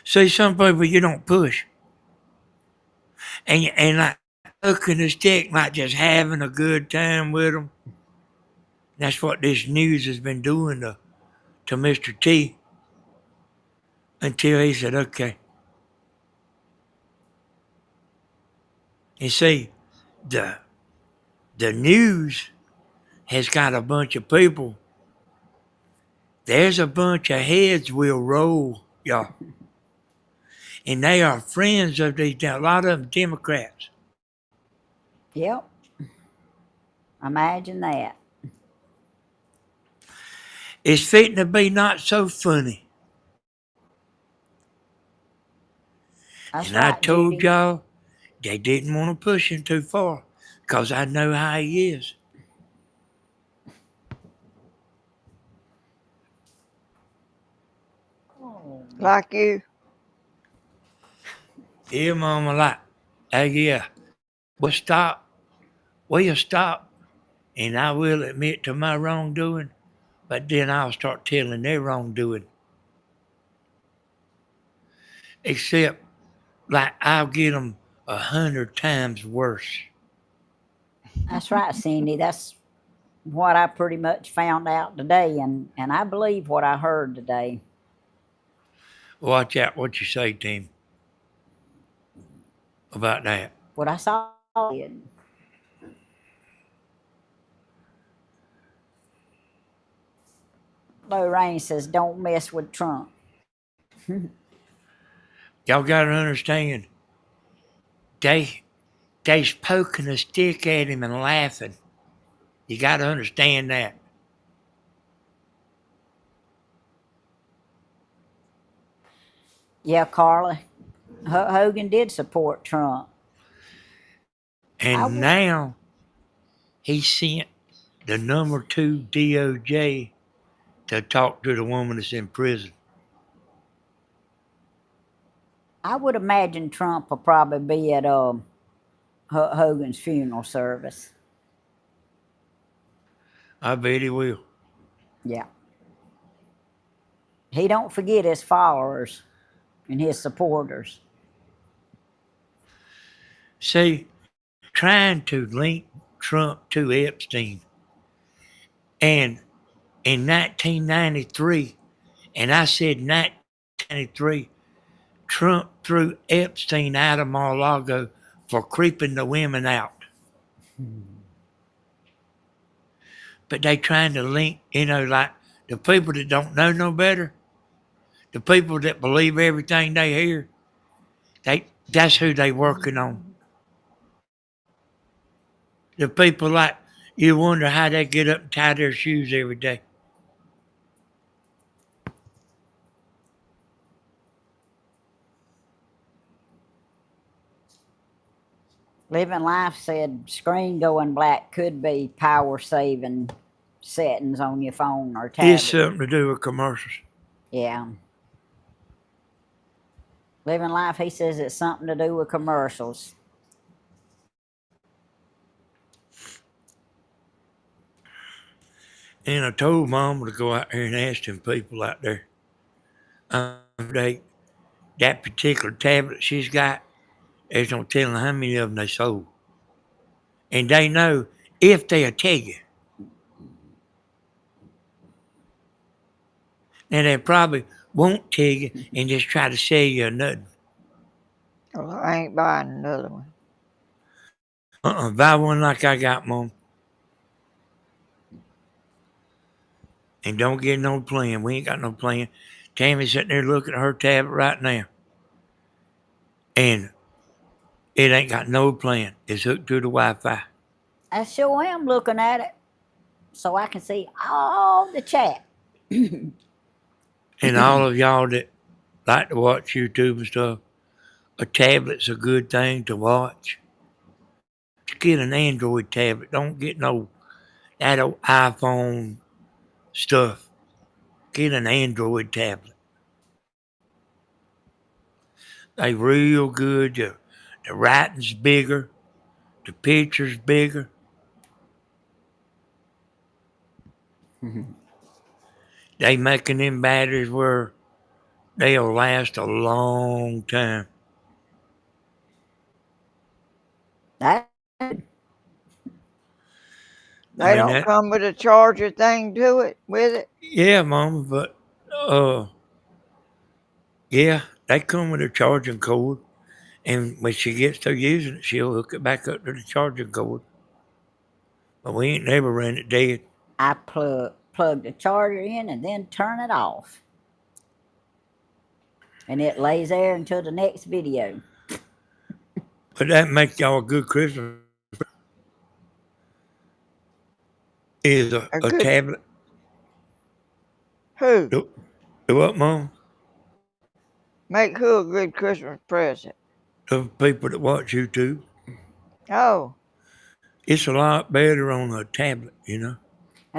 C: See, some people you don't push. And like hooking the stick, like just having a good time with them. That's what this news has been doing to Mr. T until he said, okay. You see, the news has got a bunch of people. There's a bunch of heads will roll, y'all. And they are friends of these, a lot of them Democrats.
A: Yep. Imagine that.
C: It's fitting to be not so funny.
A: That's
C: And I
A: right,
C: told
A: Judy.
C: y'all they didn't want to push him too far because I know how he is.
B: Like you.
C: Yeah, Mama, like, yeah, stop. We'll stop, and I will admit to my wrongdoing, but then I'll start telling their wrongdoing. Except, like, I'll get them 100 times worse.
A: That's right, Cindy. That's what I pretty much found out today, and I believe what I heard today.
C: Watch out what you say, Tim, about that.
A: What I saw it. Lorraine says, "Don't mess with Trump."
C: Y'all got to understand, they's poking a stick at him and laughing. You got to understand that.
A: Yeah, Carla. Hogan did support Trump.
C: And now he sent the number 2 DOJ to talk to the woman that's in prison.
A: I would imagine Trump will probably be at Hogan's funeral service.
C: I bet he will.
A: Yeah. He don't forget his followers and his supporters.
C: See, trying to link Trump to Epstein. And in 1993, and I said 1993, Trump threw Epstein out of Mar-a-Lago for creeping the women out. But they trying to link, like the people that don't know no better, the people that believe everything they hear, that's who they working on. The people like, you wonder how they get up and tie their shoes every day.
A: Living Life said screen going black could be power saving settings on your phone or tablet.
C: It's something to do with commercials.
A: Yeah. Living Life, he says it's something to do with commercials.
C: And I told Mama to go out there and ask them people out there. That particular tablet she's got, there's no telling how many of them they sold. And they know if they'll tell you. And they probably won't tell you and just try to sell you nothing.
B: Well, I ain't buying another one.
C: Buy one like I got, Mom. And don't get no plan. We ain't got no plan. Tammy's sitting there looking at her tablet right now. And it ain't got no plan. It's hooked to the Wi-Fi.
A: I sure am looking at it so I can see all the chat.
C: And all of y'all that like to watch YouTube and stuff, a tablet's a good thing to watch. Just get an Android tablet. Don't get that old iPhone stuff. Get an Android tablet. They real good. The writing's bigger. The picture's bigger. They making them batteries where they'll last a long time.
A: That
B: They don't come with a charger thing to it with it.
C: Yeah, Mama, but yeah, they come with a charging cord, and when she gets through using it, she'll hook it back up to the charging cord. But we ain't never ran it dead.
A: I plug the charger in and then turn it off. And it lays there until the next video.
C: But that makes y'all a good Christmas. Is a tablet.
B: Who?
C: Do what, Mom?
B: Make who a good Christmas present?
C: The people that watch YouTube.
B: Oh.
C: It's a lot better on a tablet,
A: In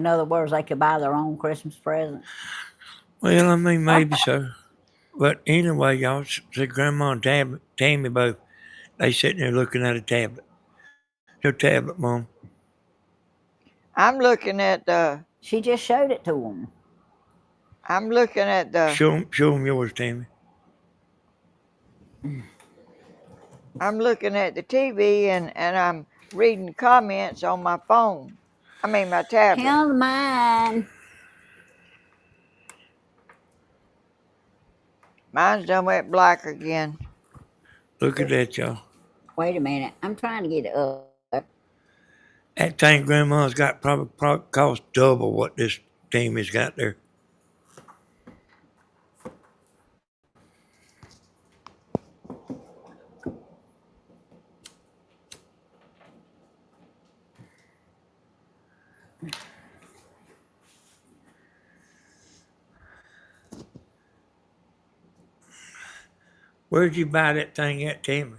A: other words, they could buy their own Christmas present.
C: Well, I mean, maybe so. But anyway, y'all see Grandma and Tammy both. They sitting there looking at a tablet. Their tablet, Mom.
B: I'm looking at the.
A: She just showed it to them.
B: I'm looking at the.
C: Show 'em yours, Tammy.
B: I'm looking at the TV and I'm reading comments on my phone. I mean my tablet.
A: Hell mine.
B: Mine's done went black again.
C: Look at that, y'all.
A: Wait a minute. I'm trying to get it up.
C: That thing Grandma's got probably cost double what this Tammy's got there. Where'd you buy that thing at, Tammy?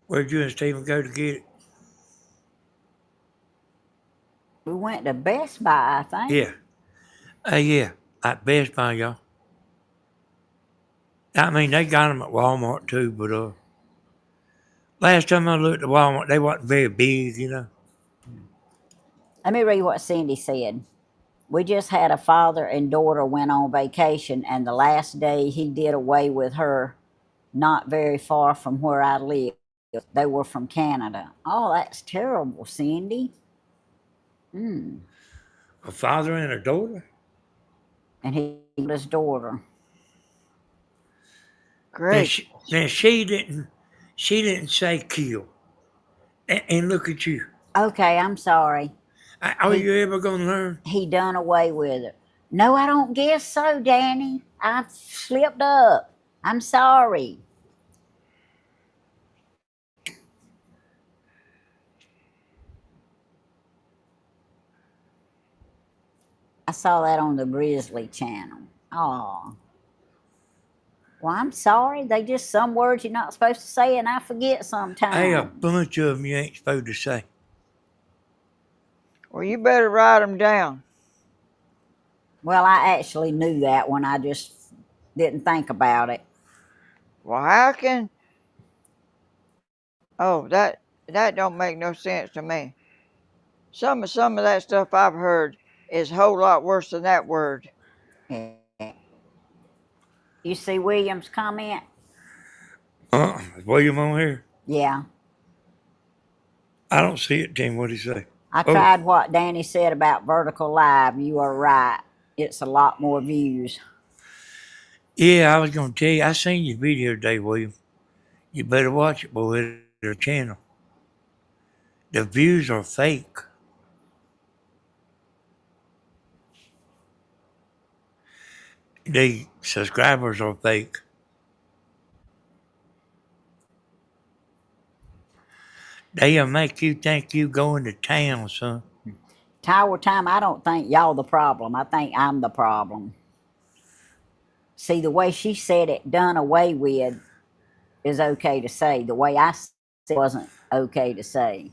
C: Where'd you and Stephen go to get it?
A: We went to Best Buy, I think.
C: Yeah. Yeah. At Best Buy, y'all. I mean, they got them at Walmart too, but last time I looked at Walmart, they wasn't very big, you know.
A: Let me read what Cindy said. We just had a father and daughter went on vacation, and the last day he did away with her not very far from where I live. They were from Canada. Oh, that's terrible, Cindy.
C: A father and a daughter?
A: And he killed his daughter.
C: Now
B: Great.
C: she didn't say kill. And look at you.
A: Okay, I'm sorry.
C: Are you ever going to learn?
A: He done away with her. No, I don't guess so, Danny. I slipped up. I'm sorry. I saw that on the Grizzly channel. Oh. Well, I'm sorry. They just some words you're not supposed to say, and I forget sometimes.
C: Hey, a bunch of them you ain't supposed to say.
B: Well, you better write them down.
A: Well, I actually knew that one. I just didn't think about it.
B: Well, how can? Oh, that don't make no sense to me. Some of that stuff I've heard is a whole lot worse than that word.
A: Yeah. You see William's comment?
C: William on here?
A: Yeah.
C: I don't see it, Tim. What'd he say?
A: I tried what Danny said about vertical live. You are right. It's a lot more views.
C: Yeah, I was going to tell you. I seen your video today, William. You better watch it, boy. It's their channel. The views are fake. The subscribers are fake. They'll make you think you going to town, son.
A: Tower time, I don't think y'all the problem. I think I'm the problem. See, the way she said it done away with is okay to say. The way I said it wasn't okay to say.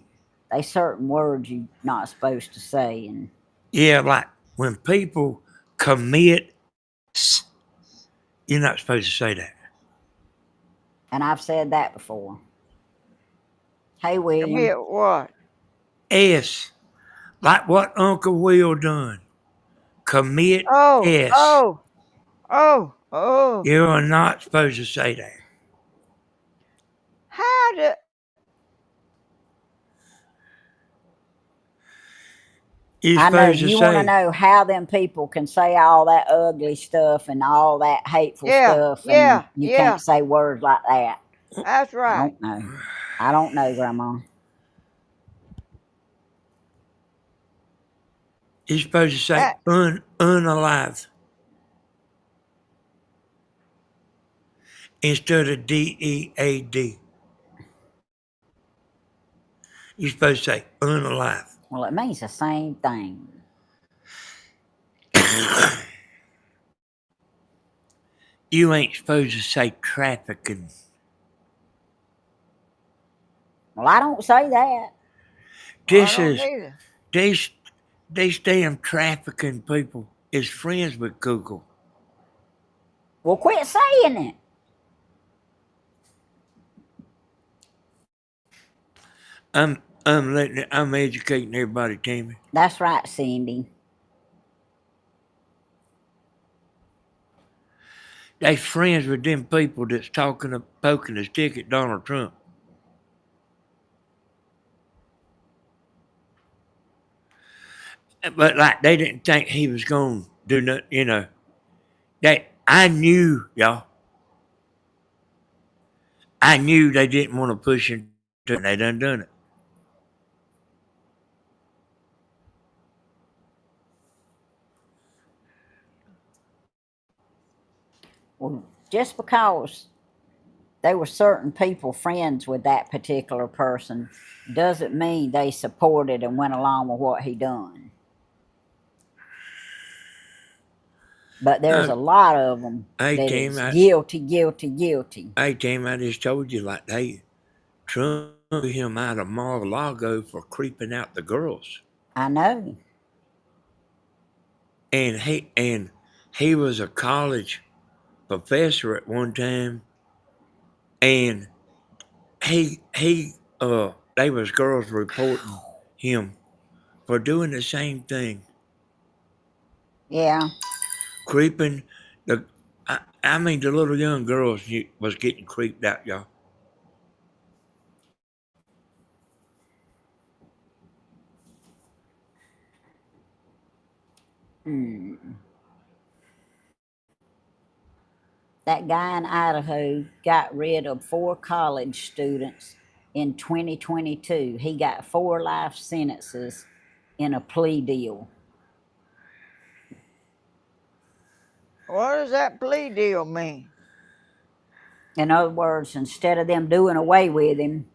A: There's certain words you're not supposed to say. And
C: Yeah, like when people commit, you're not supposed to say that.
A: I've said that before. Hey, William.
B: Commit what?
C: S, like what Uncle Will done. Commit S.
B: Oh.
C: You're not supposed to say that.
B: How do?
C: You're
A: I know
C: supposed to
A: you want to
C: say,
A: know how them people can say all that ugly stuff and all that hateful stuff, and you can't say words like that.
B: That's
A: I
B: right.
A: don't know. I don't know, Grandma.
C: you're supposed to say unalive instead of DEAD. You're supposed to say unalive.
A: Well, it means the same thing.
C: You ain't supposed to say trafficking.
A: Well, I don't say that.
C: This
B: I don't
C: is
B: either.
C: these damn trafficking people is friends with Google.
A: Well, quit saying it.
C: I'm educating everybody, Tammy.
A: That's right, Cindy.
C: They friends with them people that's poking a stick at Donald Trump. But like they didn't think he was going to do nothing. I knew, y'all. I knew they didn't want to push him to it, and they done it.
A: Well, just because there were certain people friends with that particular person doesn't mean they supported and went along with what he done. But there's a lot of them
C: Hey,
A: that
C: Tammy,
A: is guilty, guilty, guilty.
C: I just told you, like, Trump threw him out of Mar-a-Lago for creeping out the girls.
A: I know.
C: And he was a college professor at one time, and they was girls reporting him for doing the same thing,
A: Yeah.
C: creeping the. I mean, the little young girls was getting creeped out, y'all.
A: That guy in Idaho got rid of 4 college students in 2022. He got 4 life sentences in a plea deal.
B: What does that plea deal mean?
A: In other words, instead of them doing away with him,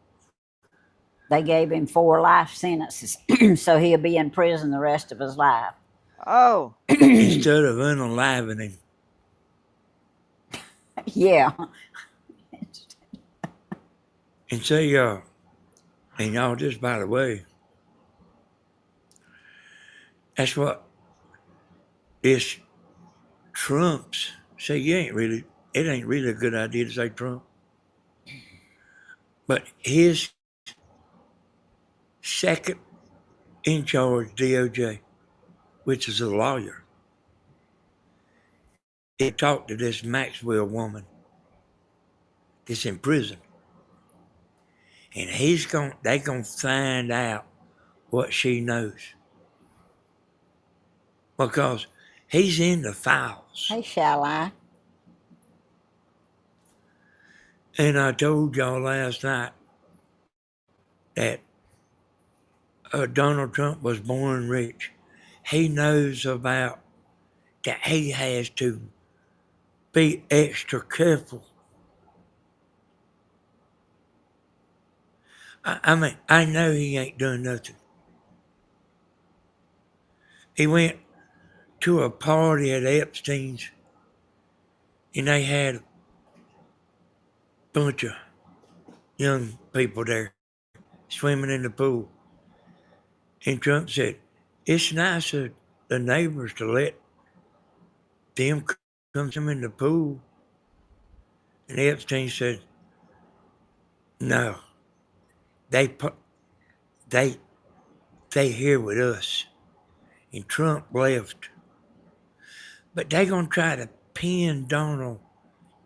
A: they gave him 4 life sentences. So he'll be in prison the rest of his life.
B: Oh,
C: Instead of unaliving him.
A: Yeah.
C: And say, and y'all, just by the way, that's what this Trump's say. It ain't really a good idea to say Trump, but his second in charge DOJ, which is a lawyer, he talked to this Maxwell woman that's in prison, and they gonna find out what she knows because he's in the files.
A: Hey, shall I?
C: And I told y'all last night that Donald Trump was born rich. He knows about that he has to be extra careful. I mean, I know he ain't done nothing. He went to a party at Epstein's and they had a bunch of young people there swimming in the pool. And Trump said, it's nice of the neighbors to let them come swim in the pool. And Epstein said, no, they they here with us. And Trump left. But they gonna try to pin Donald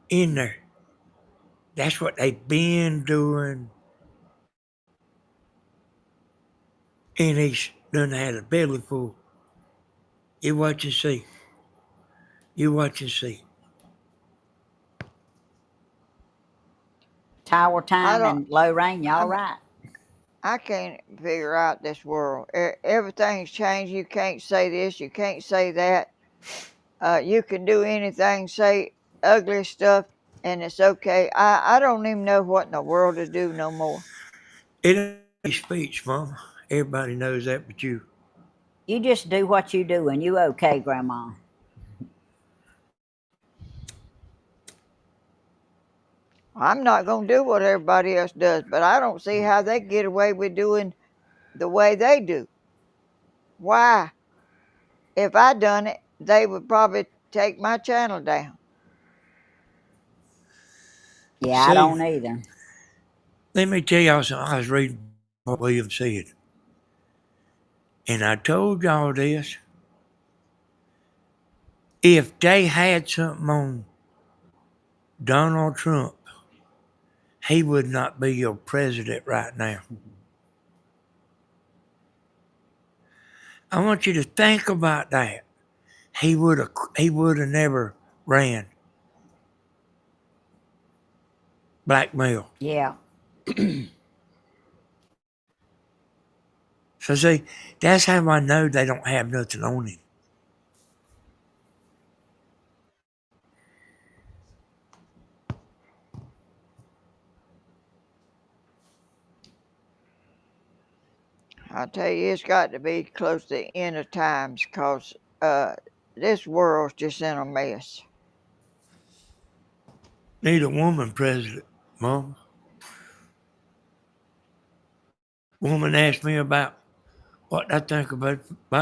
C: in there. That's what they've been doing. And he's done had a belly full. You watch and see. You watch and see.
A: Tower
B: I
A: time
B: don't.
A: and low rain, y'all
B: I'm.
A: right.
B: I can't figure out this world. Everything's changed. You can't say this. You can't say that. You can do anything, say ugly stuff, and it's okay. I don't even know what in the world to do no more.
C: It ain't speech, Mama. Everybody knows that but you.
A: You just do what you do and you okay, Grandma.
B: I'm not going to do what everybody else does, but I don't see how they get away with doing the way they do. Why? If I done it, they would probably take my channel down.
A: Yeah, I
C: See,
A: don't either.
C: let me tell y'all something. I was reading what William said, and I told y'all this. If they had something on Donald Trump, he would not be your president right now. I want you to think about that. He would have never ran blackmail.
A: Yeah.
C: So see, that's how I know they don't have nothing on him.
B: I tell you, it's got to be close to the end of times because this world's just in a mess.
C: Need a woman president, Mom. Woman asked me about what I think about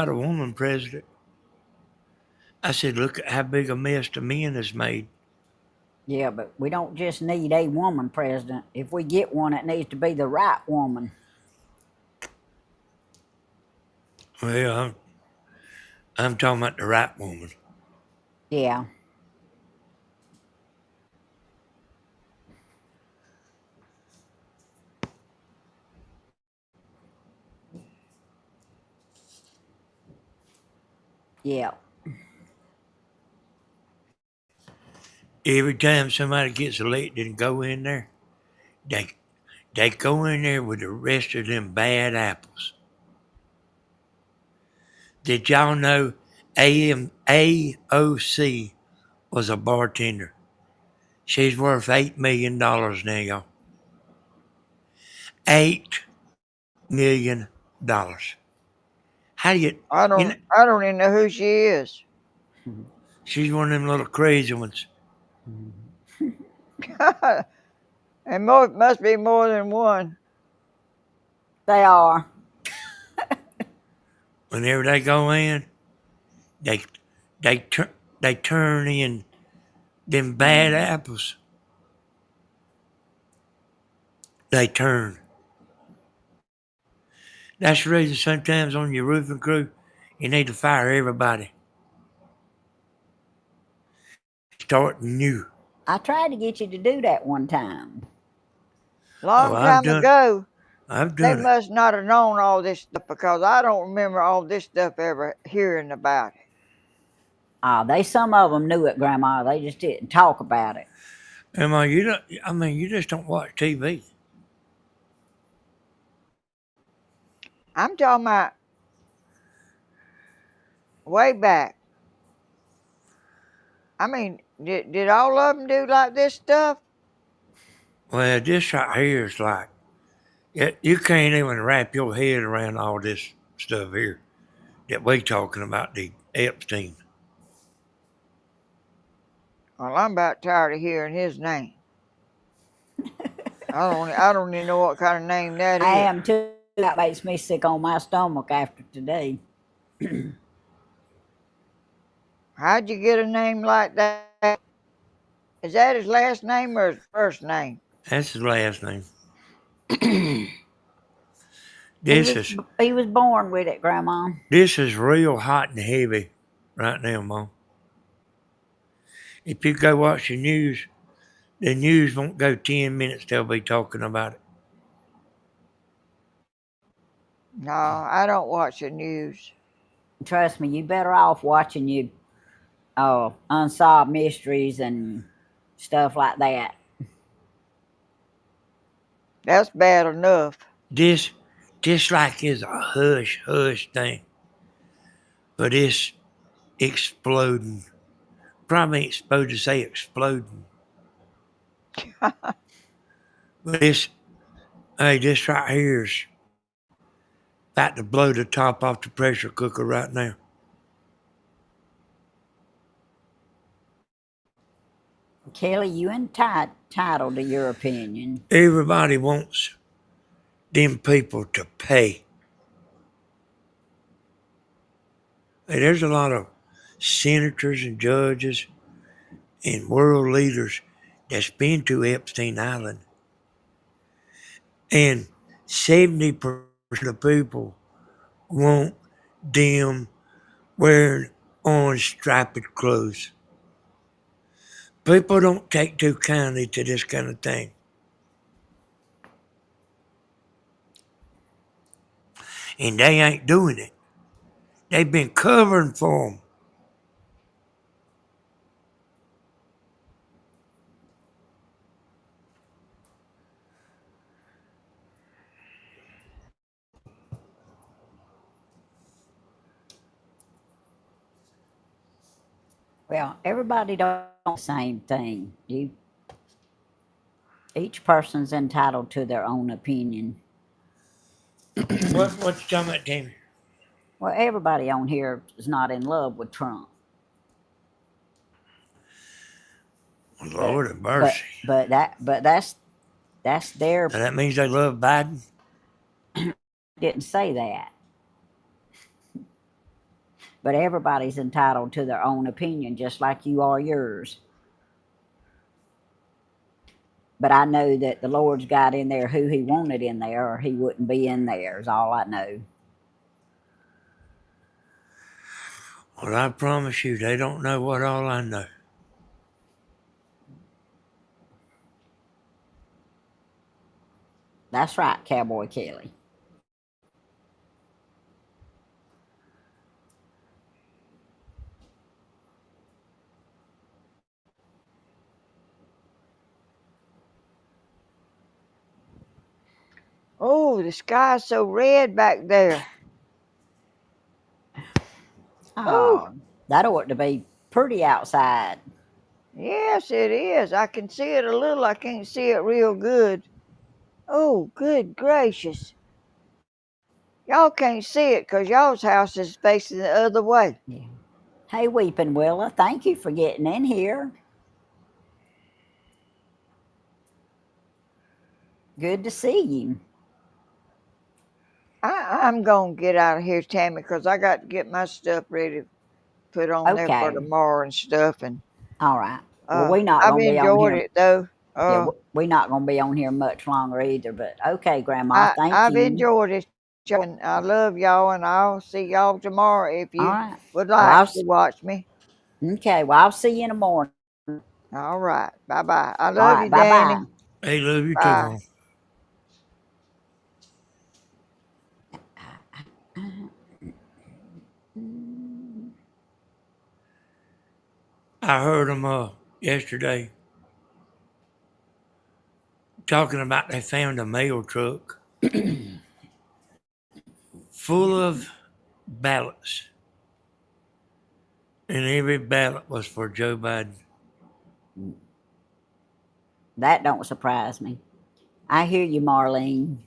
C: a woman president. I said, look at how big a mess the men has made.
A: Yeah, but we don't just need a woman president. If we get one, it needs to be the right woman.
C: Well, I'm talking about the right woman.
A: Yeah. Yeah.
C: Every time somebody gets elected and go in there, they they go in there with the rest of them bad apples. Did y'all know AOC was a bartender? She's worth $8 million now, y'all. $8 million. How do you,
B: I
C: you know,
B: don't I don't even know who she is.
C: she's one of them little crazy ones.
B: And must be more than one.
A: They are.
C: Whenever they go in, they they turn they turn in them bad apples. They turn. That's the reason sometimes on your roofing crew, you need to fire everybody. Start new.
A: I tried to get you to do that one time.
C: Oh,
B: Long time ago,
C: I've
B: they
C: done it.
B: must not have known all this stuff because I don't remember all this stuff ever hearing about it.
A: They some of them knew it, Grandma. They just didn't talk about it.
C: Emma, you don't. I mean, you just don't watch TV.
B: I'm talking about way back. I mean, did all of them do like this stuff?
C: Well, this right here is like, you can't even wrap your head around all this stuff here that we talking about, the Epstein.
B: Well, I'm about tired of hearing his name. I don't even know what kind of name that
A: I
B: is.
A: am too. That makes me sick on my stomach after today.
B: How'd you get a name like that? Is that his last name or his first name?
C: That's his last name.
A: He
C: This
A: was
C: is
A: he was born with it, Grandma.
C: this is real hot and heavy right now, Mom. If you go watch the news won't go 10 minutes. They'll be talking about it.
B: No, I don't watch the news.
A: Trust me, you better off watching your unsolved mysteries and stuff like that.
B: That's bad enough.
C: This this like is a hush thing, but it's exploding. Probably ain't supposed to say exploding, but this right here is about to blow the top off the pressure cooker right now.
A: Kelly, you entitled to your opinion.
C: Everybody wants them people to pay. Hey, there's a lot of senators and judges and world leaders that's been to Epstein Island, and 70% of people want them wearing orange striped clothes. People don't take too kindly to this kind of thing. And they ain't doing it. They've been covering for them.
A: Well, everybody don't the same thing. Each person's entitled to their own opinion.
C: What you talking about, Tammy?
A: Well, everybody on here is not in love with Trump, but
C: Lord have
A: but
C: mercy.
A: that's their.
C: Now that means they love Biden?
A: Didn't say that, but everybody's entitled to their own opinion, just like you are yours. But I know that the Lord's got in there who He wanted in there, or He wouldn't be in there. Is all I know.
C: Well, I promise you, they don't know what all I know.
A: That's right, Cowboy Kelly.
B: Oh, the sky's so red back there. Oh,
A: Oh, that ought to be pretty outside.
B: yes, it is. I can see it a little. I can't see it real good. Oh, good gracious. Y'all can't see it 'cause y'all's house is facing the other way.
A: Yeah. Hey, Weeping Willa, thank you for getting in here. Good to see you.
B: I'm going to get out of here, Tammy, 'cause I got to get my stuff ready to put on there for
A: Okay.
B: tomorrow and stuff. And
A: All right. Well, we're not
B: I've
A: going to be on
B: enjoyed
A: here.
B: it, though.
A: Yeah, we're not going to be on here much longer either. But okay, Grandma, thank
B: I've
A: you.
B: enjoyed it, and I love y'all, and I'll see y'all tomorrow if
A: All
B: you
A: right.
B: would
A: Well,
B: like to watch me.
A: okay. Well, I'll see you in the morning.
B: All right. Bye-bye. I
A: All
B: love
A: right.
B: you,
A: Bye bye.
B: Danny.
C: They love you too,
B: Bye.
C: Mom. I heard them yesterday talking about they found a mail truck full of ballots, and every ballot was for Joe Biden.
A: That don't surprise me. I hear you, Marlene.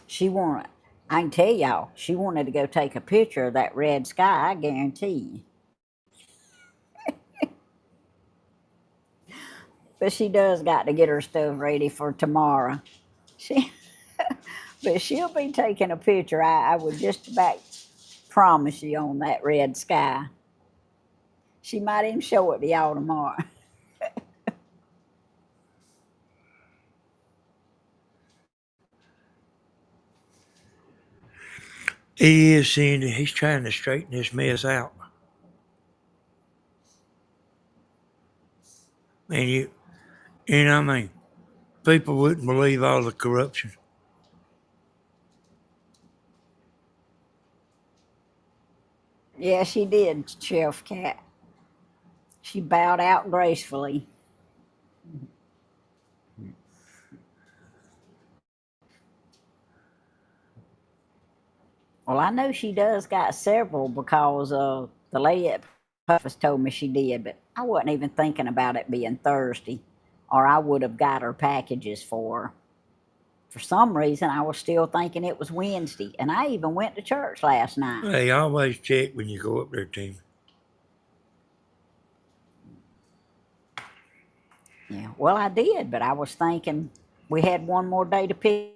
A: She wanted, I can tell y'all, she wanted to go take a picture of that red sky, I guarantee you. But she does got to get her stuff ready for tomorrow. She, but she'll be taking a picture. I would just about promise you on that red sky. She might even show it to y'all tomorrow.
C: He is, Cindy. He's trying to straighten this mess out. And you know what I mean? People wouldn't believe all the corruption.
A: Yeah, she did, Chef Cat. She bowed out gracefully. Well, I know she does got several because the lady at Puffus told me she did, but I wasn't even thinking about it being Thursday, or I would have got her packages for her. For some reason, I was still thinking it was Wednesday, and I even went to church last night.
C: They always check when you go up there, team.
A: Yeah. Well, I did, but I was thinking we had one more day to pick.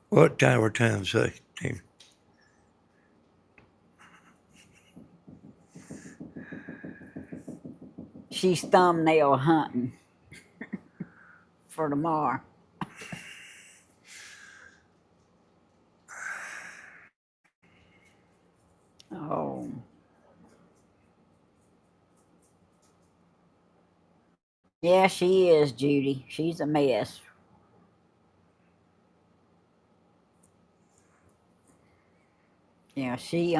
C: What tower time say, Tim?
A: She's thumbnail hunting for tomorrow. Oh. Yeah, she is, Judy. She's a mess. Yeah, she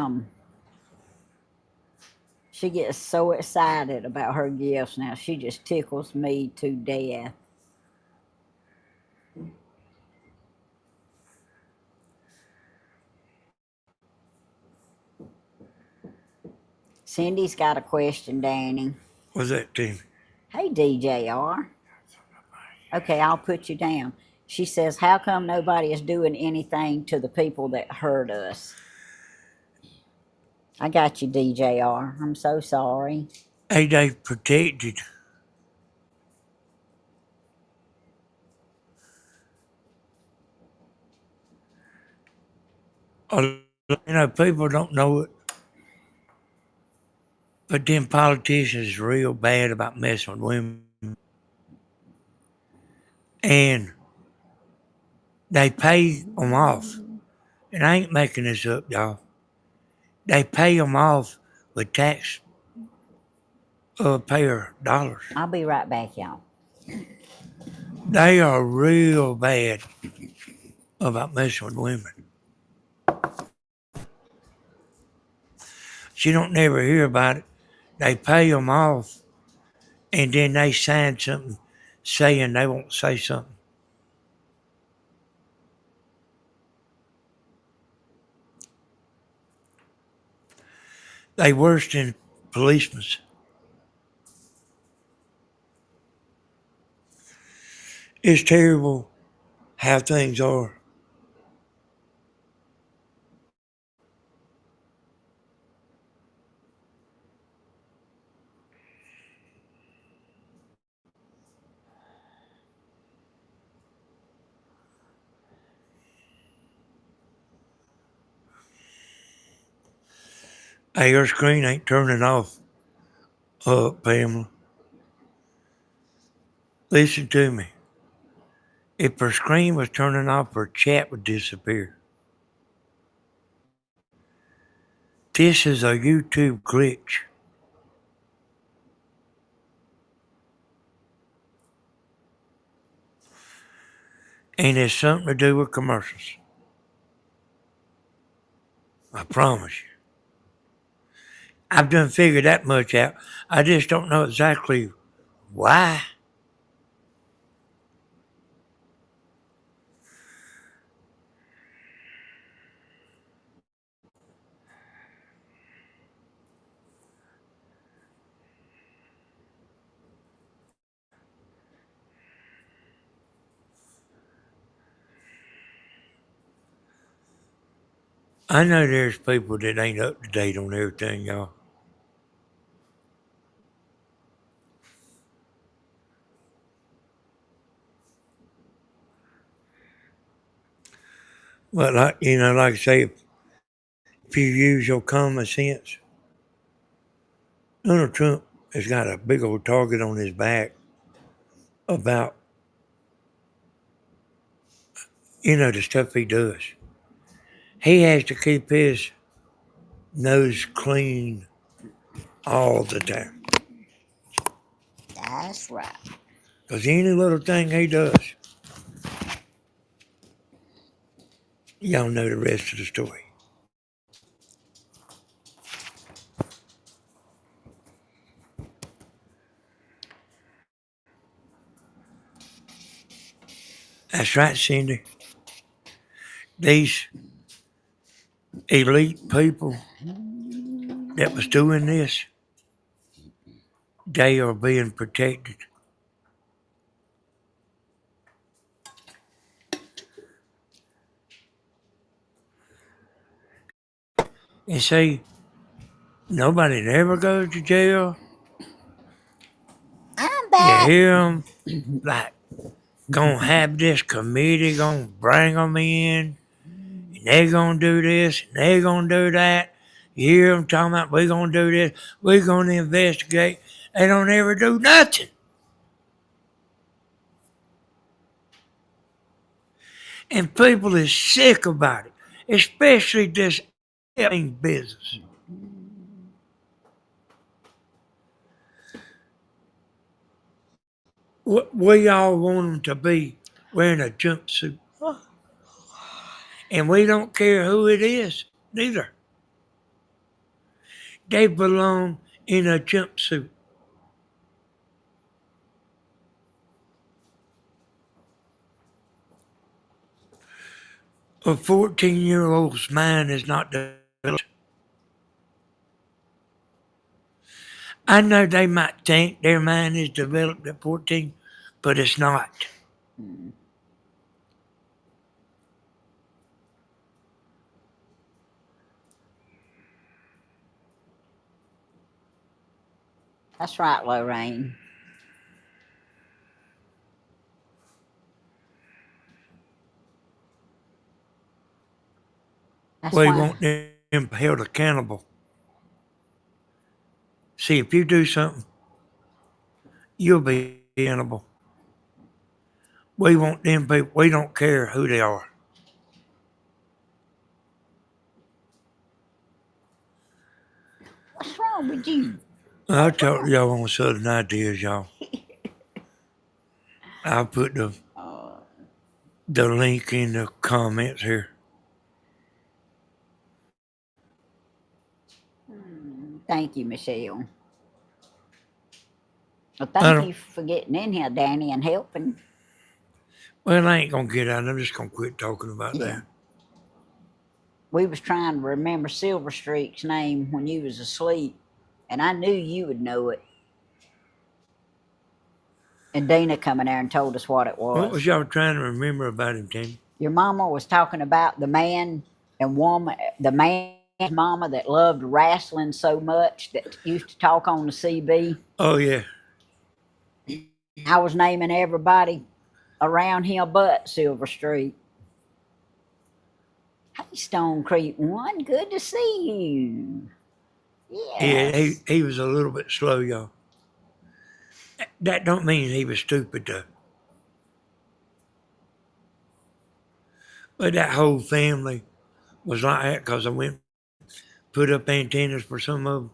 A: gets so excited about her gifts now. She just tickles me to death. Cindy's got a question, Danny.
C: What's that, Tim?
A: Hey, DJR. Okay, I'll put you down. She says, how come nobody is doing anything to the people that hurt us? I got you, DJR. I'm so sorry.
C: Hey, they protected. People don't know it, but them politicians is real bad about messing with women. And they pay them off. And I ain't making this up, y'all. They pay them off with taxpayer dollars.
A: I'll be right back, y'all.
C: They are real bad about messing with women. You don't never hear about it. They pay them off, and then they sign something saying they won't say something. They worse than policemen. It's terrible how things are. Hey, your screen ain't turning off, Pamela. Listen to me. If her screen was turning off, her chat would disappear. This is a YouTube glitch. And it's something to do with commercials. I promise you. I've done figured that much out. I just don't know exactly why. I know there's people that ain't up to date on everything, y'all. But like I say, if you use your common sense, Donald Trump has got a big old target on his back about, the stuff he does. He has to keep his nose clean all the time.
A: That's right.
C: Because any little thing he does, y'all know the rest of the story. That's right, Cindy. These elite people that was doing this, they are being protected. And see, nobody never goes to jail.
A: I'm
C: You
A: back.
C: hear them like gonna have this committee gonna bring them in, and they're gonna do this and they're gonna do that. You hear them talking about we're gonna do this, we're gonna investigate. They don't ever do nothing. And people is sick about it, especially this business. We all want them to be wearing a jumpsuit. And we don't care who it is, neither. They belong in a jumpsuit. A 14-year-old's mind is not developed. I know they might think their mind is developed at 14, but it's not.
A: That's right, Lorraine. That's
C: We
A: why.
C: want them held accountable. See, if you do something, you'll be accountable. We want them people, we don't care who they are.
A: What's wrong with you?
C: I'll talk to y'all on Southern Ideas, y'all. I'll put
A: Oh,
C: the link in the comments here.
A: thank you, Michelle. Well,
C: I
A: thank
C: don't,
A: you for getting in here, Danny, and helping.
C: well, I ain't gonna get out. I'm just gonna quit talking about
A: Yeah.
C: that.
A: We was trying to remember Silver Streak's name when you was asleep, and I knew you would know it. And Dana come in there and told us what it
C: What was
A: was.
C: y'all trying to remember about him, Tammy?
A: Your mama was talking about the man and woman, the man's mama that loved wrestling so much that used to talk on the CB.
C: Oh yeah,
A: I was naming everybody around him but Silver Streak. Hey, Stone Creek one, good to see you.
C: yeah.
A: Yes.
C: He was a little bit slow, y'all. That don't mean he was stupid though. But that whole family was like that because I went put up antennas for some of them.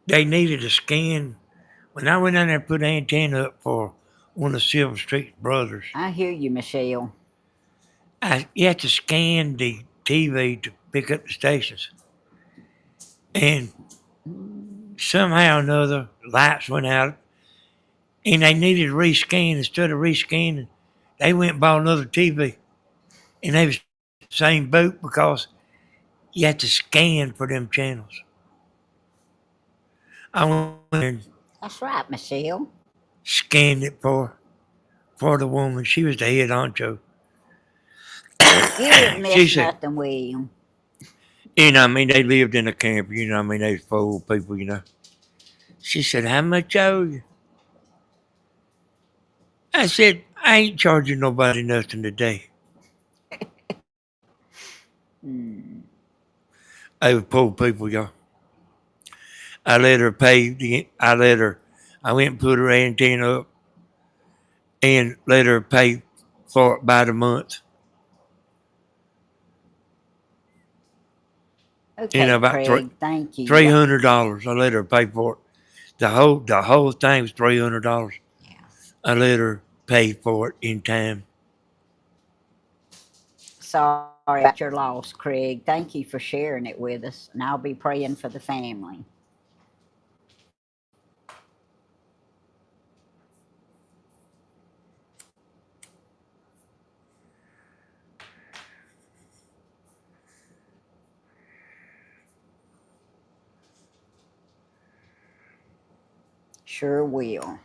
C: They needed a scan. When I went down there and put an antenna up for one of Silver Street's brothers,
A: I hear you, Michelle.
C: you had to scan the TV to pick up the stations. And somehow or another, lights went out and they needed to rescan. Instead of rescanning, they went and bought another TV. And they was in the same boat because you had to scan for them channels. I went and
A: That's right, Michelle.
C: scanned it for the woman. She was the head honcho.
A: You didn't
C: She
A: miss
C: said,
A: nothing, William.
C: I mean, they lived in a camper, I mean, they was poor old people. She said, how much I owe you? I said, I ain't charging nobody nothing today.
A: Hmm.
C: They were poor people, y'all. I let her I went and put her antenna up and let her pay for it by the month.
A: Okay,
C: About
A: Craig, thank you.
C: $300. I let her pay for it. The whole thing was $300.
A: Yeah.
C: I let her pay for it in time.
A: Sorry about your loss, Craig. Thank you for sharing it with us, and I'll be praying for the family. Sure will.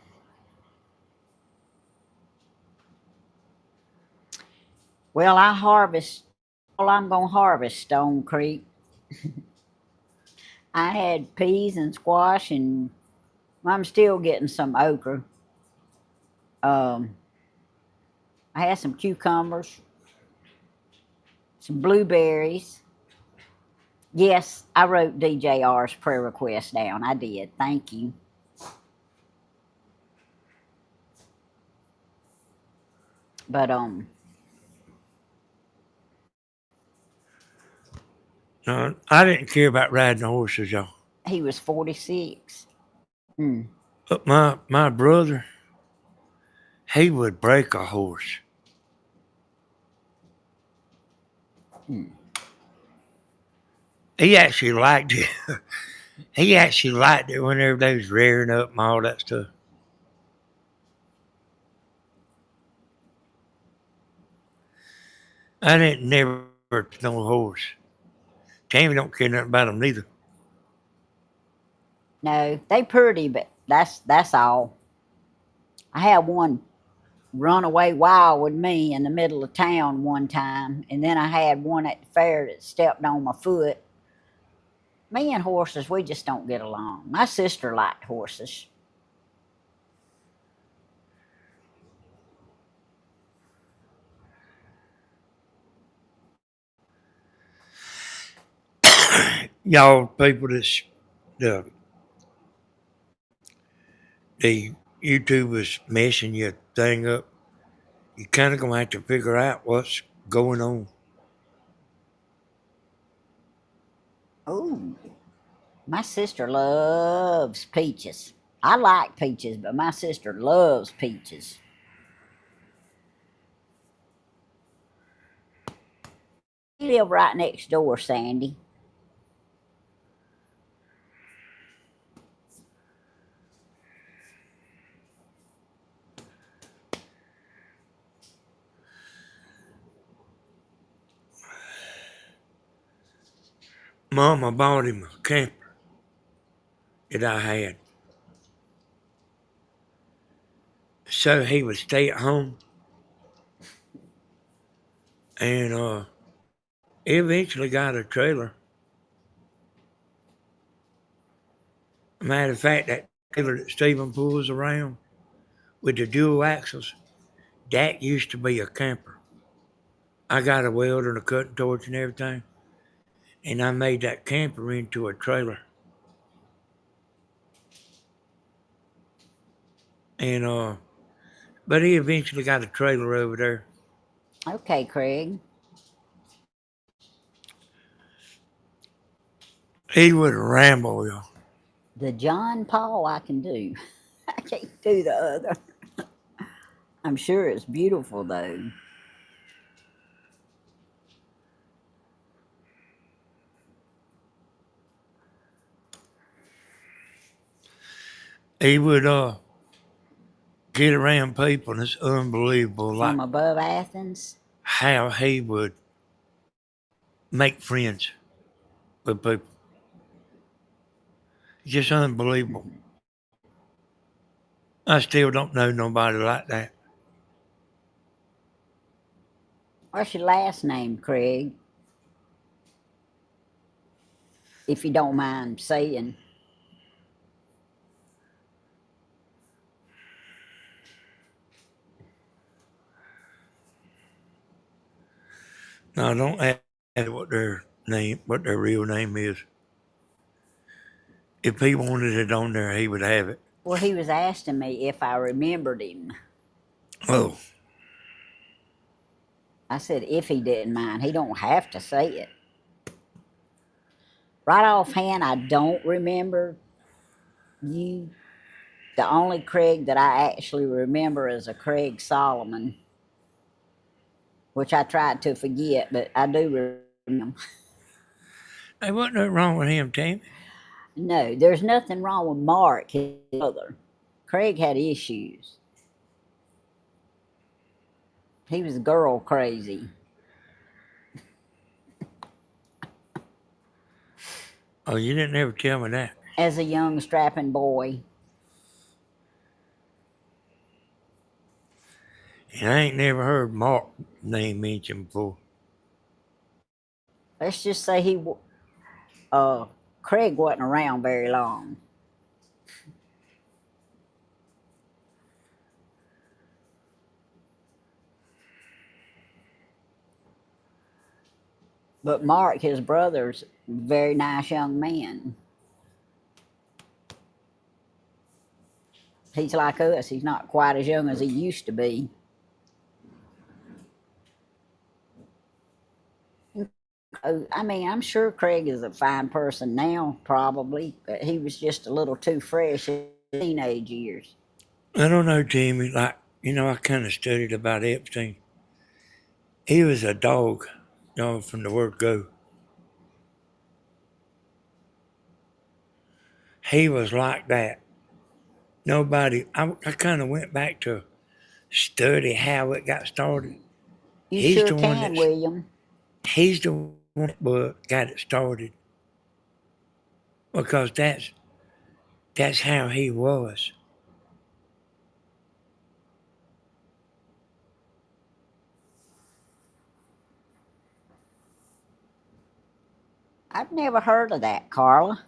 A: Well, I harvest I'm gonna harvest, Stone Creek. I had peas and squash, and I'm still getting some okra. Um, I had some cucumbers, some blueberries. Yes, I wrote DJR's prayer request down. I did. Thank you. But
C: I didn't care about riding horses, y'all.
A: he was 46. Mm.
C: But my brother, he would break a horse.
A: Mm.
C: He actually liked it. He actually liked it whenever they was rearing up and all that stuff. I didn't never no horse. Tammy don't care nothing about them neither.
A: No, they pretty, but that's all. I had one run away wild with me in the middle of town one time, and then I had one at the fair that stepped on my foot. Me and horses, we just don't get along. My sister liked horses.
C: Y'all people that's the the YouTube is messing your thing up. You kind of gonna have to figure out what's going on.
A: Ooh, my sister loves peaches. I like peaches, but my sister loves peaches. You live right next door, Sandy.
C: Mama bought him a camper that I had, so he would stay at home, and eventually got a trailer. Matter of fact, that trailer that Stephen pulls around with the dual axles, that used to be a camper. I got a welder and a cutting torch and everything, and I made that camper into a trailer. And but he eventually got a trailer over there.
A: Okay, Craig.
C: He would ramble, y'all.
A: The John Paul I can do. I can't do the other. I'm sure it's beautiful though.
C: He would get around people, and it's unbelievable, like
A: From above Athens.
C: how he would make friends with people. It's just unbelievable. I still don't know nobody like that.
A: What's your last name, Craig? If you don't mind saying.
C: No, don't ask what their real name is. If he wanted it on there, he would have it.
A: Well, he was asking me if I remembered him.
C: Oh,
A: I said if he didn't mind. He don't have to say it. Right offhand, I don't remember you. The only Craig that I actually remember is a Craig Solomon, which I tried to forget, but I do remember him.
C: there wasn't nothing wrong with him, Tammy.
A: No, there's nothing wrong with Mark, his brother. Craig had issues. He was girl crazy.
C: Oh, you didn't ever tell me that.
A: As a young strapping boy.
C: And I ain't never heard Mark's name mentioned before.
A: let's just say Craig wasn't around very long. But Mark, his brother's a very nice young man. He's like us. He's not quite as young as he used to be. I mean, I'm sure Craig is a fine person now, probably, but he was just a little too fresh in his teenage years.
C: I don't know, Jimmy. Like, I kind of studied about Epstein. He was a dog, from the word go. He was like that. I kind of went back to study how it got started.
A: You
C: He's
A: sure
C: the one
A: can,
C: that's,
A: William.
C: he's the one that got it started because that's how he was.
A: I've never heard of that, Carla.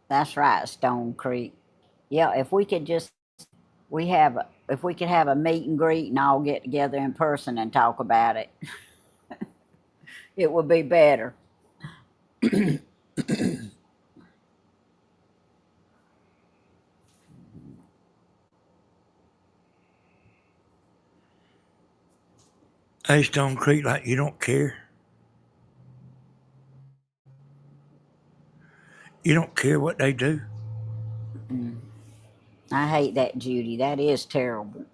A: That's right, Stone Creek. Yeah, if we could just if we could have a meet and greet and all get together in person and talk about it, it would be better.
C: Hey, Stone Creek, like you don't care. You don't care what they do.
A: Mm. I hate that, Judy. That is terrible.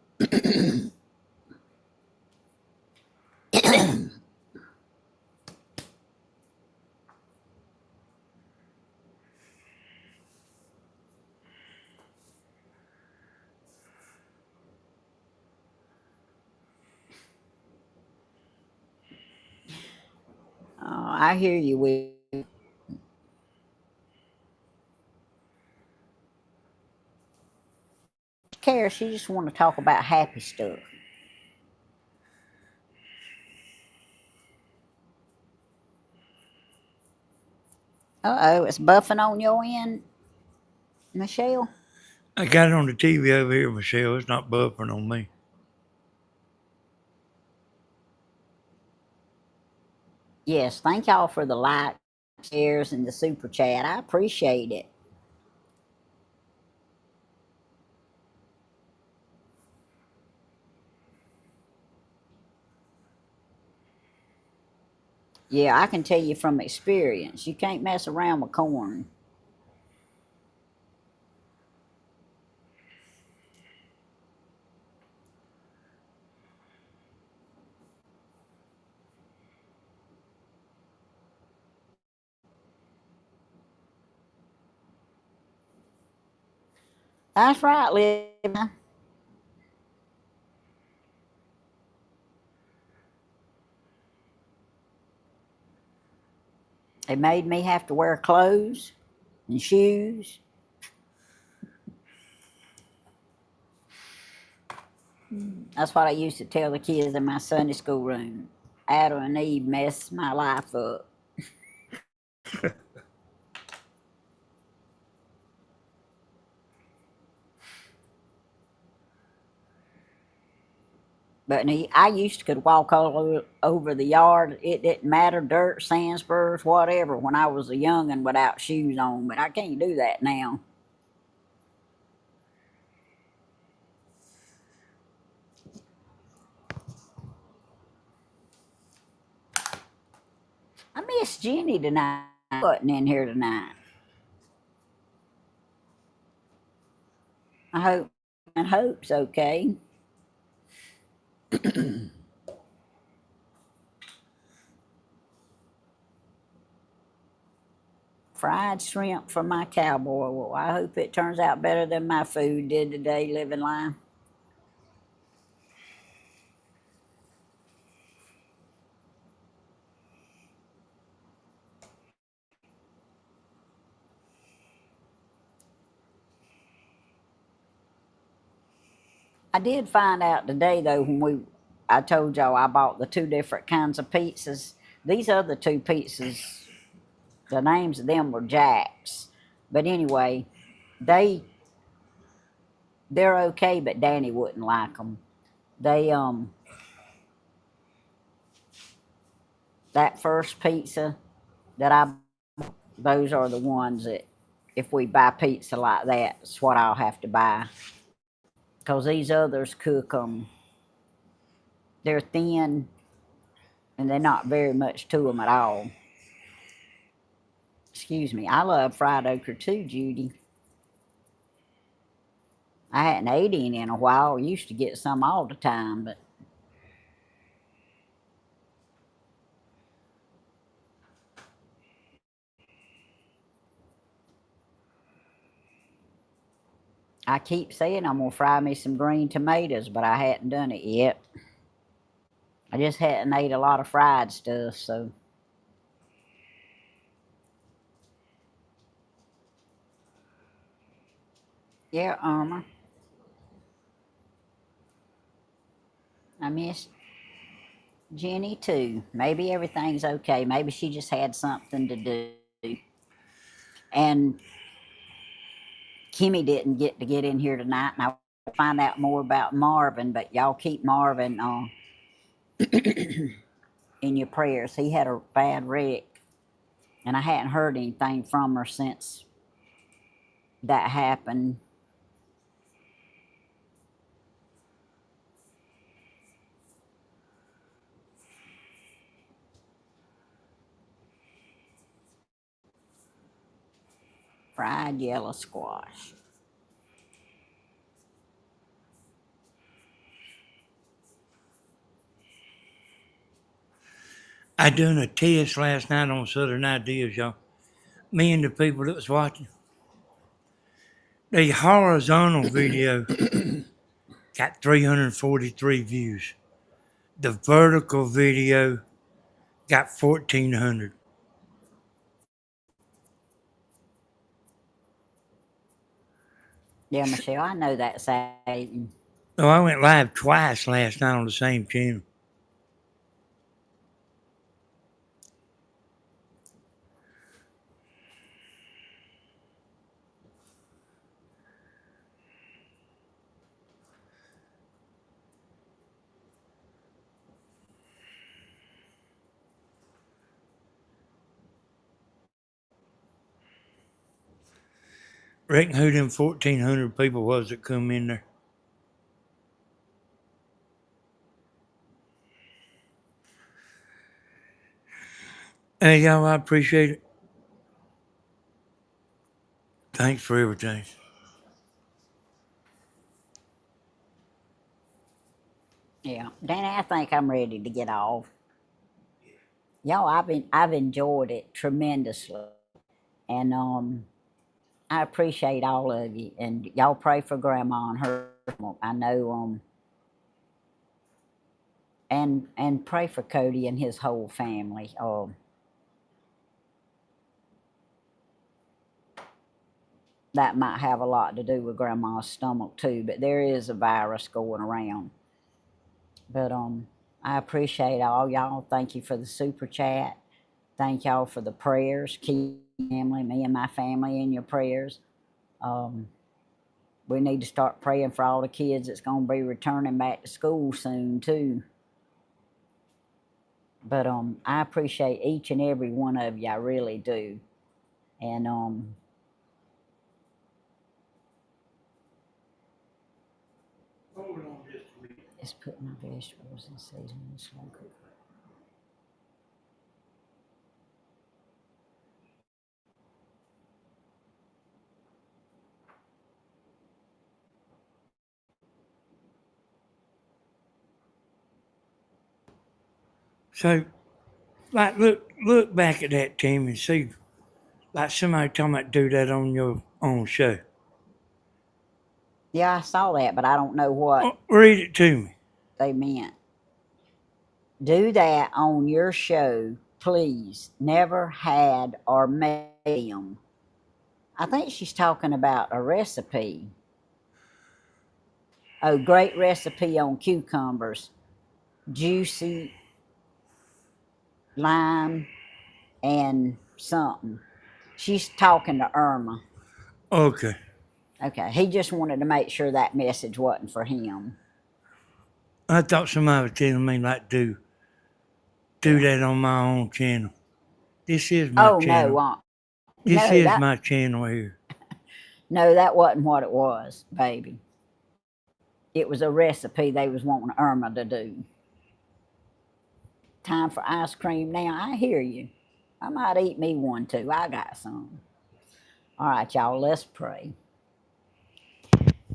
A: Oh, I hear you, Will. Care. She just want to talk about happy stuff. Oh, it's buffing on your end, Michelle.
C: I got it on the TV over here, Michelle. It's not buffering on me.
A: Yes, thank y'all for the likes, shares, and the super chat. I appreciate it. Yeah, I can tell you from experience, you can't mess around with corn. That's right, Liv. They made me have to wear clothes and shoes. That's what I used to tell the kids in my Sunday school room. Adam and Eve messed my life up. But I used to could walk all over the yard. It didn't matter, dirt, sand spurs, whatever, when I was a youngin' without shoes on. But I can't do that now. I miss Jenny tonight. Wasn't in here tonight. I hope and Hope's okay. Fried shrimp for my cowboy. Well, I hope it turns out better than my food did today, living life. I did find out today though when I told y'all I bought the two different kinds of pizzas. These other two pizzas, the names of them were Jack's, but anyway, they they're okay, but Danny wouldn't like them. They that first pizza that I those are the ones that if we buy pizza like that, it's what I'll have to buy. Because these others cook them, they're thin and they're not very much to them at all. Excuse me. I love fried okra too, Judy. I hadn't ate any in a while. I used to get some all the time, but I keep saying I'm gonna fry me some green tomatoes, but I hadn't done it yet. I just hadn't ate a lot of fried stuff, so yeah, Irma. I miss Jenny too. Maybe everything's okay. Maybe she just had something to do. And Kimmy didn't get in here tonight, and I will find out more about Marvin. But y'all keep Marvin in your prayers. He had a bad wreck, and I hadn't heard anything from her since that happened. Fried yellow squash.
C: I done a test last night on Southern Ideas, y'all. Me and the people that was watching. The horizontal video got 343 views. The vertical video got 1,400.
A: Yeah, Michelle, I know that Satan.
C: So I went live twice last night on the same channel. Reckon who them 1,400 people was that come in there? Hey, y'all, I appreciate it. Thanks for everything.
A: Yeah, Danny, I think I'm ready to get off. Y'all, I've enjoyed it tremendously, and I appreciate all of you, and y'all pray for Grandma and her. I know and pray for Cody and his whole family. That might have a lot to do with Grandma's stomach too, but there is a virus going around. But I appreciate all y'all. Thank you for the super chat. Thank y'all for the prayers. Keep family, me and my family in your prayers. Um, we need to start praying for all the kids that's going to be returning back to school soon too. But I appreciate each and every one of you. I really do. And
C: Hold on just a minute.
A: just put my vegetables in seasoning and slow cooker.
C: So, like, look back at that, Tim, and see, like somebody talking about do that on your own show.
A: Yeah, I saw that, but I don't know what
C: Read it to me.
A: they meant. Do that on your show, please. Never had or made them. I think she's talking about a recipe. Oh, great recipe on cucumbers, juicy lime and something. She's talking to Irma.
C: Okay.
A: Okay, he just wanted to make sure that message wasn't for him.
C: I thought somebody was telling me like do
A: Yeah.
C: that on my own channel. This is my
A: Oh no,
C: channel. This
A: no,
C: is
A: that
C: my channel here.
A: no, that wasn't what it was, baby. It was a recipe they was wanting Irma to do. Time for ice cream now. I hear you. I might eat me one too. I got some. All right, y'all, let's pray.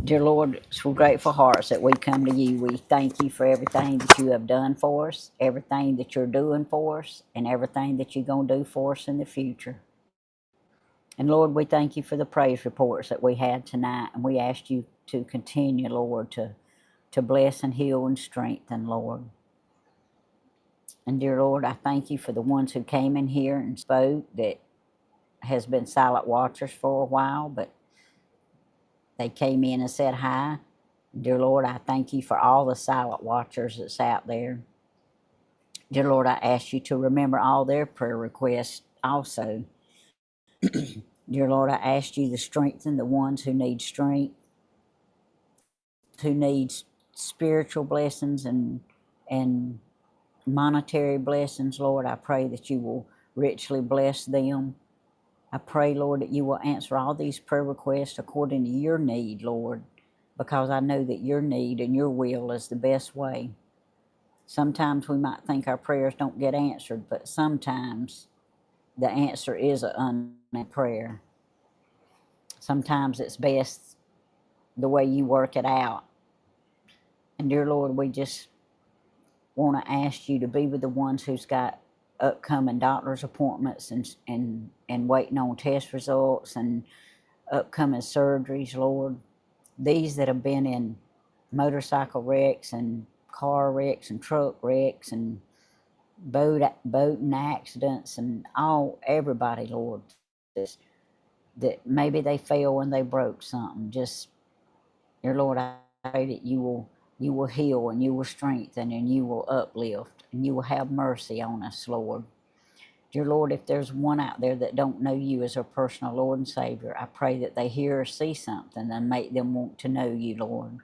A: Dear Lord, it's with grateful hearts that we come to you. We thank you for everything that you have done for us, everything that you're doing for us, and everything that you're going to do for us in the future. And Lord, we thank you for the praise reports that we had tonight, and we ask you to continue, Lord, to bless and heal and strengthen, Lord. And dear Lord, I thank you for the ones who came in here and spoke that has been silent watchers for a while, but they came in and said hi. Dear Lord, I thank you for all the silent watchers that's out there. Dear Lord, I ask you to remember all their prayer requests also. Dear Lord, I ask you to strengthen the ones who need strength, who needs spiritual blessings and monetary blessings. Lord, I pray that you will richly bless them. I pray, Lord, that you will answer all these prayer requests according to your need, Lord, because I know that your need and your will is the best way. Sometimes we might think our prayers don't get answered, but sometimes the answer is an unanswered prayer. Sometimes it's best the way you work it out. And dear Lord, we just want to ask you to be with the ones who's got upcoming doctor's appointments and waiting on test results and upcoming surgeries, Lord. These that have been in motorcycle wrecks and car wrecks and truck wrecks and boating accidents and everybody, Lord, that maybe they fell when they broke something. Just, dear Lord, I pray that you will heal and you will strengthen and you will uplift and you will have mercy on us, Lord. Dear Lord, if there's one out there that don't know you as their personal Lord and Savior, I pray that they hear or see something and make them want to know you, Lord.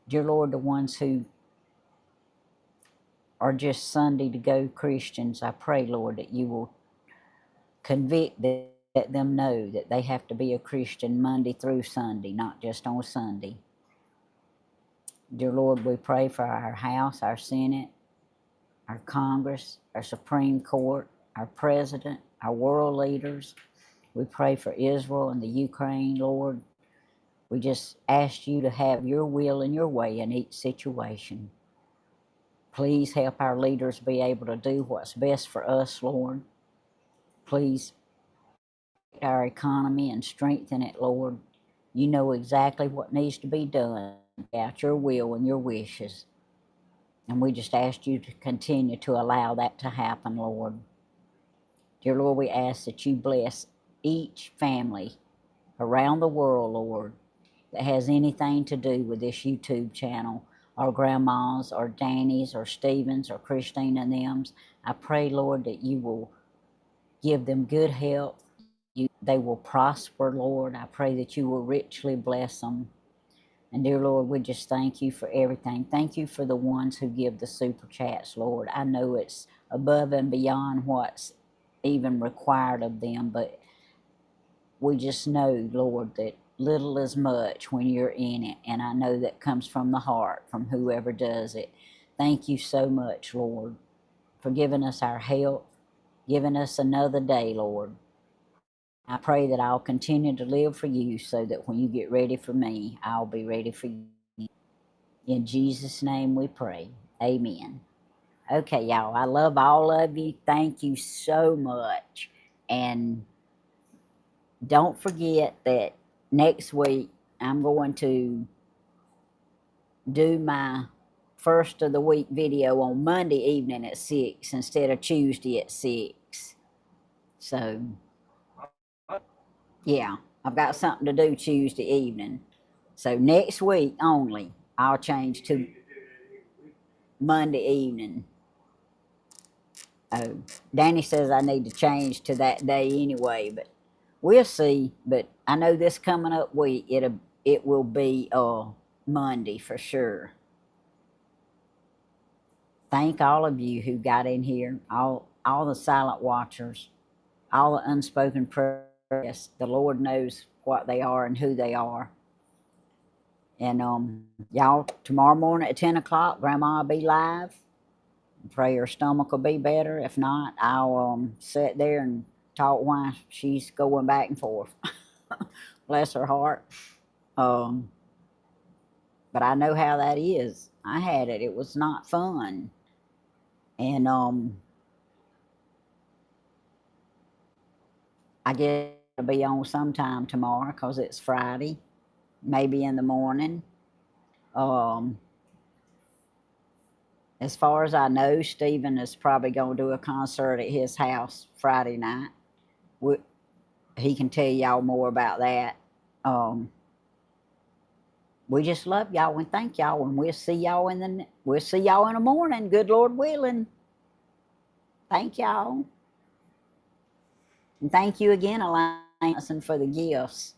A: Dear Lord, the ones who are just Sunday to go Christians, I pray, Lord, that you will convict them, let them know that they have to be a Christian Monday through Sunday, not just on Sunday. Dear Lord, we pray for our House, our Senate, our Congress, our Supreme Court, our President, our world leaders. We pray for Israel and the Ukraine, Lord. We just ask you to have your will and your way in each situation. Please help our leaders be able to do what's best for us, Lord. Please our economy and strengthen it, Lord. You know exactly what needs to be done about your will and your wishes. And we just ask you to continue to allow that to happen, Lord. Dear Lord, we ask that you bless each family around the world, Lord, that has anything to do with this YouTube channel, or grandmas, or Danny's, or Stevens, or Christine and them's. I pray, Lord, that you will give them good health. They will prosper, Lord. I pray that you will richly bless them. And dear Lord, we just thank you for everything. Thank you for the ones who give the super chats, Lord. I know it's above and beyond what's even required of them, but we just know, Lord, that little is much when you're in it. And I know that comes from the heart, from whoever does it. Thank you so much, Lord, for giving us our health, giving us another day, Lord. I pray that I'll continue to live for you so that when you get ready for me, I'll be ready for you. In Jesus' name we pray. Amen. Okay, y'all, I love all of you. Thank you so much. And don't forget that next week I'm going to do my first of the week video on Monday evening at 6 instead of Tuesday at 6. So, yeah, I've got something to do Tuesday evening. So next week only, I'll change to Monday evening. Oh, Danny says I need to change to that day anyway, but we'll see. But I know this coming up week it will be Monday for sure. Thank all of you who got in here, all the silent watchers, all the unspoken prayers. The Lord knows what they are and who they are. And y'all, tomorrow morning at 10 o'clock, Grandma will be live. Pray her stomach will be better. If not, I'll sit there and talk while she's going back and forth. Bless her heart. But I know how that is. I had it. It was not fun. And I guess I'll be on sometime tomorrow because it's Friday, maybe in the morning. As far as I know, Stephen is probably going to do a concert at his house Friday night. He can tell y'all more about that. We just love y'all and thank y'all, and we'll see y'all in the morning. Good Lord willing. Thank y'all, and thank you again, Alliance, for the gifts.